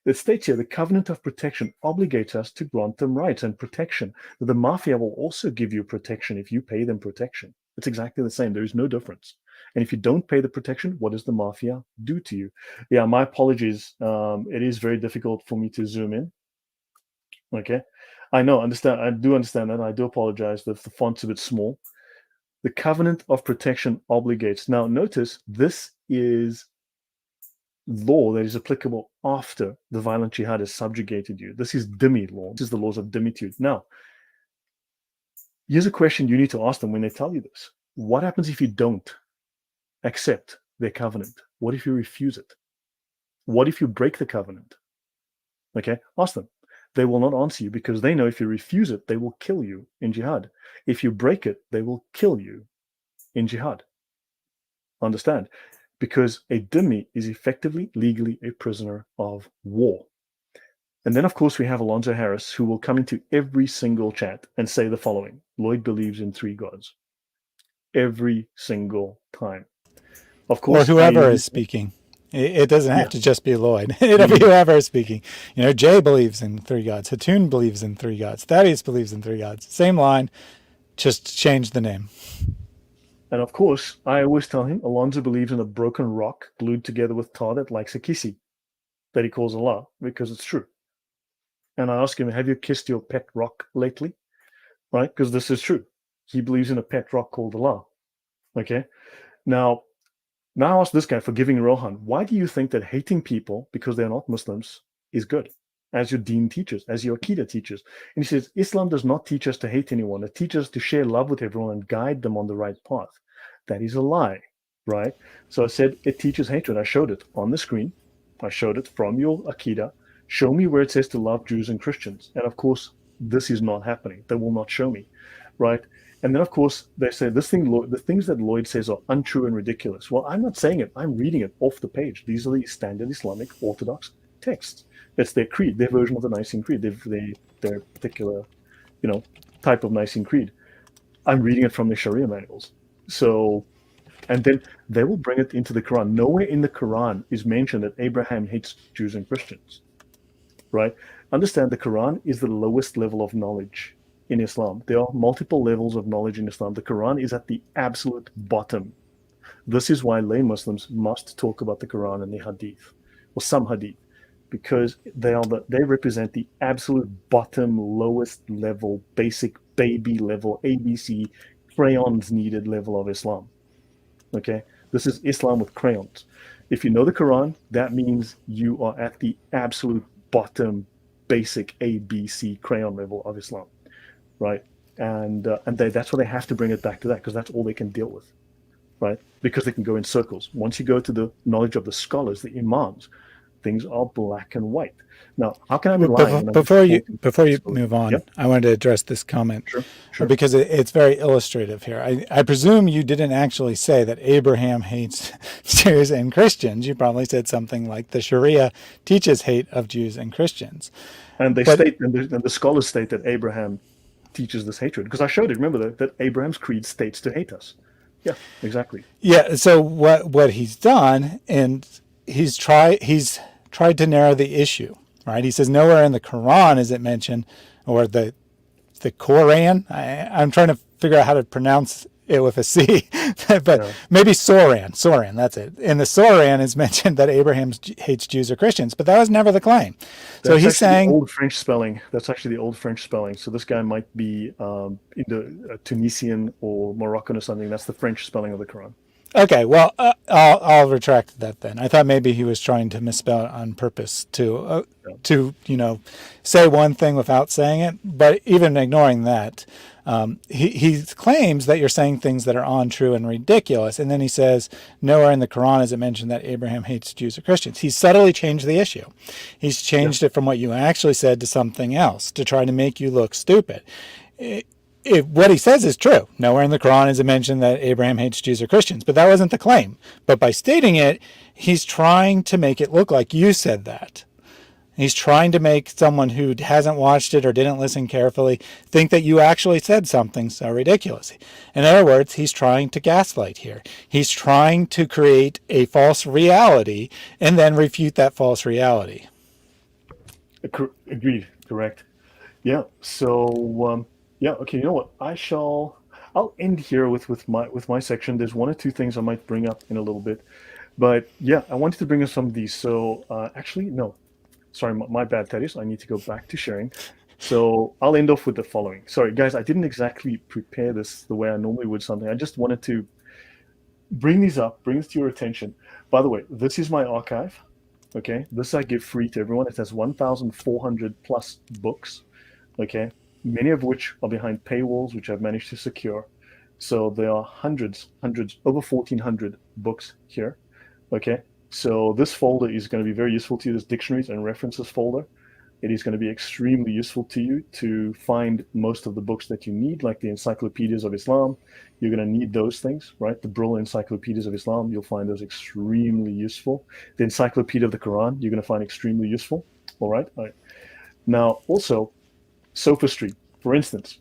It states here, the covenant of protection obligates us to grant them rights and protection. The mafia will also give you protection if you pay them protection. It's exactly the same. There is no difference. And if you don't pay the protection, what does the mafia do to you? Yeah, my apologies. It is very difficult for me to zoom in. Okay. I know, understand. I do understand that. I do apologize that the font's a bit small. The covenant of protection obligates. Now, notice this is law that is applicable after the violent jihad has subjugated you. This is dhimmi law. This is the laws of dhimmitude. Now, here's a question you need to ask them when they tell you this. What happens if you don't accept their covenant? What if you refuse it? What if you break the covenant? Okay, ask them. They will not answer you because they know if you refuse it, they will kill you in jihad. If you break it, they will kill you in jihad. Understand? Because a dhimmi is effectively, legally a prisoner of war. And then, of course, we have Alonzo Harris, who will come into every single chat and say the following: Lloyd believes in three gods. Every single time. Of course, or whoever is speaking. It doesn't have to just be Lloyd. It'll be whoever is speaking. Jay believes in three gods. Hatun believes in three gods. Thaddeus believes in three gods. Same line, just change the name. And of course, I always tell him Alonzo believes in a broken rock glued together with tar that likes a kissy, that he calls Allah, because it's true. And I ask him, have you kissed your pet rock lately? Right? Because this is true. He believes in a pet rock called Allah. Okay? Now I ask this guy, forgiving Rohan, why do you think that hating people because they're not Muslims is good? As your deen teaches, as your Aqidah teaches. And he says, Islam does not teach us to hate anyone. It teaches us to share love with everyone and guide them on the right path. That is a lie, right? So I said, it teaches hatred. I showed it on the screen. I showed it from your Aqidah. Show me where it says to love Jews and Christians. And of course, this is not happening. They will not show me, right? And then, of course, they say the things that Lloyd says are untrue and ridiculous. Well, I'm not saying it. I'm reading it off the page. These are the standard Islamic Orthodox texts. It's their creed, their version of the Nicene Creed, their particular, type of Nicene Creed. I'm reading it from the Sharia manuals. So, and then they will bring it into the Quran. Nowhere in the Quran is mentioned that Abraham hates Jews and Christians, right? Understand, the Quran is the lowest level of knowledge in Islam. There are multiple levels of knowledge in Islam. The Quran is at the absolute bottom. This is why lay Muslims must talk about the Quran and the Hadith, or some Hadith, because they represent the absolute bottom, lowest level, basic baby level, ABC, crayons needed level of Islam. Okay? This is Islam with crayons. If you know the Quran, that means you are at the absolute bottom, basic ABC crayon level of Islam. Right, and that's why they have to bring it back to that, because that's all they can deal with, right? Because they can go in circles. Once you go to the knowledge of the scholars, the imams, things are black and white. Now, how can I be lying? Before you move on, yep. I wanted to address this comment, sure. Because it's very illustrative here. I presume you didn't actually say that Abraham hates Jews and Christians. You probably said something like the Sharia teaches hate of Jews and Christians. And the scholars state that Abraham teaches this hatred, because I showed it. Remember that Abraham's creed states to hate us. Yeah, exactly. Yeah. So what he's done, and he's tried to narrow the issue, right? He says nowhere in the Quran is it mentioned, or the Quran. I'm trying to figure out how to pronounce it with a C, but Yeah. maybe Soran, that's it. In the Soran is mentioned that Abraham hates Jews or Christians, but that was never the claim. So That's he's actually the saying, old French spelling. That's actually the old French spelling. So this guy might be Tunisian or Moroccan or something. That's the French spelling of the Quran. okay, well, I'll retract that then. I thought maybe he was trying to misspell it on purpose Yeah. to say one thing without saying it. But even ignoring that, he claims that you're saying things that are untrue and ridiculous, and then he says nowhere in the Quran is it mentioned that Abraham hates Jews or Christians. He's subtly changed the issue. He's Yeah. changed it from what you actually said to something else to try to make you look stupid. What he says is true. Nowhere in the Quran is it mentioned that Abraham hates Jews or Christians, but that wasn't the claim. But by stating it, he's trying to make it look like you said that. He's trying to make someone who hasn't watched it or didn't listen carefully think that you actually said something so ridiculous. In other words, he's trying to gaslight here. He's trying to create a false reality and then refute that false reality. Agreed. Correct. Yeah. So yeah. Okay. You know what? I'll end here with my section. There's one or two things I might bring up in a little bit, but yeah, I wanted to bring up some of these. So actually, no. Sorry, my bad, Thaddeus. I need to go back to sharing. So I'll end off with the following. Sorry, guys, I didn't exactly prepare this the way I normally would something. I just wanted to bring these up, bring this to your attention. By the way, this is my archive. Okay, this I give free to everyone. It has 1,400 plus books. Okay, many of which are behind paywalls, which I've managed to secure. So there are hundreds, over 1,400 books here. Okay, so this folder is going to be very useful to you, this dictionaries and references folder. It is going to be extremely useful to you to find most of the books that you need, like the encyclopedias of Islam. You're going to need those things, right? The Brill encyclopedias of Islam, you'll find those extremely useful. The encyclopedia of the Quran, you're going to find extremely useful. All right. All right. Now, also, sophistry, for instance,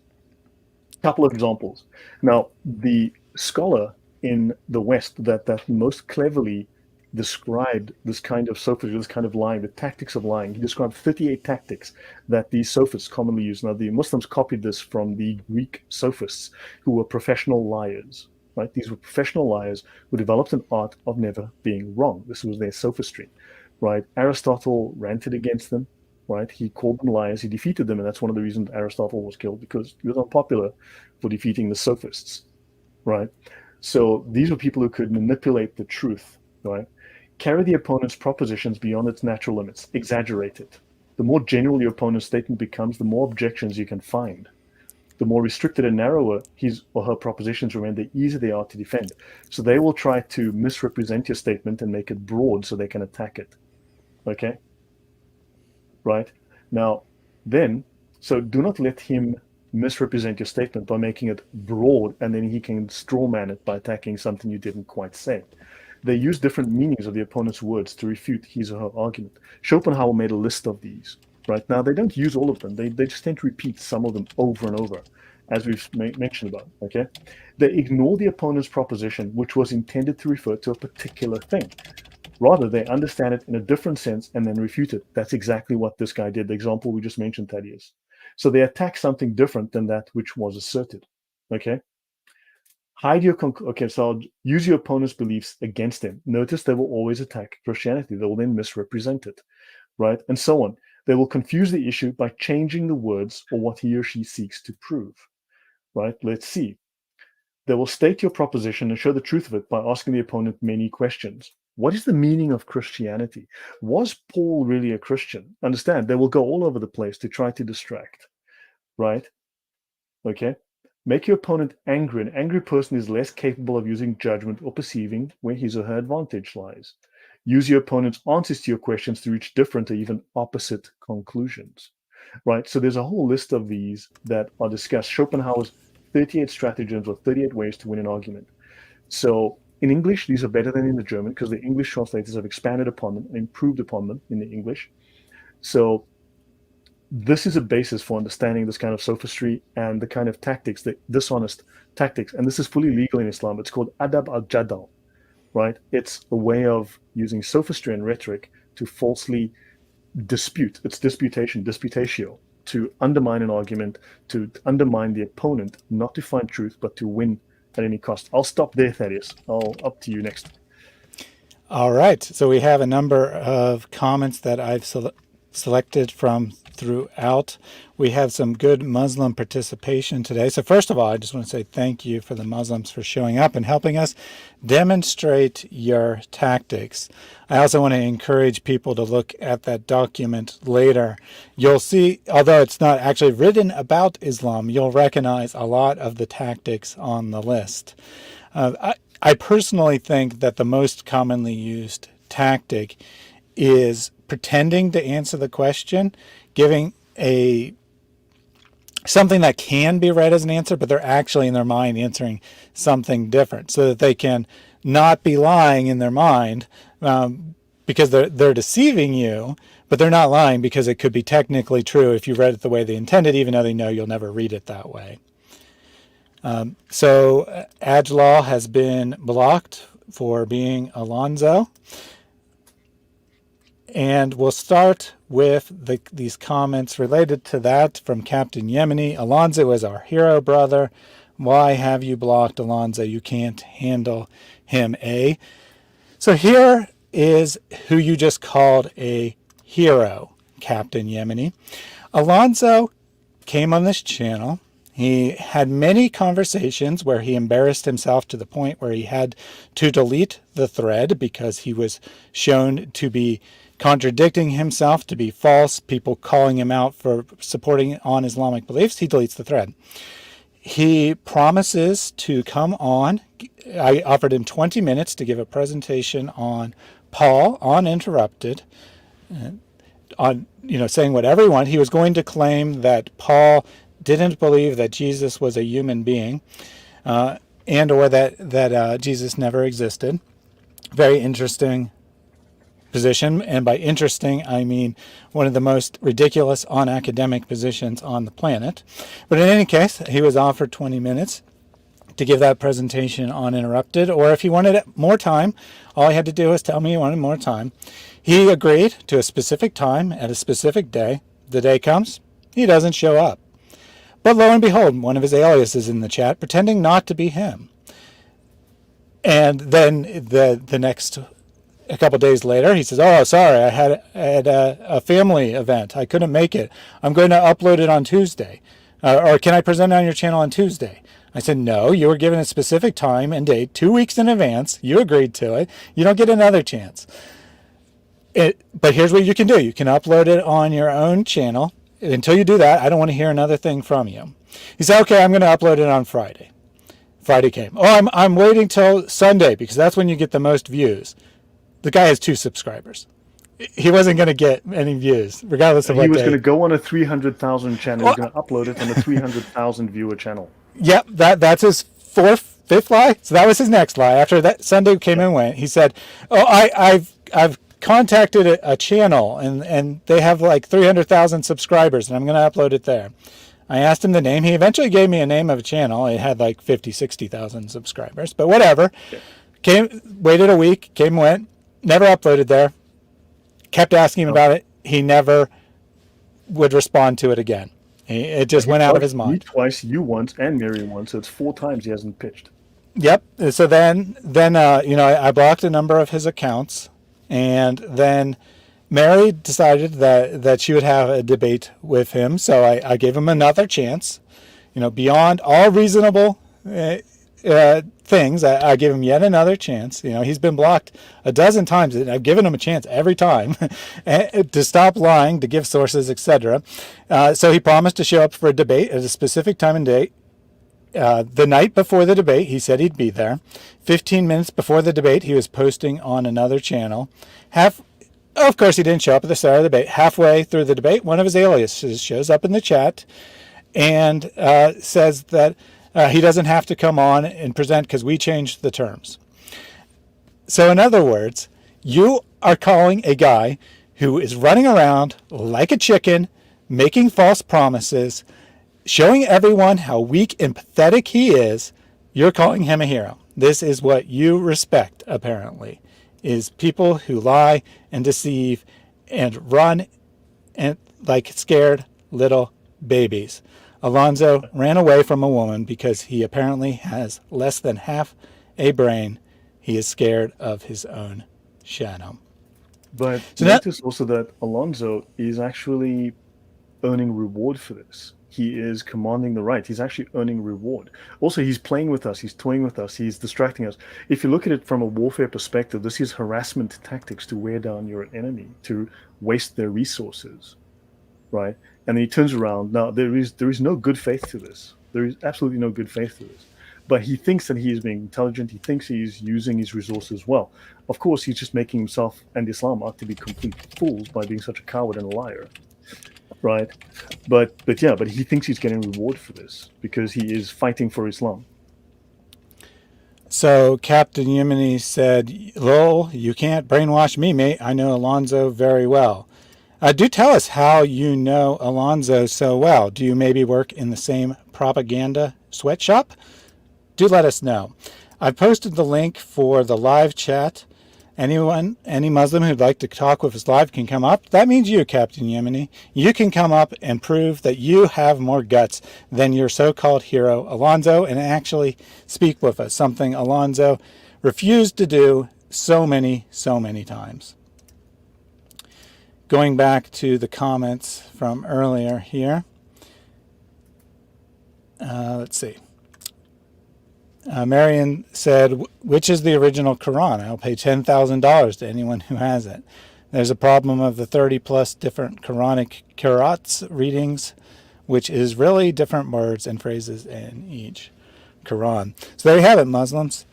a couple of examples. Now, the scholar in the West that most cleverly described this kind of sophistry, this kind of lying, the tactics of lying. He described 38 tactics that these sophists commonly use. Now, the Muslims copied this from the Greek sophists, who were professional liars. Right? These were professional liars who developed an art of never being wrong. This was their sophistry. Right? Aristotle ranted against them. Right? He called them liars. He defeated them, and that's one of the reasons Aristotle was killed, because he was unpopular for defeating the sophists. Right? So these were people who could manipulate the truth. Right? Carry the opponent's propositions beyond its natural limits, exaggerate it. The more general your opponent's statement becomes, the more objections you can find. The more restricted and narrower his or her propositions remain, the easier they are to defend. So they will try to misrepresent your statement and make it broad so they can attack it. Okay? Right? Now, then, so do not let him misrepresent your statement by making it broad, and then he can strawman it by attacking something you didn't quite say. They use different meanings of the opponent's words to refute his or her argument. Schopenhauer made a list of these. Right now, they don't use all of them. They just tend to repeat some of them over and over, as we've mentioned about. Okay, they ignore the opponent's proposition, which was intended to refer to a particular thing. Rather, they understand it in a different sense and then refute it. That's exactly what this guy did. The example we just mentioned, Thaddeus. So they attack something different than that which was asserted. Okay. Hide your okay, so I'll use your opponent's beliefs against them. Notice they will always attack Christianity. They will then misrepresent it, right? And so on. They will confuse the issue by changing the words or what he or she seeks to prove, right? Let's see. They will state your proposition and show the truth of it by asking the opponent many questions. What is the meaning of Christianity? Was Paul really a Christian? Understand, they will go all over the place to try to distract, right? Okay. Make your opponent angry. An angry person is less capable of using judgment or perceiving where his or her advantage lies. Use your opponent's answers to your questions to reach different or even opposite conclusions. Right? So there's a whole list of these that are discussed. Schopenhauer's 38 stratagems or 38 ways to win an argument. So in English, these are better than in the German because the English translators have expanded upon them and improved upon them in the English. So this is a basis for understanding this kind of sophistry and the kind of tactics, the dishonest tactics. And this is fully legal in Islam. It's called adab al-jadal, right? It's a way of using sophistry and rhetoric to falsely dispute. It's disputatio, to undermine an argument, to undermine the opponent, not to find truth, but to win at any cost. I'll stop there, Thaddeus. Up to you next. All right. So we have a number of comments that I've selected from throughout. We have some good Muslim participation today. So first of all, I just want to say thank you for the Muslims for showing up and helping us demonstrate your tactics. I also want to encourage people to look at that document later. You'll see, although it's not actually written about Islam, you'll recognize a lot of the tactics on the list. I personally think that the most commonly used tactic is pretending to answer the question, giving something that can be read as an answer, but they're actually in their mind answering something different, so that they can not be lying in their mind, because they're deceiving you, but they're not lying because it could be technically true if you read it the way they intended, even though they know you'll never read it that way. So Ajlal has been blocked for being Alonzo. And we'll start with these comments related to that from Captain Yemeni. Alonzo is our hero, brother. Why have you blocked Alonzo? You can't handle him, eh? So here is who you just called a hero, Captain Yemeni. Alonzo came on this channel. He had many conversations where he embarrassed himself to the point where he had to delete the thread because he was shown to be contradicting himself, to be false, people calling him out for supporting on Islamic beliefs. He deletes the thread. He promises to come on. I offered him 20 minutes to give a presentation on Paul, uninterrupted, on saying whatever he wanted. He was going to claim that Paul didn't believe that Jesus was a human being, and or that Jesus never existed. Very interesting position, and by interesting I mean one of the most ridiculous unacademic positions on the planet. But in any case, he was offered 20 minutes to give that presentation uninterrupted, or if he wanted more time, all he had to do was tell me he wanted more time. He agreed to a specific time at a specific day. The day comes, he doesn't show up. But lo and behold, one of his aliases in the chat, pretending not to be him. And then the next, a couple days later, he says, "Oh, sorry, I had a family event. I couldn't make it. I'm going to upload it on Tuesday. Or can I present it on your channel on Tuesday?" I said, "No, you were given a specific time and date 2 weeks in advance. You agreed to it. You don't get another chance. But here's what you can do. You can upload it on your own channel. Until you do that, I don't want to hear another thing from you." He said, "Okay, I'm going to upload it on Friday." Friday came. "Oh, I'm waiting till Sunday because that's when you get the most views." The guy has 2 subscribers. He wasn't going to get any views, regardless of what day. He was going to go on a 300,000 channel. He's going to upload it on a 300,000 viewer channel. Yep, that's his fifth lie. So that was his next lie. After that Sunday came and went, he said, "Oh, I've contacted a channel and they have like 300,000 subscribers and I'm going to upload it there." I asked him the name. He eventually gave me a name of a channel. It had like 50, 60,000 subscribers, but whatever. Yeah. Waited a week, came and went, never uploaded there. Kept asking him about it. He never would respond to it again. It just went out of his mind. Me twice, you once, and Mary once. So it's 4 times he hasn't pitched. Yep. So then I blocked a number of his accounts. And then Mary decided that she would have a debate with him. So I gave him another chance, beyond all reasonable things. I gave him yet another chance. He's been blocked a dozen times, and I've given him a chance every time to stop lying, to give sources, etc. So he promised to show up for a debate at a specific time and date. The night before the debate, he said he'd be there. 15 minutes before the debate, he was posting on another channel. Of course, he didn't show up at the start of the debate. Halfway through the debate, one of his aliases shows up in the chat and says that he doesn't have to come on and present because we changed the terms. So in other words, you are calling a guy who is running around like a chicken, making false promises, showing everyone how weak and pathetic he is, you're calling him a hero. This is what you respect, apparently, is people who lie and deceive and run and like scared little babies. Alonzo ran away from a woman because he apparently has less than half a brain. He is scared of his own shadow. But So that notice also that Alonso is actually earning reward for this. He is commanding the right. He's actually earning reward. Also, he's playing with us. He's toying with us. He's distracting us. If you look at it from a warfare perspective, this is harassment tactics to wear down your enemy, to waste their resources, right? And then he turns around. Now there is no good faith to this. There is absolutely no good faith to this. But he thinks that he is being intelligent. He thinks he's using his resources well. Of course, he's just making himself and Islam out to be complete fools by being such a coward and a liar, right? But he thinks he's getting reward for this because he is fighting for Islam. So Captain Yemeni said, "Lol, you can't brainwash me, mate. I know Alonzo very well." Do tell us how you know Alonzo so well. Do you maybe work in the same propaganda sweatshop? Do let us know. I've posted the link for the live chat. Any Muslim who'd like to talk with us live can come up. That means you, Captain Yemeni. You can come up and prove that you have more guts than your so-called hero, Alonzo, and actually speak with us, something Alonzo refused to do so many times. Going back to the comments from earlier here. Let's see. Marion said, which is the original Quran? I'll pay $10,000 to anyone who has it. There's a problem of the 30 plus different Quranic qira'ats readings, which is really different words and phrases in each Quran. So there you have it, Muslims.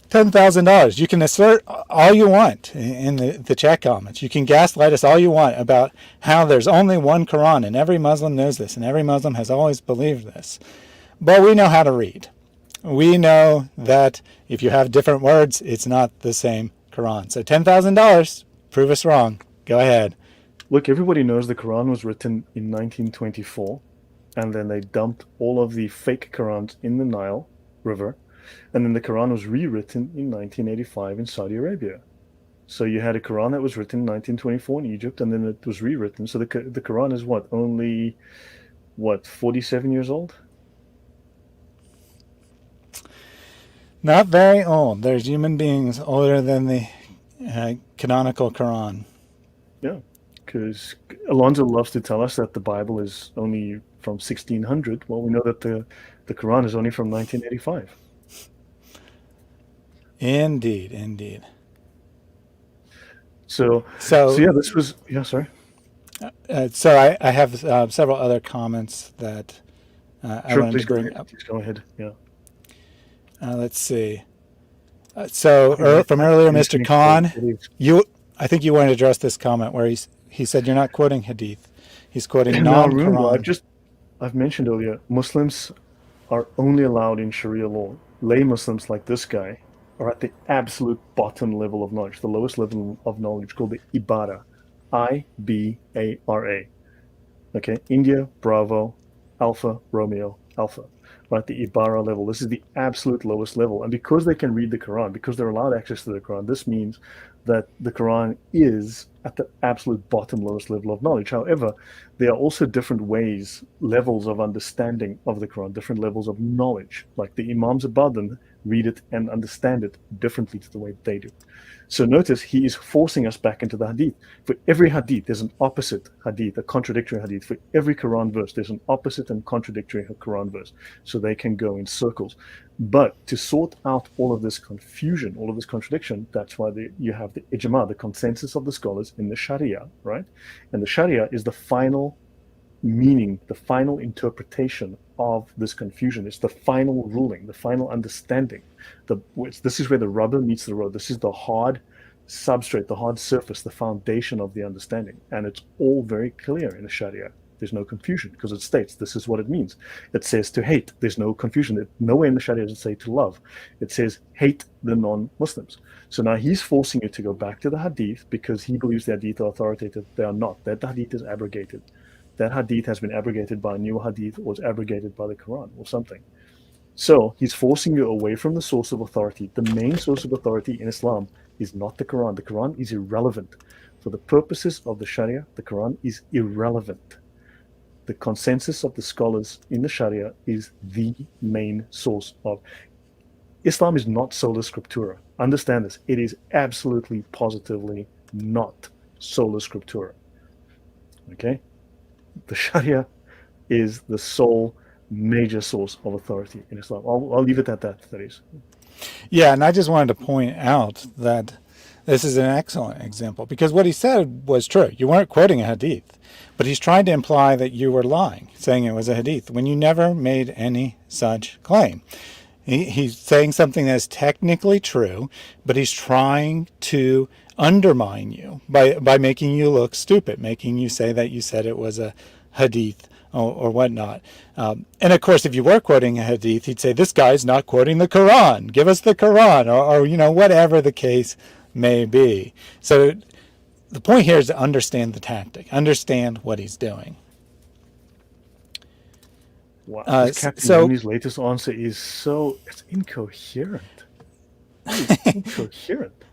$10,000. You can assert all you want in the chat comments. You can gaslight us all you want about how there's only one Quran, and every Muslim knows this, and every Muslim has always believed this. But we know how to read. We know that if you have different words, it's not the same Quran. So $10,000, prove us wrong. Go ahead. Look, everybody knows the Quran was written in 1924, and then they dumped all of the fake Qurans in the Nile River, and then the Quran was rewritten in 1985 in Saudi Arabia. So you had a Quran that was written in 1924 in Egypt, and then it was rewritten. So the Quran is only 47 years old? Not very old. There's human beings older than the canonical Quran. Yeah, because Alonso loves to tell us that the Bible is only from 1600. Well, we know that the Quran is only from 1985. Indeed. So So yeah, this was sorry. So I have several other comments that I Sure, wanted please to go bring ahead. up. Please go ahead. Yeah. Let's see. Okay, From earlier, Mr. Khan, Hadith. I think you want to address this comment where he said you're not quoting Hadith. He's quoting Now remember, non-Quran. I've mentioned earlier, Muslims are only allowed in Sharia law. Lay Muslims like this guy are at the absolute bottom level of knowledge, the lowest level of knowledge, called the Ibara, Ibara. Okay, India, Bravo, Alpha, Romeo, Alpha. Right, the Ibara level. This is the absolute lowest level. And because they can read the Quran, because they're allowed access to the Quran, this means that the Quran is at the absolute bottom lowest level of knowledge. However, there are also different ways, levels of understanding of the Quran, different levels of knowledge. Like the Imams above them read it and understand it differently to the way they do. So notice he is forcing us back into the hadith. For every hadith, there's an opposite hadith, a contradictory hadith. For every Quran verse, there's an opposite and contradictory Quran verse. So they can go in circles. But to sort out all of this confusion, all of this contradiction, that's why you have the ijma, the consensus of the scholars in the Sharia, right? And the Sharia is the final meaning, the final interpretation of this confusion. It's the final ruling, the final understanding. This is where the rubber meets the road. This is the hard substrate, the hard surface, the foundation of the understanding. And it's all very clear in the Sharia. There's no confusion because it states this is what it means. It says to hate. There's no confusion. Nowhere in the Sharia does it say to love. It says hate the non-Muslims. So now he's forcing you to go back to the hadith because he believes the hadith are authoritative. They are not. That hadith is abrogated. That hadith has been abrogated by a new hadith or was abrogated by the Quran or something. So he's forcing you away from the source of authority. The main source of authority in Islam is not the Quran. The Quran is irrelevant. For the purposes of the Sharia, the Quran is irrelevant. the consensus of the scholars in the Sharia is the main source of Islam. Is not sola scriptura. Understand this. It is absolutely, positively not sola scriptura. Okay? The Sharia is the sole major source of authority in Islam. I'll leave it at that, that is. Yeah, and I just wanted to point out that this is an excellent example because what he said was true. You weren't quoting a hadith, but he's trying to imply that you were lying, saying it was a hadith, when you never made any such claim. He's saying something that's technically true, but he's trying to undermine you by making you look stupid, making you say that you said it was a hadith or whatnot. And of course, if you were quoting a hadith, he'd say, this guy's not quoting the Quran. Give us the Quran, or whatever the case may be. So the point here is to understand the tactic, understand what he's doing. Wow, Captain Yemi's latest answer is it's incoherent. It's incoherent.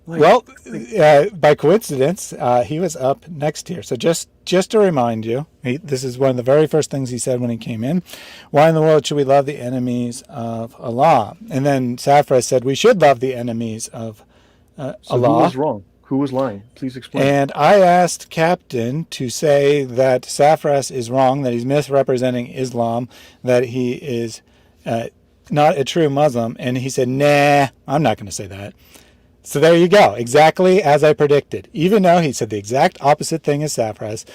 By coincidence, he was up next here. So just to remind you, this is one of the very first things he said when he came in. Why in the world should we love the enemies of Allah? And then Safra said we should love the enemies of Allah. Who was wrong? Who was lying? Please explain. And I asked Captain to say that Safras is wrong, that he's misrepresenting Islam, that he is not a true Muslim. And he said, nah, I'm not going to say that. So there you go, exactly as I predicted. Even though he said the exact opposite thing as Safras,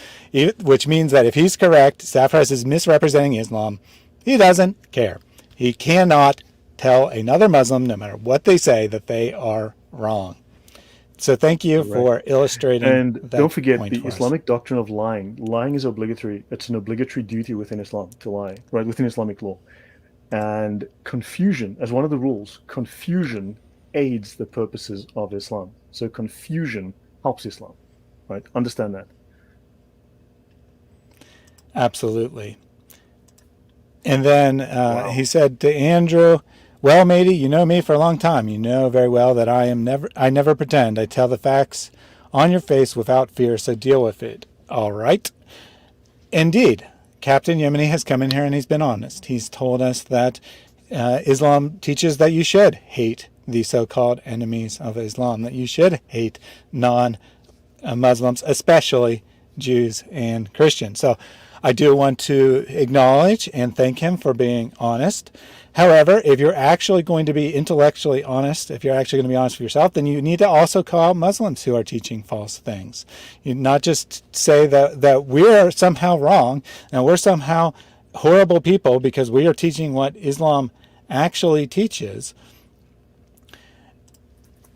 which means that if he's correct, Safras is misrepresenting Islam, he doesn't care. He cannot tell another Muslim, no matter what they say, that they are wrong. So thank you for illustrating and that. Don't forget point the Islamic doctrine of lying. Lying is obligatory. It's an obligatory duty within Islam to lie, right? Within Islamic law. And confusion, as one of the rules, confusion aids the purposes of Islam. So confusion helps Islam, right? Understand that. Absolutely. And then he said to Andrew, well, matey, you know me for a long time. You know very well that I never pretend. I tell the facts on your face without fear, so deal with it. All right. Indeed, Captain Yemeni has come in here and he's been honest. He's told us that Islam teaches that you should hate the so-called enemies of Islam, that you should hate non-Muslims, especially Jews and Christians. So I do want to acknowledge and thank him for being honest. However, if you're actually going to be intellectually honest, if you're actually going to be honest with yourself, then you need to also call out Muslims who are teaching false things. You not just say that we're somehow wrong and we're somehow horrible people because we are teaching what Islam actually teaches.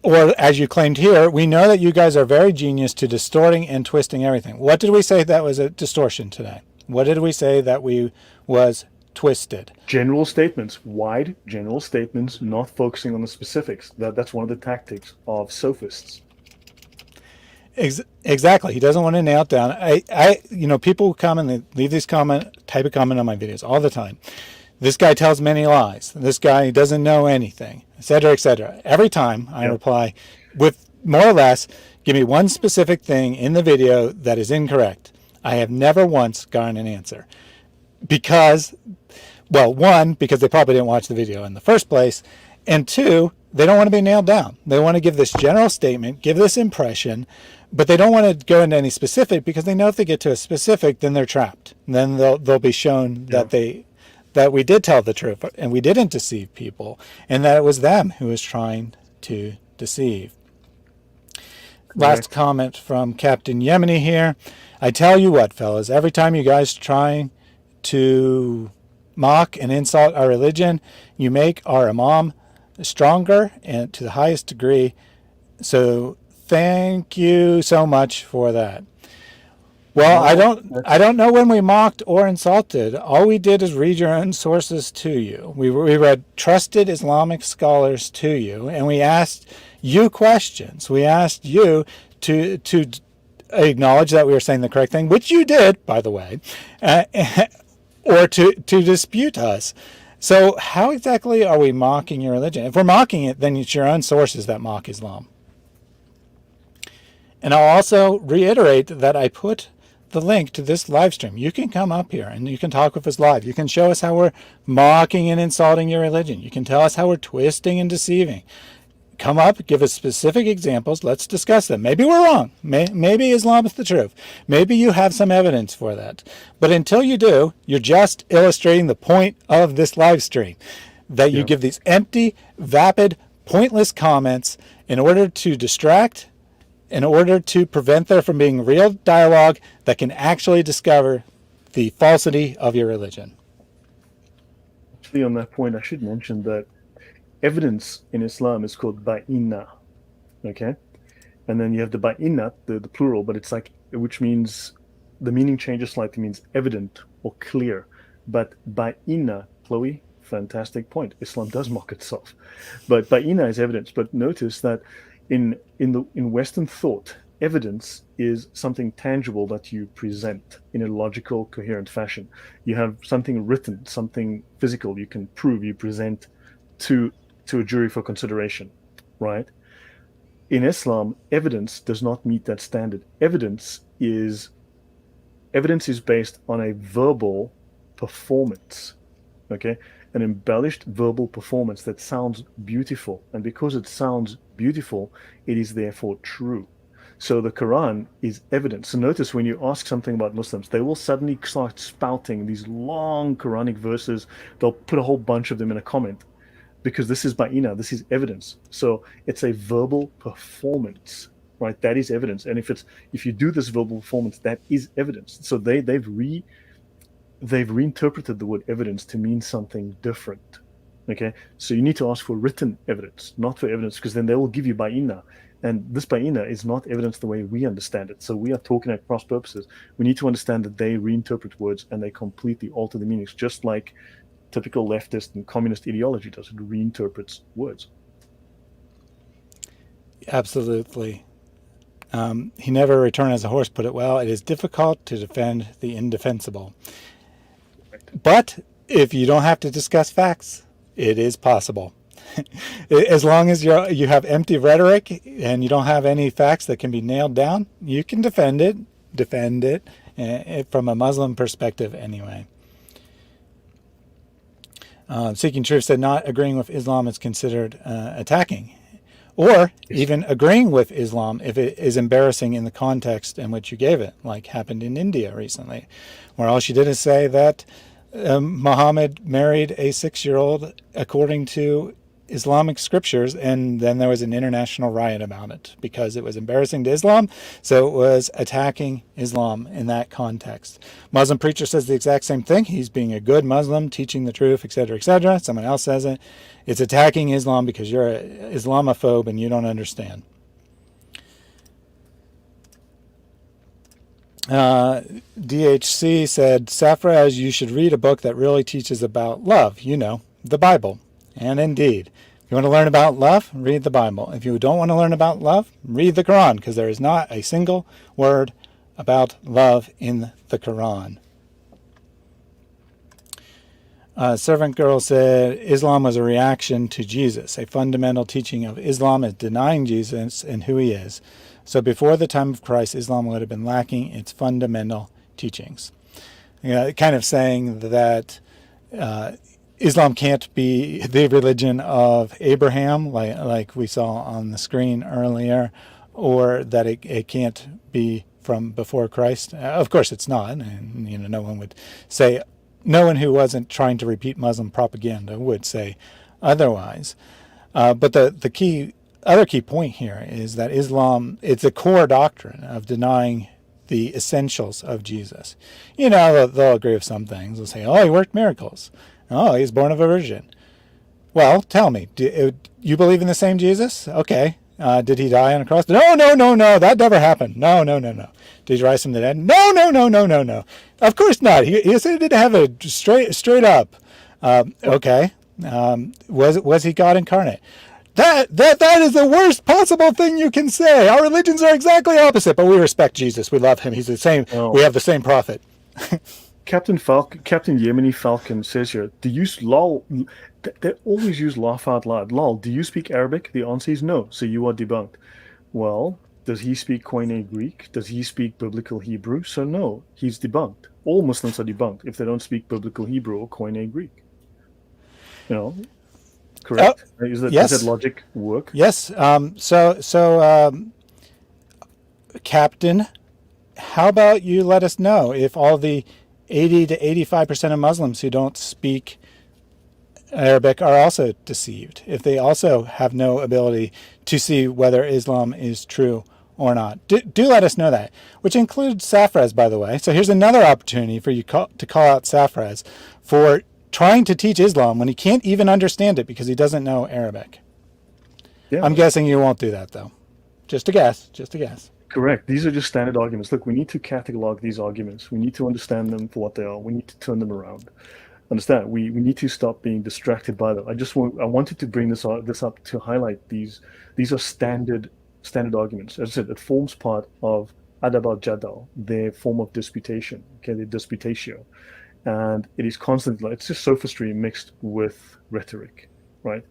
Or as you claimed here, we know that you guys are very genius to distorting and twisting everything. What did we say that was a distortion today? What did we say that was twisted? General statements, wide general statements, not focusing on the specifics. That's one of the tactics of sophists. Exactly. He doesn't want to nail it down. People come and they leave this type of comment on my videos all the time. This guy tells many lies. This guy doesn't know anything, etc., etc. Every time I reply with more or less, give me one specific thing in the video that is incorrect. I have never once gotten an answer. Because, one, because they probably didn't watch the video in the first place, and two, they don't want to be nailed down. They want to give this general statement, give this impression, but they don't want to go into any specific because they know if they get to a specific, then they're trapped. Then they'll be shown that we did tell the truth and we didn't deceive people, and that it was them who was trying to deceive. Last comment from Captain Yemeni here. I tell you what, fellas, every time you guys try to mock and insult our religion, you make our imam stronger and to the highest degree. So thank you so much for that. Well, I don't know when we mocked or insulted. All we did is read your own sources to you. We read trusted Islamic scholars to you, and we asked you questions. We asked you to acknowledge that we were saying the correct thing, which you did, by the way, or to dispute us. So how exactly are we mocking your religion? If we're mocking it, then it's your own sources that mock Islam. And I'll also reiterate that I put the link to this live stream. You can come up here and you can talk with us live. You can show us how we're mocking and insulting your religion. You can tell us how we're twisting and deceiving. Come up, give us specific examples. Let's discuss them. Maybe we're wrong. Maybe Islam is the truth. Maybe you have some evidence for that. But until you do, you're just illustrating the point of this live stream, that you give these empty, vapid, pointless comments in order to distract, in order to prevent there from being real dialogue that can actually discover the falsity of your religion. Actually, on that point, I should mention that evidence in Islam is called ba'ina, okay? And then you have the ba'inat, the plural, but it's like, which means, the meaning changes slightly, means evident or clear. But ba'ina, Chloe, fantastic point. Islam does mock itself. But ba'ina is evidence. But notice that in Western thought, evidence is something tangible that you present in a logical, coherent fashion. You have something written, something physical you can prove, you present to a jury for consideration, right? In Islam, evidence does not meet that standard. Evidence is based on a verbal performance, okay? An embellished verbal performance that sounds beautiful. And because it sounds beautiful, it is therefore true. So the Quran is evidence. So notice when you ask something about Muslims, they will suddenly start spouting these long Quranic verses. They'll put a whole bunch of them in a comment, because this is ba'ina, this is evidence. So it's a verbal performance, right? That is evidence. And if you do this verbal performance, that is evidence. So they've reinterpreted the word evidence to mean something different. Okay, so you need to ask for written evidence, not for evidence, because then they will give you ba'ina. And this ba'ina is not evidence the way we understand it. So we are talking at cross purposes. We need to understand that they reinterpret words and they completely alter the meanings, just like typical leftist and communist ideology does. It reinterprets words. Absolutely. He never returned as a horse put it well. It is difficult to defend the indefensible. But if you don't have to discuss facts, it is possible. As long as you have empty rhetoric and you don't have any facts that can be nailed down, you can defend it from a Muslim perspective anyway. Seeking Truth said not agreeing with Islam is considered attacking, or even agreeing with Islam if it is embarrassing in the context in which you gave it, like happened in India recently, where all she did is say that Muhammad married a 6-year-old according to Islamic scriptures, and then there was an international riot about it because it was embarrassing to Islam, so it was attacking Islam in that context. Muslim preacher says the exact same thing. He's being a good Muslim, teaching the truth, etc., etc. Someone else says it. It's attacking Islam because you're an Islamophobe and you don't understand. DHC said, Safraz, you should read a book that really teaches about love, the Bible. And indeed, if you want to learn about love, read the Bible. If you don't want to learn about love, read the Quran, because there is not a single word about love in the Quran. Servant Girl said, Islam was a reaction to Jesus. A fundamental teaching of Islam is denying Jesus and who he is. So before the time of Christ, Islam would have been lacking its fundamental teachings. Kind of saying that Islam can't be the religion of Abraham, like we saw on the screen earlier, or that it can't be from before Christ. Of course it's not, and no one who wasn't trying to repeat Muslim propaganda would say otherwise. But the other key point here is that Islam, it's a core doctrine of denying the essentials of Jesus. They'll agree with some things. They'll say, oh, he worked miracles. Oh, he's born of a virgin. Well, tell me, do you believe in the same Jesus? Okay. Did he die on a cross? No, that never happened. No. Did he rise from the dead? No. Of course not. He ascended to heaven straight up. Okay. Was he God incarnate? That is the worst possible thing you can say. Our religions are exactly opposite, but we respect Jesus. We love him. He's the same. Oh. We have the same prophet. Captain Yemeni Falcon says here, lol, they always use laugh out loud. Lol, do you speak Arabic? The answer is no, so you are debunked. Well, Does he speak Koine Greek? Does he speak Biblical Hebrew? So no, he's debunked. All Muslims are debunked if they don't speak Biblical Hebrew or Koine Greek. You know, Oh, correct? Does that yes, logic work? yes. Captain, how about you let us know if all the 80 to 85% of Muslims who don't speak Arabic are also deceived, if they also have no ability to see whether Islam is true or not. Do let us know that, which includes Safraz, by the way. So here's another opportunity for you to call out Safraz for trying to teach Islam when he can't even understand it because he doesn't know Arabic. Yeah, I'm guessing you won't do that, though. Just a guess. Just a guess. correct. These are just standard arguments. Look, we need to catalog these arguments. We need to understand them for what they are. We need to turn them around. Understand? We need to stop being distracted by them. I wanted to bring this up to highlight these are standard arguments. As I said, it forms part of adab al jadal, their form of disputation. Okay, the disputatio, and it is constantly, it's just sophistry mixed with rhetoric, right?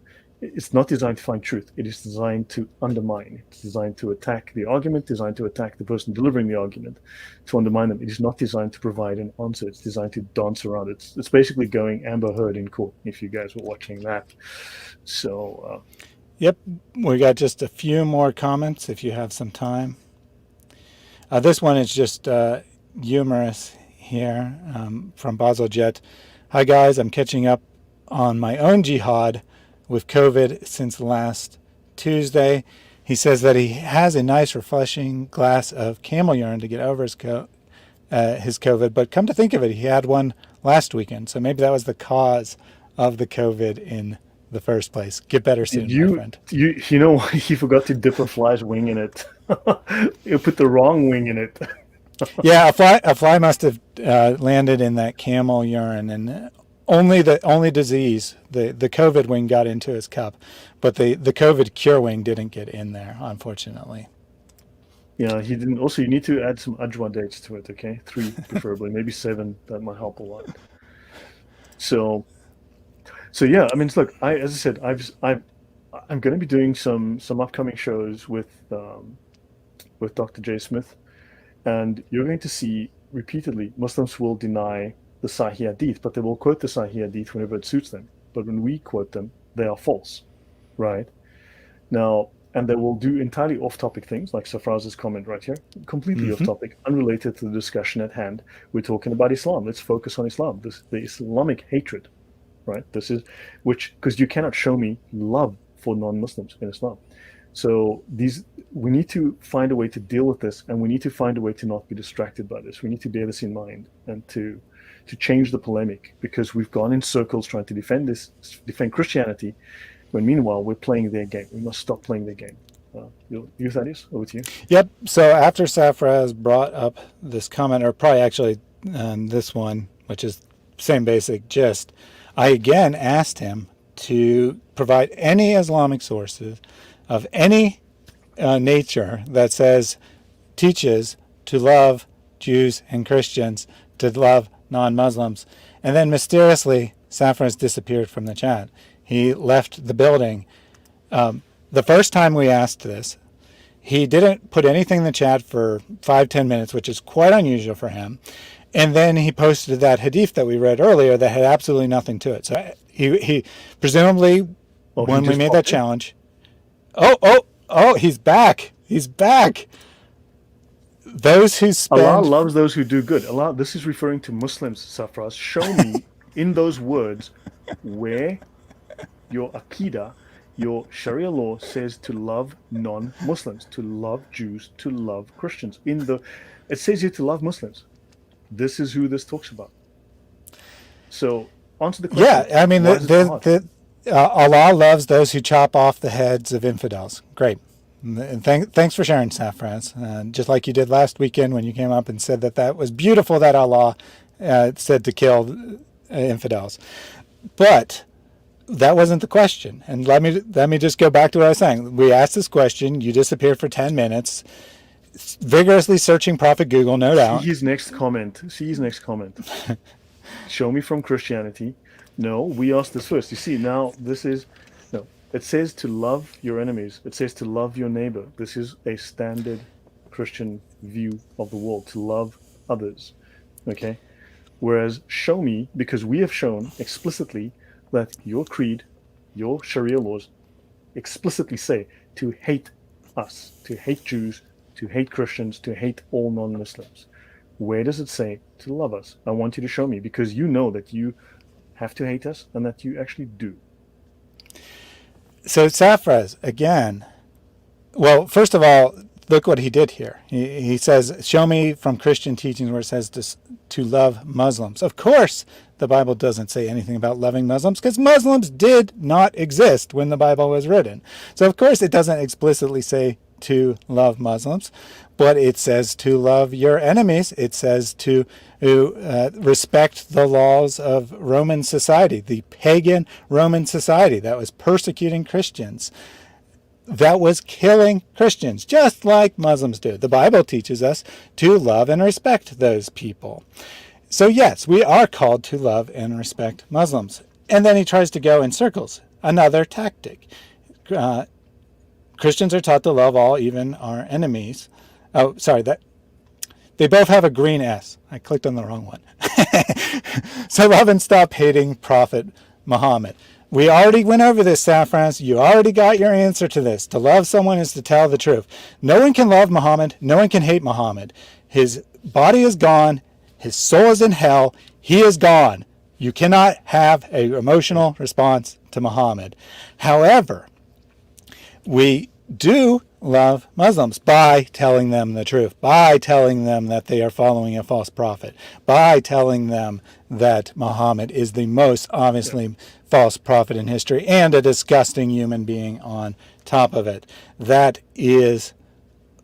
It's not designed to find truth. It is designed to undermine. It's designed to attack the argument, designed to attack the person delivering the argument, to undermine them. It is not designed to provide an answer. It's designed to dance around. It's basically going Amber Heard in court, if you guys were watching that. So, Yep, we got just a few more comments if you have some time. This one is just humorous here from Basel Jet. Hi guys, I'm catching up on my own jihad with COVID since last Tuesday. He says that he has a nice refreshing glass of camel urine to get over his COVID, but come to think of it, he had one last weekend, so maybe that was the cause of the COVID in the first place. Get better soon, my friend. you know why he forgot to dip a fly's wing in it? You put the wrong wing in it. Yeah, a fly must have landed in that camel urine, and only disease, the COVID wing got into his cup, but the COVID cure wing didn't get in there, unfortunately. Yeah, he didn't. Also, you need to add some ajwa dates to it, okay? 3 preferably, maybe 7. That might help a lot. So, so yeah, I mean, look, as I said, I'm going to be doing some upcoming shows with Dr. J. Smith, and you're going to see repeatedly Muslims will deny the Sahih Hadith, but they will quote the Sahih Hadith whenever it suits them. But when we quote them, they are false, right? Now, and they will do entirely off-topic things, like Safraz's comment right here, completely Mm-hmm. off-topic, unrelated to the discussion at hand. We're talking about Islam. Let's focus on Islam. The Islamic hatred, right? This is because you cannot show me love for non-Muslims in Islam. So we need to find a way to deal with this, and we need to find a way to not be distracted by this. We need to bear this in mind and to change the polemic, because we've gone in circles trying to defend Christianity, when meanwhile we're playing their game. We must stop playing their game. Thaddeus, over to you. Yep. So after Safraz brought up this comment, or probably actually this one, which is same basic gist, I again asked him to provide any Islamic sources of any nature that teaches to love Jews and Christians, to love non-Muslims. And then mysteriously, Safraz disappeared from the chat. He left the building. The first time we asked this, he didn't put anything in the chat for 5-10 minutes, which is quite unusual for him. And then he posted that hadith that we read earlier that had absolutely nothing to it. So he presumably, when we made that challenge, he's back. He's back. Those who spend... Allah loves those who do good. Allah, this is referring to Muslims, Safraz. Show me in those words where your Aqidah, your Sharia law says to love non-Muslims, to love Jews, to love Christians. It says here to love Muslims. This is who this talks about. So, answer the question. Yeah, I mean, Allah loves those who chop off the heads of infidels. Great. And thanks for sharing, Safraz. Just like you did last weekend when you came up and said that was beautiful that Allah said to kill infidels. But that wasn't the question. And let me just go back to what I was saying. We asked this question. You disappeared for 10 minutes, vigorously searching Prophet Google, no doubt. See his next comment. Show me from Christianity. No, we asked this first. You see, now this is... No. It says to love your enemies. It says to love your neighbor. This is a standard Christian view of the world, to love others. Okay? Whereas show me, because we have shown explicitly that your creed, your Sharia laws explicitly say to hate us, to hate Jews, to hate Christians, to hate all non Muslims. Where does it say to love us? I want you to show me, because you know that you have to hate us and that you actually do. So Saffraz, again, well, first of all, look what he did here. He says, show me from Christian teachings where it says to love Muslims. Of course, the Bible doesn't say anything about loving Muslims, because Muslims did not exist when the Bible was written. So of course it doesn't explicitly say to love Muslims, but it says to love your enemies. It says to respect the laws of Roman society, the pagan Roman society that was persecuting Christians, that was killing Christians, just like Muslims do. The Bible teaches us to love and respect those people. So yes, we are called to love and respect Muslims. And then he tries to go in circles. Another tactic. Christians are taught to love all, even our enemies. Oh, sorry, that they both have a green S. I clicked on the wrong one. So love and stop hating Prophet Muhammad. We already went over this, Saffrans. You already got your answer to this. To love someone is to tell the truth. No one can love Muhammad. No one can hate Muhammad. His body is gone. His soul is in hell. He is gone. You cannot have an emotional response to Muhammad. However, we do love Muslims by telling them the truth, by telling them that they are following a false prophet, by telling them that Muhammad is the most obviously false prophet in history and a disgusting human being on top of it. That is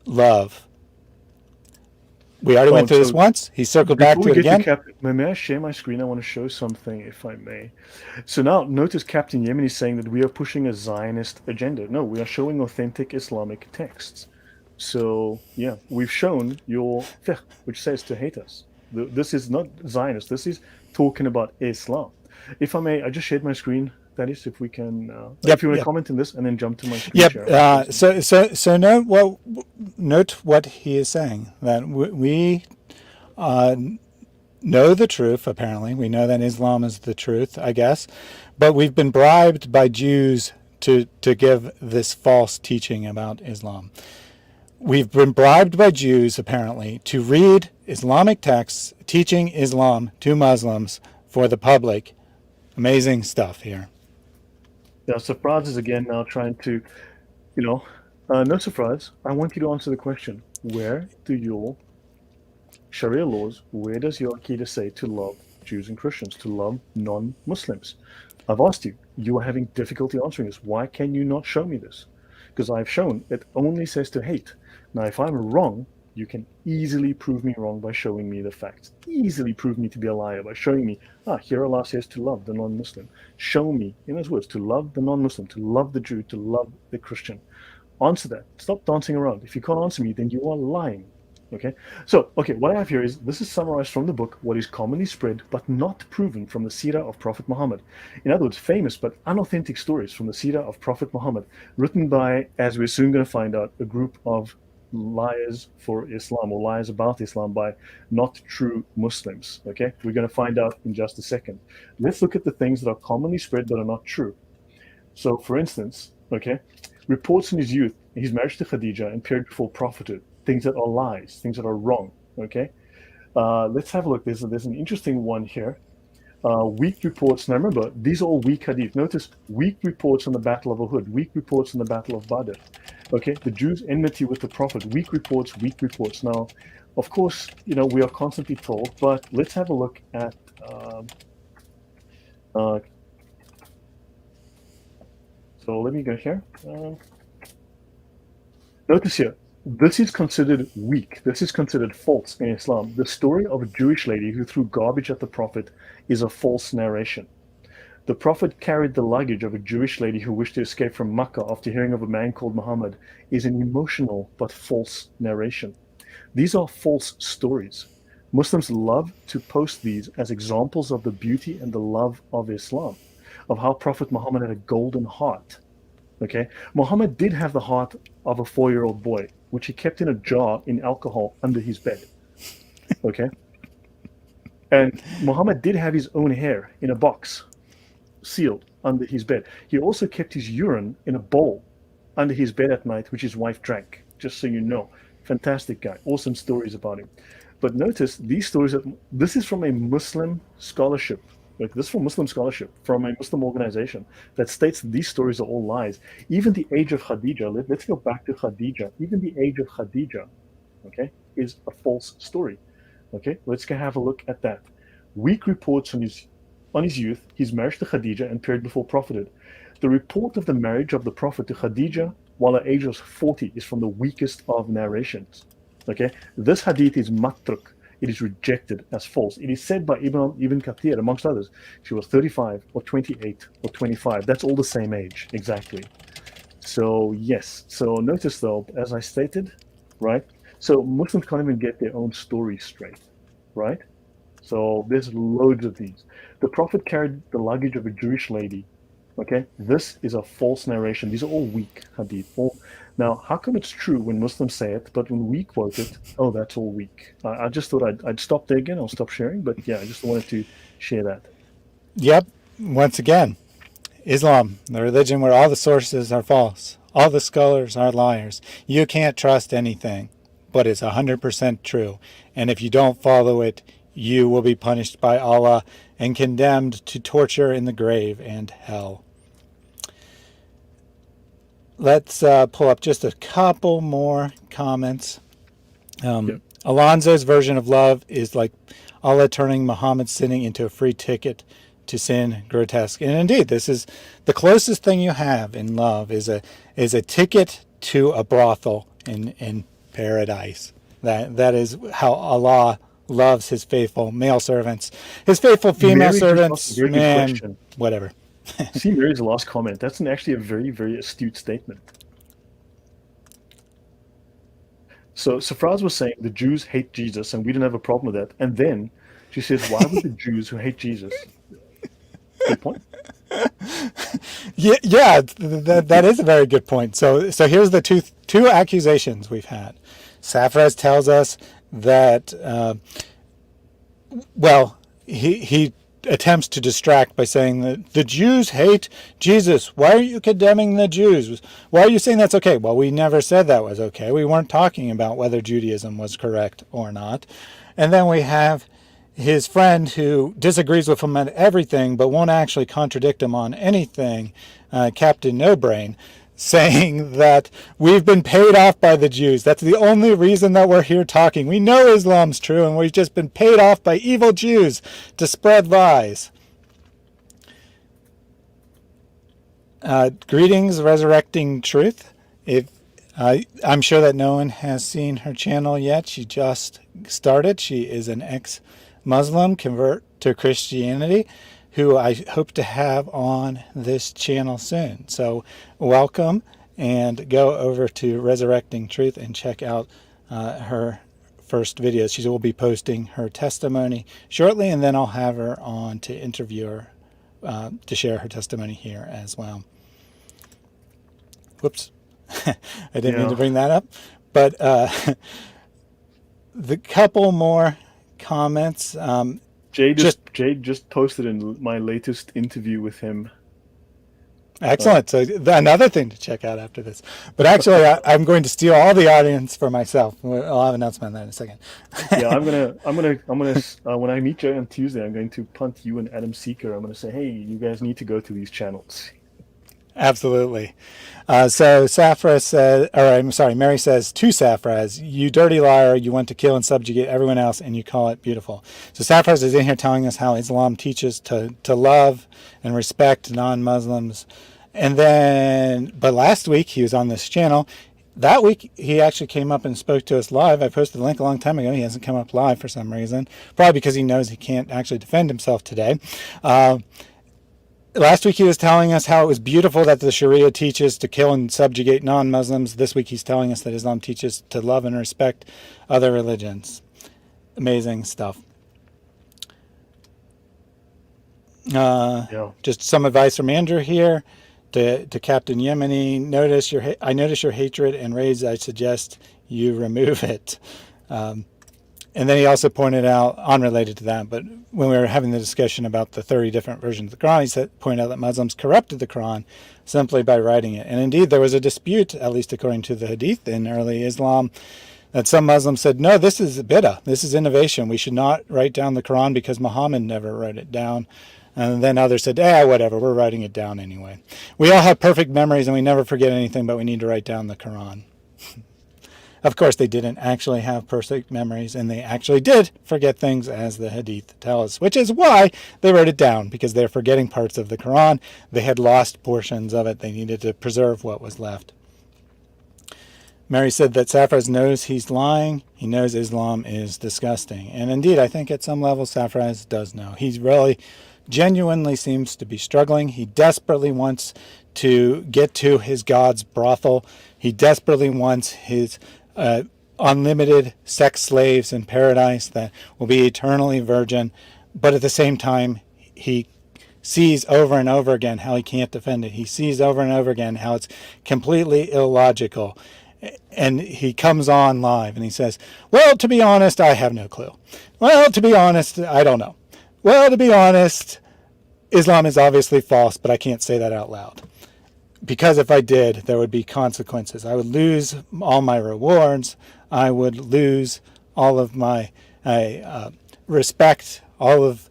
love. We already went through this once. He circled back to it again. May I share my screen? I want to show something, if I may. So now, notice Captain Yemen is saying that we are pushing a Zionist agenda. No, we are showing authentic Islamic texts. So, yeah, we've shown your fiqh, which says to hate us. This is not Zionist. This is talking about Islam. If I may, I just shared my screen. That is, if we can, if you want to comment on this and then jump to my screen share. So note what he is saying, that we know the truth, apparently. We know that Islam is the truth, I guess. But we've been bribed by Jews to give this false teaching about Islam. We've been bribed by Jews, apparently, to read Islamic texts teaching Islam to Muslims for the public. Amazing stuff here. Yeah, Surprise is again now trying to, no surprise. I want you to answer the question. Where do your Sharia laws, where does your Aqidah say to love Jews and Christians, to love non-Muslims? I've asked you. You are having difficulty answering this. Why can you not show me this? Because I've shown it only says to hate. Now, if I'm wrong, you can easily prove me wrong by showing me the facts. Easily prove me to be a liar by showing me, here Allah says to love the non-Muslim. Show me, in his words, to love the non-Muslim, to love the Jew, to love the Christian. Answer that. Stop dancing around. If you can't answer me, then you are lying. Okay? So, what I have here is, this is summarized from the book, what is commonly spread but not proven from the Seerah of Prophet Muhammad. In other words, famous but unauthentic stories from the Seerah of Prophet Muhammad, written by, as we're soon going to find out, a group of liars for Islam, or liars about Islam by not true Muslims. Okay, we're going to find out in just a second. Let's look at the things that are commonly spread but are not true. So, for instance, reports in his youth, his marriage to Khadija and period before prophethood, things that are lies, things that are wrong. Let's have a look. There's an interesting one here. Weak reports. Now remember, these are all weak hadith. Notice weak reports on the Battle of Uhud, weak reports on the Battle of Badr. The Jews' enmity with the Prophet, weak reports, weak reports. Now, of course, we are constantly told, but let's have a look at so let me go here. Notice here, this is considered weak. This is considered false in Islam. The story of a Jewish lady who threw garbage at the Prophet is a false narration. The Prophet carried the luggage of a Jewish lady who wished to escape from Makkah after hearing of a man called Muhammad is an emotional but false narration. These are false stories. Muslims love to post these as examples of the beauty and the love of Islam, of how Prophet Muhammad had a golden heart. Okay, Muhammad did have the heart of a 4-year-old boy, which he kept in a jar in alcohol under his bed. Okay, and Muhammad did have his own hair in a box, sealed under his bed. He also kept his urine in a bowl under his bed at night, which his wife drank. Just so you know, fantastic guy. Awesome stories about him. But notice these stories. This is from a Muslim scholarship. Like this is from Muslim scholarship from a Muslim organization that states that these stories are all lies. Even the age of Khadija. Let's go back to Khadija. Even the age of Khadija, okay, is a false story. Okay, let's go have a look at that. Weak reports on his youth, his marriage to Khadija, and period before prophethood. The report of the marriage of the Prophet to Khadija while her age was 40 is from the weakest of narrations. Okay, this hadith is matruk. It is rejected as false. It is said by Ibn Kathir, amongst others, she was 35 or 28 or 25. That's all the same age, exactly. So, yes. So, notice though, as I stated, right? So, Muslims can't even get their own story straight, right? So, there's loads of these. The Prophet carried the luggage of a Jewish lady. Okay, this is a false narration. These are all weak hadith. Now, how come it's true when Muslims say it, but when we quote it, oh, that's all weak? I just thought I'd stop there again. I'll stop sharing. But yeah, I just wanted to share that. Yep. Once again, Islam, the religion where all the sources are false, all the scholars are liars. You can't trust anything, but it's 100% true. And if you don't follow it, you will be punished by Allah and condemned to torture in the grave and hell. Let's pull up just a couple more comments. Yep. Alonzo's version of love is like Allah turning Muhammad's sinning into a free ticket to sin, grotesque. And indeed, this is the closest thing you have in love is a ticket to a brothel in paradise. That is how Allah loves his faithful male servants. His faithful female Mary just asked a servants, very good man, question. whatever. See Mary's last comment. That's actually a very, very astute statement. So Safraz was saying the Jews hate Jesus and we didn't have a problem with that. And then she says, why would the Jews who hate Jesus? Good point. Yeah, that is a very good point. So here's the two accusations we've had. Safraz tells us that, he attempts to distract by saying that the Jews hate Jesus. Why are you condemning the Jews? Why are you saying that's okay? Well, we never said that was okay. We weren't talking about whether Judaism was correct or not. And then we have his friend who disagrees with him on everything but won't actually contradict him on anything, Captain No Brain, saying that we've been paid off by the Jews. That's the only reason that we're here talking. We know Islam's true and we've just been paid off by evil Jews to spread lies. Greetings, Resurrecting Truth. I'm sure that no one has seen her channel yet. She just started. She is an ex-Muslim convert to Christianity who I hope to have on this channel soon. So welcome, and go over to Resurrecting Truth and check out her first videos. She will be posting her testimony shortly, and then I'll have her on to interview her to share her testimony here as well. Whoops. I didn't mean to bring that up. But the couple more comments. Jade just posted in my latest interview with him. Excellent. So another thing to check out after this. But actually, I'm going to steal all the audience for myself. I'll have an announcement on that in a second. Yeah, I'm gonna. When I meet Jay on Tuesday, I'm going to punt you and Adam Seeker. I'm gonna say, hey, you guys need to go to these channels. Absolutely. So Safra said, or I'm sorry, Mary says to Safraz, you dirty liar, you want to kill and subjugate everyone else and you call it beautiful. So Safraz is in here telling us how Islam teaches to love and respect non-Muslims. And then, but last week he was on this channel. That week he actually came up and spoke to us live. I posted the link a long time ago. He hasn't come up live for some reason, probably because he knows he can't actually defend himself today. Last week he was telling us how it was beautiful that the Sharia teaches to kill and subjugate non-Muslims. This week he's telling us that Islam teaches to love and respect other religions. Amazing stuff. Just some advice from Andrew here. to Captain Yemeni, I notice your hatred and rage. I suggest you remove it. And then he also pointed out, unrelated to that, but when we were having the discussion about the 30 different versions of the Quran, he pointed out that Muslims corrupted the Quran simply by writing it. And indeed, there was a dispute, at least according to the Hadith in early Islam, that some Muslims said, no, this is bid'ah, this is innovation. We should not write down the Quran because Muhammad never wrote it down. And then others said, whatever, we're writing it down anyway. We all have perfect memories and we never forget anything, but we need to write down the Quran. Of course, they didn't actually have perfect memories, and they actually did forget things, as the Hadith tell us, which is why they wrote it down, because they're forgetting parts of the Quran. They had lost portions of it. They needed to preserve what was left. Mary said that Safraz knows he's lying. He knows Islam is disgusting. And indeed, I think at some level, Safraz does know. He really genuinely seems to be struggling. He desperately wants to get to his God's brothel. He desperately wants his unlimited sex slaves in paradise that will be eternally virgin. But at the same time, he sees over and over again how he can't defend it. He sees over and over again how it's completely illogical. And he comes on live and he says, well, to be honest, I have no clue. Well, to be honest, I don't know. Well, to be honest, Islam is obviously false, but I can't say that out loud. Because if I did, there would be consequences. I would lose all my rewards. I would lose all of my respect. All of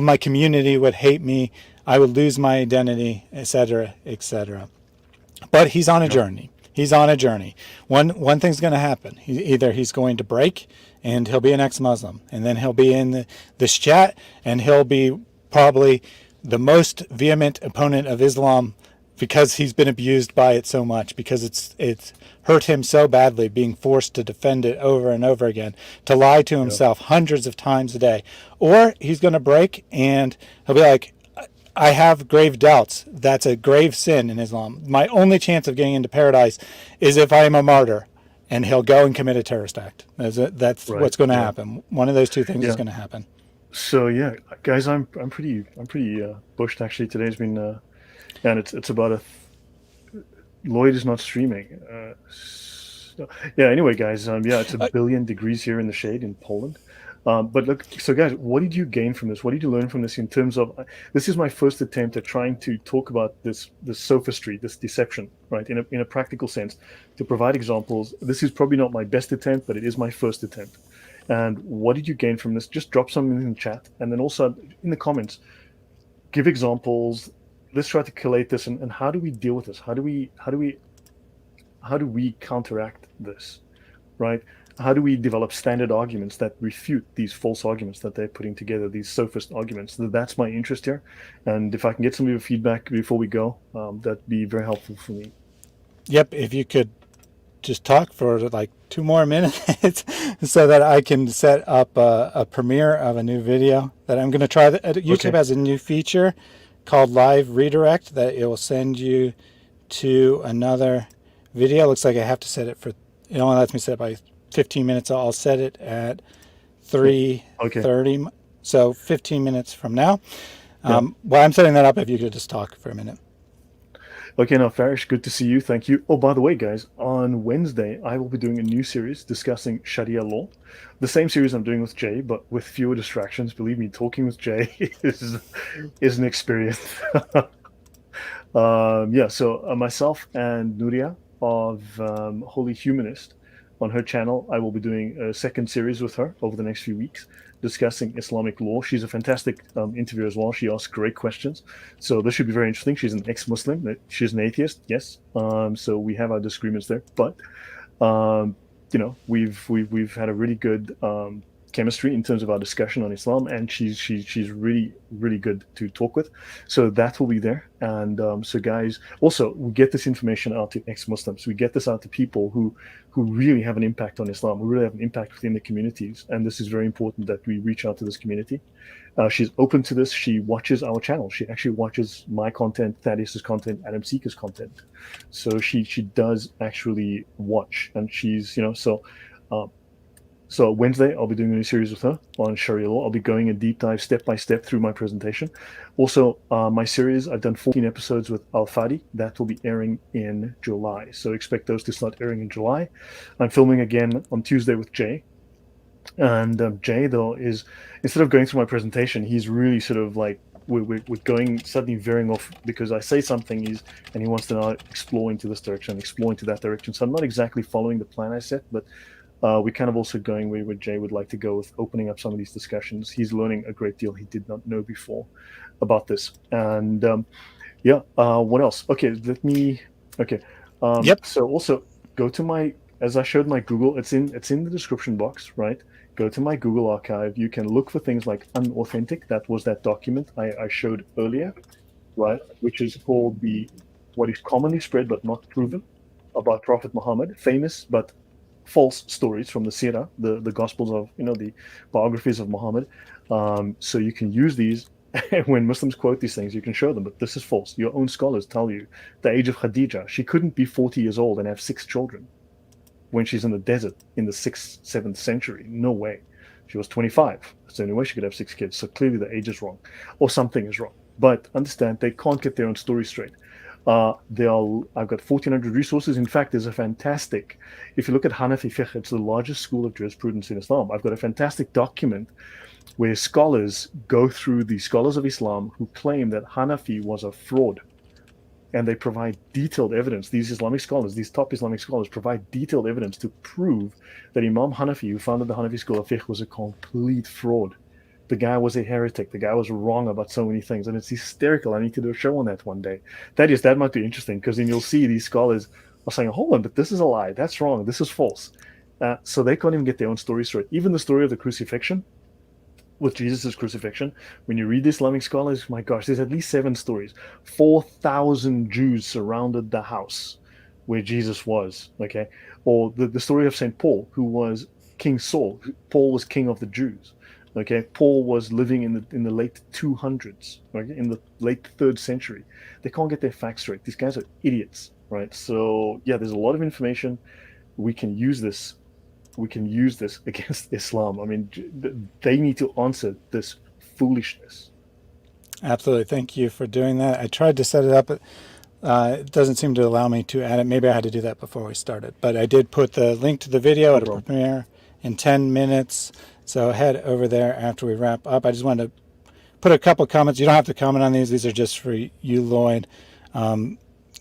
my community would hate me. I would lose my identity, etc., etc. But he's on a journey. He's on a journey. One thing's going to happen. Either he's going to break and he'll be an ex-Muslim, and then he'll be in this chat and he'll be probably the most vehement opponent of Islam because he's been abused by it so much, because it's hurt him so badly being forced to defend it over and over again, to lie to himself hundreds of times a day. Or he's going to break and he'll be like, I have grave doubts. That's a grave sin in Islam. My only chance of getting into paradise is if I am a martyr. And he'll go and commit a terrorist act. That's right. What's going to happen. One of those two things is going to happen. So guys, I'm pretty bushed actually. Today's been and it's about Lloyd is not streaming. Anyway, guys, it's a billion degrees here in the shade in Poland. But look, so guys, what did you gain from this? What did you learn from this in terms of, this is my first attempt at trying to talk about this sophistry, this deception, right? In a practical sense, to provide examples. This is probably not my best attempt, but it is my first attempt. And what did you gain from this? Just drop something in the chat, and then also in the comments, give examples. Let's try to collate this, and how do we deal with this? How do we counteract this, right? How do we develop standard arguments that refute these false arguments that they're putting together, these sophist arguments? That's my interest here. And if I can get some of your feedback before we go, that'd be very helpful for me. Yep, if you could just talk for like 2 more minutes so that I can set up a premiere of a new video that I'm going to try. YouTube has a new feature called Live Redirect that it will send you to another video. It looks like I have to set it for, it only lets me set it by 15 minutes. I'll set it at 3:30, so 15 minutes from now. While I'm setting that up, if you could just talk for a minute. Okay, now Farish, good to see you. Thank you. Oh, by the way, guys, on Wednesday, I will be doing a new series discussing Sharia law. The same series I'm doing with Jay, but with fewer distractions. Believe me, talking with Jay is an experience. So myself and Nuria of Holy Humanist, on her channel, I will be doing a second series with her over the next few weeks, discussing Islamic law. She's a fantastic interviewer as well. She asks great questions. So this should be very interesting. She's an ex-Muslim. She's an atheist, yes. So we have our disagreements there. But, we've had a really good chemistry in terms of our discussion on Islam, and she's really, really good to talk with. So that will be there. And so guys, also we get this information out to ex-Muslims. We get this out to people who really have an impact on Islam, who really have an impact within the communities. And this is very important that we reach out to this community. She's open to this. She watches our channel. She actually watches my content, Thaddeus's content, Adam Seeker's content. So she does actually watch, and she's, So Wednesday, I'll be doing a new series with her on Sharia law. I'll be going a deep dive step by step through my presentation. Also, my series, I've done 14 episodes with Al Fadi. That will be airing in July. So expect those to start airing in July. I'm filming again on Tuesday with Jay. And Jay, though, is instead of going through my presentation, he's really sort of like, we're going suddenly veering off because I say something, and he wants to now explore into this direction, explore into that direction. So I'm not exactly following the plan I set, but we're kind of also going where Jay would like to go with opening up some of these discussions. He's learning a great deal he did not know before about this. And yeah, what else? Okay, okay. Yep. So also go to as I showed my Google, it's in the description box, right? Go to my Google archive. You can look for things like unauthentic. That was that document I showed earlier, right? Which is called what is commonly spread but not proven about Prophet Muhammad, famous but false stories from the Sirah, the Gospels of, the biographies of Muhammad. So you can use these when Muslims quote these things. You can show them, but this is false. Your own scholars tell you the age of Khadija, she couldn't be 40 years old and have 6 children when she's in the desert in the 6th, 7th century. No way. She was 25. That's the only way she could have 6 kids. So clearly the age is wrong, or something is wrong. But understand, they can't get their own story straight. I've got 1,400 resources. In fact, there's a fantastic, if you look at Hanafi fiqh, it's the largest school of jurisprudence in Islam. I've got a fantastic document where scholars go through the scholars of Islam who claim that Hanafi was a fraud. And they provide detailed evidence. These Islamic scholars, these top Islamic scholars, provide detailed evidence to prove that Imam Hanafi, who founded the Hanafi school of fiqh, was a complete fraud. The guy was a heretic. The guy was wrong about so many things. And it's hysterical. I need to do a show on that one day. That might be interesting, because then you'll see these scholars are saying, hold on, but this is a lie. That's wrong. This is false. So they can't even get their own story straight. Even the story of the crucifixion, with Jesus' crucifixion, when you read the Islamic scholars, my gosh, there's at least 7 stories. 4,000 Jews surrounded the house where Jesus was, okay? Or the story of St. Paul, who was King Saul. Paul was king of the Jews, okay? Paul was living in the late 200s, okay? In the late 3rd century. They can't get their facts straight. These guys are idiots, right? So, yeah, there's a lot of information. We can use this against Islam. I mean, they need to answer this foolishness. Absolutely. Thank you for doing that. I tried to set it up. It doesn't seem to allow me to add it. Maybe I had to do that before we started. But I did put the link to the video. No It'll problem. premiere in 10 minutes. So head over there after we wrap up. I just wanted to put a couple comments. You don't have to comment on these. These are just for you, Lloyd.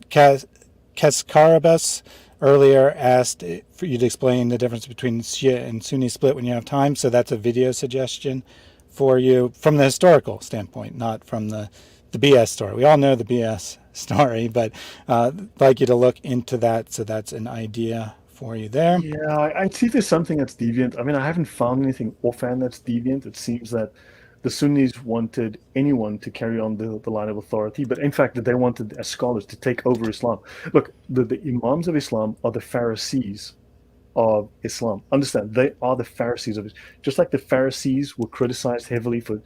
Kaskarabas earlier asked for you to explain the difference between Shia and Sunni split when you have time. So that's a video suggestion for you from the historical standpoint, not from the BS story. We all know the BS story, but I'd like you to look into that. So that's an idea for you there. Yeah, I see there's something that's deviant. I mean, I haven't found anything offhand that's deviant. It seems that the Sunnis wanted anyone to carry on the line of authority, but in fact, that they wanted, as scholars, to take over Islam. Look, the Imams of Islam are the Pharisees of Islam. Understand, they are the Pharisees of it. Just like the Pharisees were criticized heavily for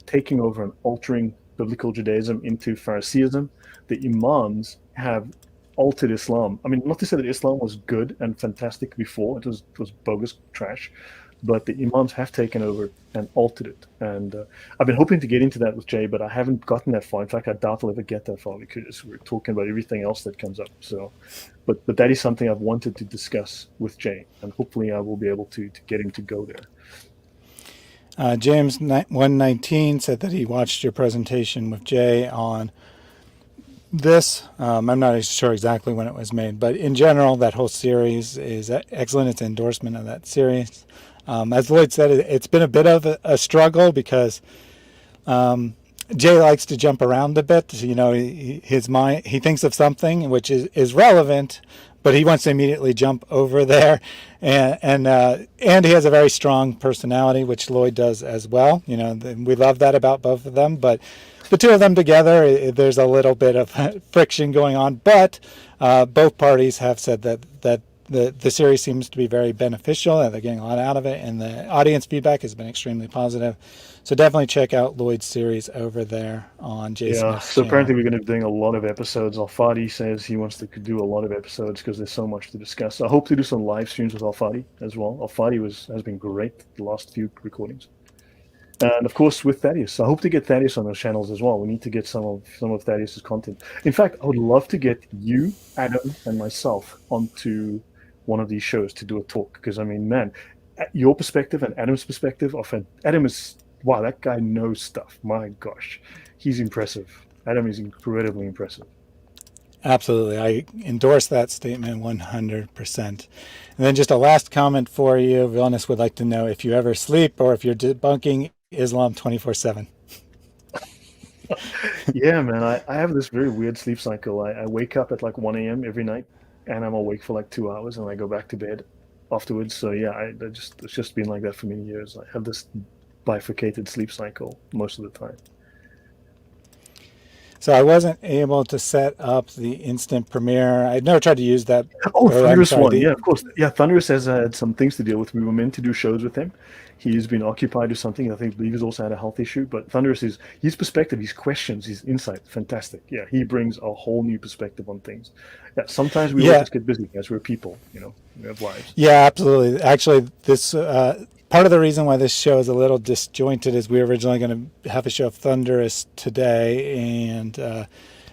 taking over and altering biblical Judaism into Phariseeism, the Imams have altered Islam. I mean, not to say that Islam was good and fantastic before, it was bogus trash, but the Imams have taken over and altered it. And I've been hoping to get into that with Jay, but I haven't gotten that far. In fact, I doubt I'll ever get that far because we're talking about everything else that comes up. So, but that is something I've wanted to discuss with Jay, and hopefully I will be able to get him to go there. James 119 said that he watched your presentation with Jay on this. I'm not sure exactly when it was made, but in general, that whole series is excellent. It's an endorsement of that series. As Lloyd said, it's been a bit of a struggle because Jay likes to jump around a bit. You know, his mind, he thinks of something which is relevant, but he wants to immediately jump over there, and he has a very strong personality, which Lloyd does as well. You know, we love that about both of them, but the two of them together, there's a little bit of friction going on. But both parties have said that the series seems to be very beneficial, and they're getting a lot out of it, and the audience feedback has been extremely positive. So definitely check out Lloyd's series over there on Jay Yeah, Smith's so apparently channel. we're going to be doing a lot of episodes. Al-Fadi says he wants to do a lot of episodes because there's so much to discuss. I hope to do some live streams with Al-Fadi as well. Al-Fadi has been great the last few recordings. And of course with Thaddeus. I hope to get Thaddeus on those channels as well. We need to get some of Thaddeus's content. In fact, I would love to get you, Adam, and myself onto one of these shows to do a talk. Because I mean, man, your perspective and Adam's perspective are Adam is wow, that guy knows stuff. My gosh. He's impressive. Adam is incredibly impressive. Absolutely. I endorse that statement 100%. And then just a last comment for you. Vilnius would like to know if you ever sleep or if you're debunking Islam 24/7. Yeah, man. I have this very weird sleep cycle. I wake up at like 1 a.m. every night and I'm awake for like 2 hours and I go back to bed afterwards. So yeah, it's just been like that for many years. I have this bifurcated sleep cycle most of the time. So I wasn't able to set up the instant premiere. I'd never tried to use that. Oh, Or I'm Thunderous sorry, one. the Yeah, of course. Yeah, Thunderous has had some things to deal with. We were meant to do shows with him. He's been occupied with something. I believe he's also had a health issue. But Thunderous is his perspective, his questions, his insight, fantastic. Yeah, he brings a whole new perspective on things. Yeah, sometimes we all yeah, just get busy as we're people. We have lives. yeah, absolutely. Actually, this part of the reason why this show is a little disjointed is we were originally going to have a show of Thunderous today, and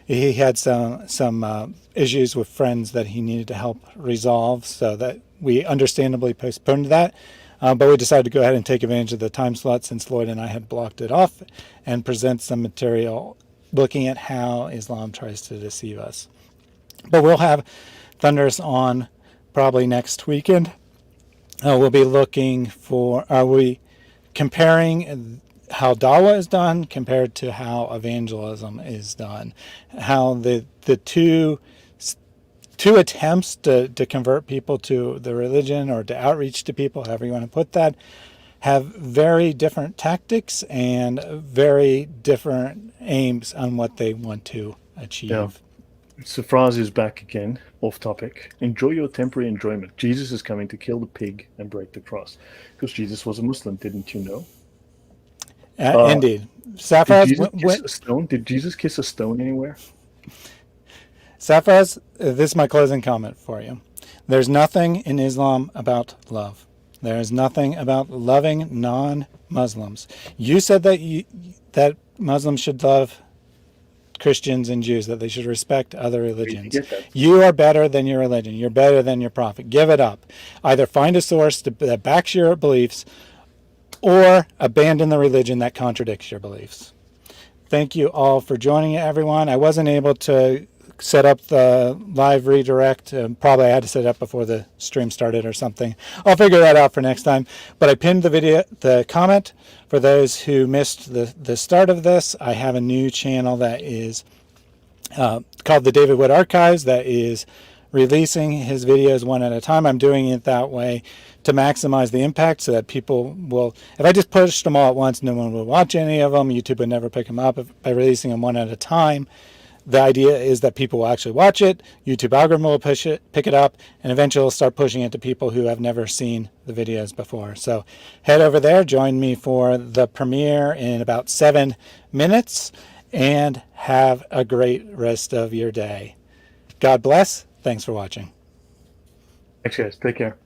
he had some issues with friends that he needed to help resolve, so that we understandably postponed that. But we decided to go ahead and take advantage of the time slot since Lloyd and I had blocked it off and present some material looking at how Islam tries to deceive us. But we'll have Thunderous on probably next weekend. We'll be looking for, are we comparing how Dawah is done compared to how evangelism is done, how the two attempts to convert people to the religion or to outreach to people, however you want to put that, have very different tactics and very different aims on what they want to Yeah. achieve. So Fraz is back again, off topic. Enjoy your temporary enjoyment. Jesus is coming to kill the pig and break the cross. Because Jesus was a Muslim, didn't you know? Uh, Indeed. did Safraz, Jesus kiss a stone? Did Jesus kiss a stone anywhere? Safraz, this is my closing comment for you. There's nothing in Islam about love. There is nothing about loving non-Muslims. You said that Muslims should love Christians and Jews, that they should respect other Where did you religions. get that? You are better than your religion. You're better than your prophet. Give it up. Either find a source that backs your beliefs or abandon the religion that contradicts your beliefs. Thank you all for joining, everyone. I wasn't able to set up the live redirect. Probably I had to set it up before the stream started or something. I'll figure that out for next time. But I pinned the comment for those who missed the start of this. I have a new channel that is called the David Wood Archives that is releasing his videos one at a time. I'm doing it that way to maximize the impact so that people will, if I just pushed them all at once, no one would watch any of them. YouTube would never pick them up. By releasing them one at a time, the idea is that people will actually watch it, YouTube algorithm will pick it up, and eventually it'll start pushing it to people who have never seen the videos before. So head over there, join me for the premiere in about 7 minutes, and have a great rest of your day. God bless. Thanks for watching. Thanks, guys. Take care.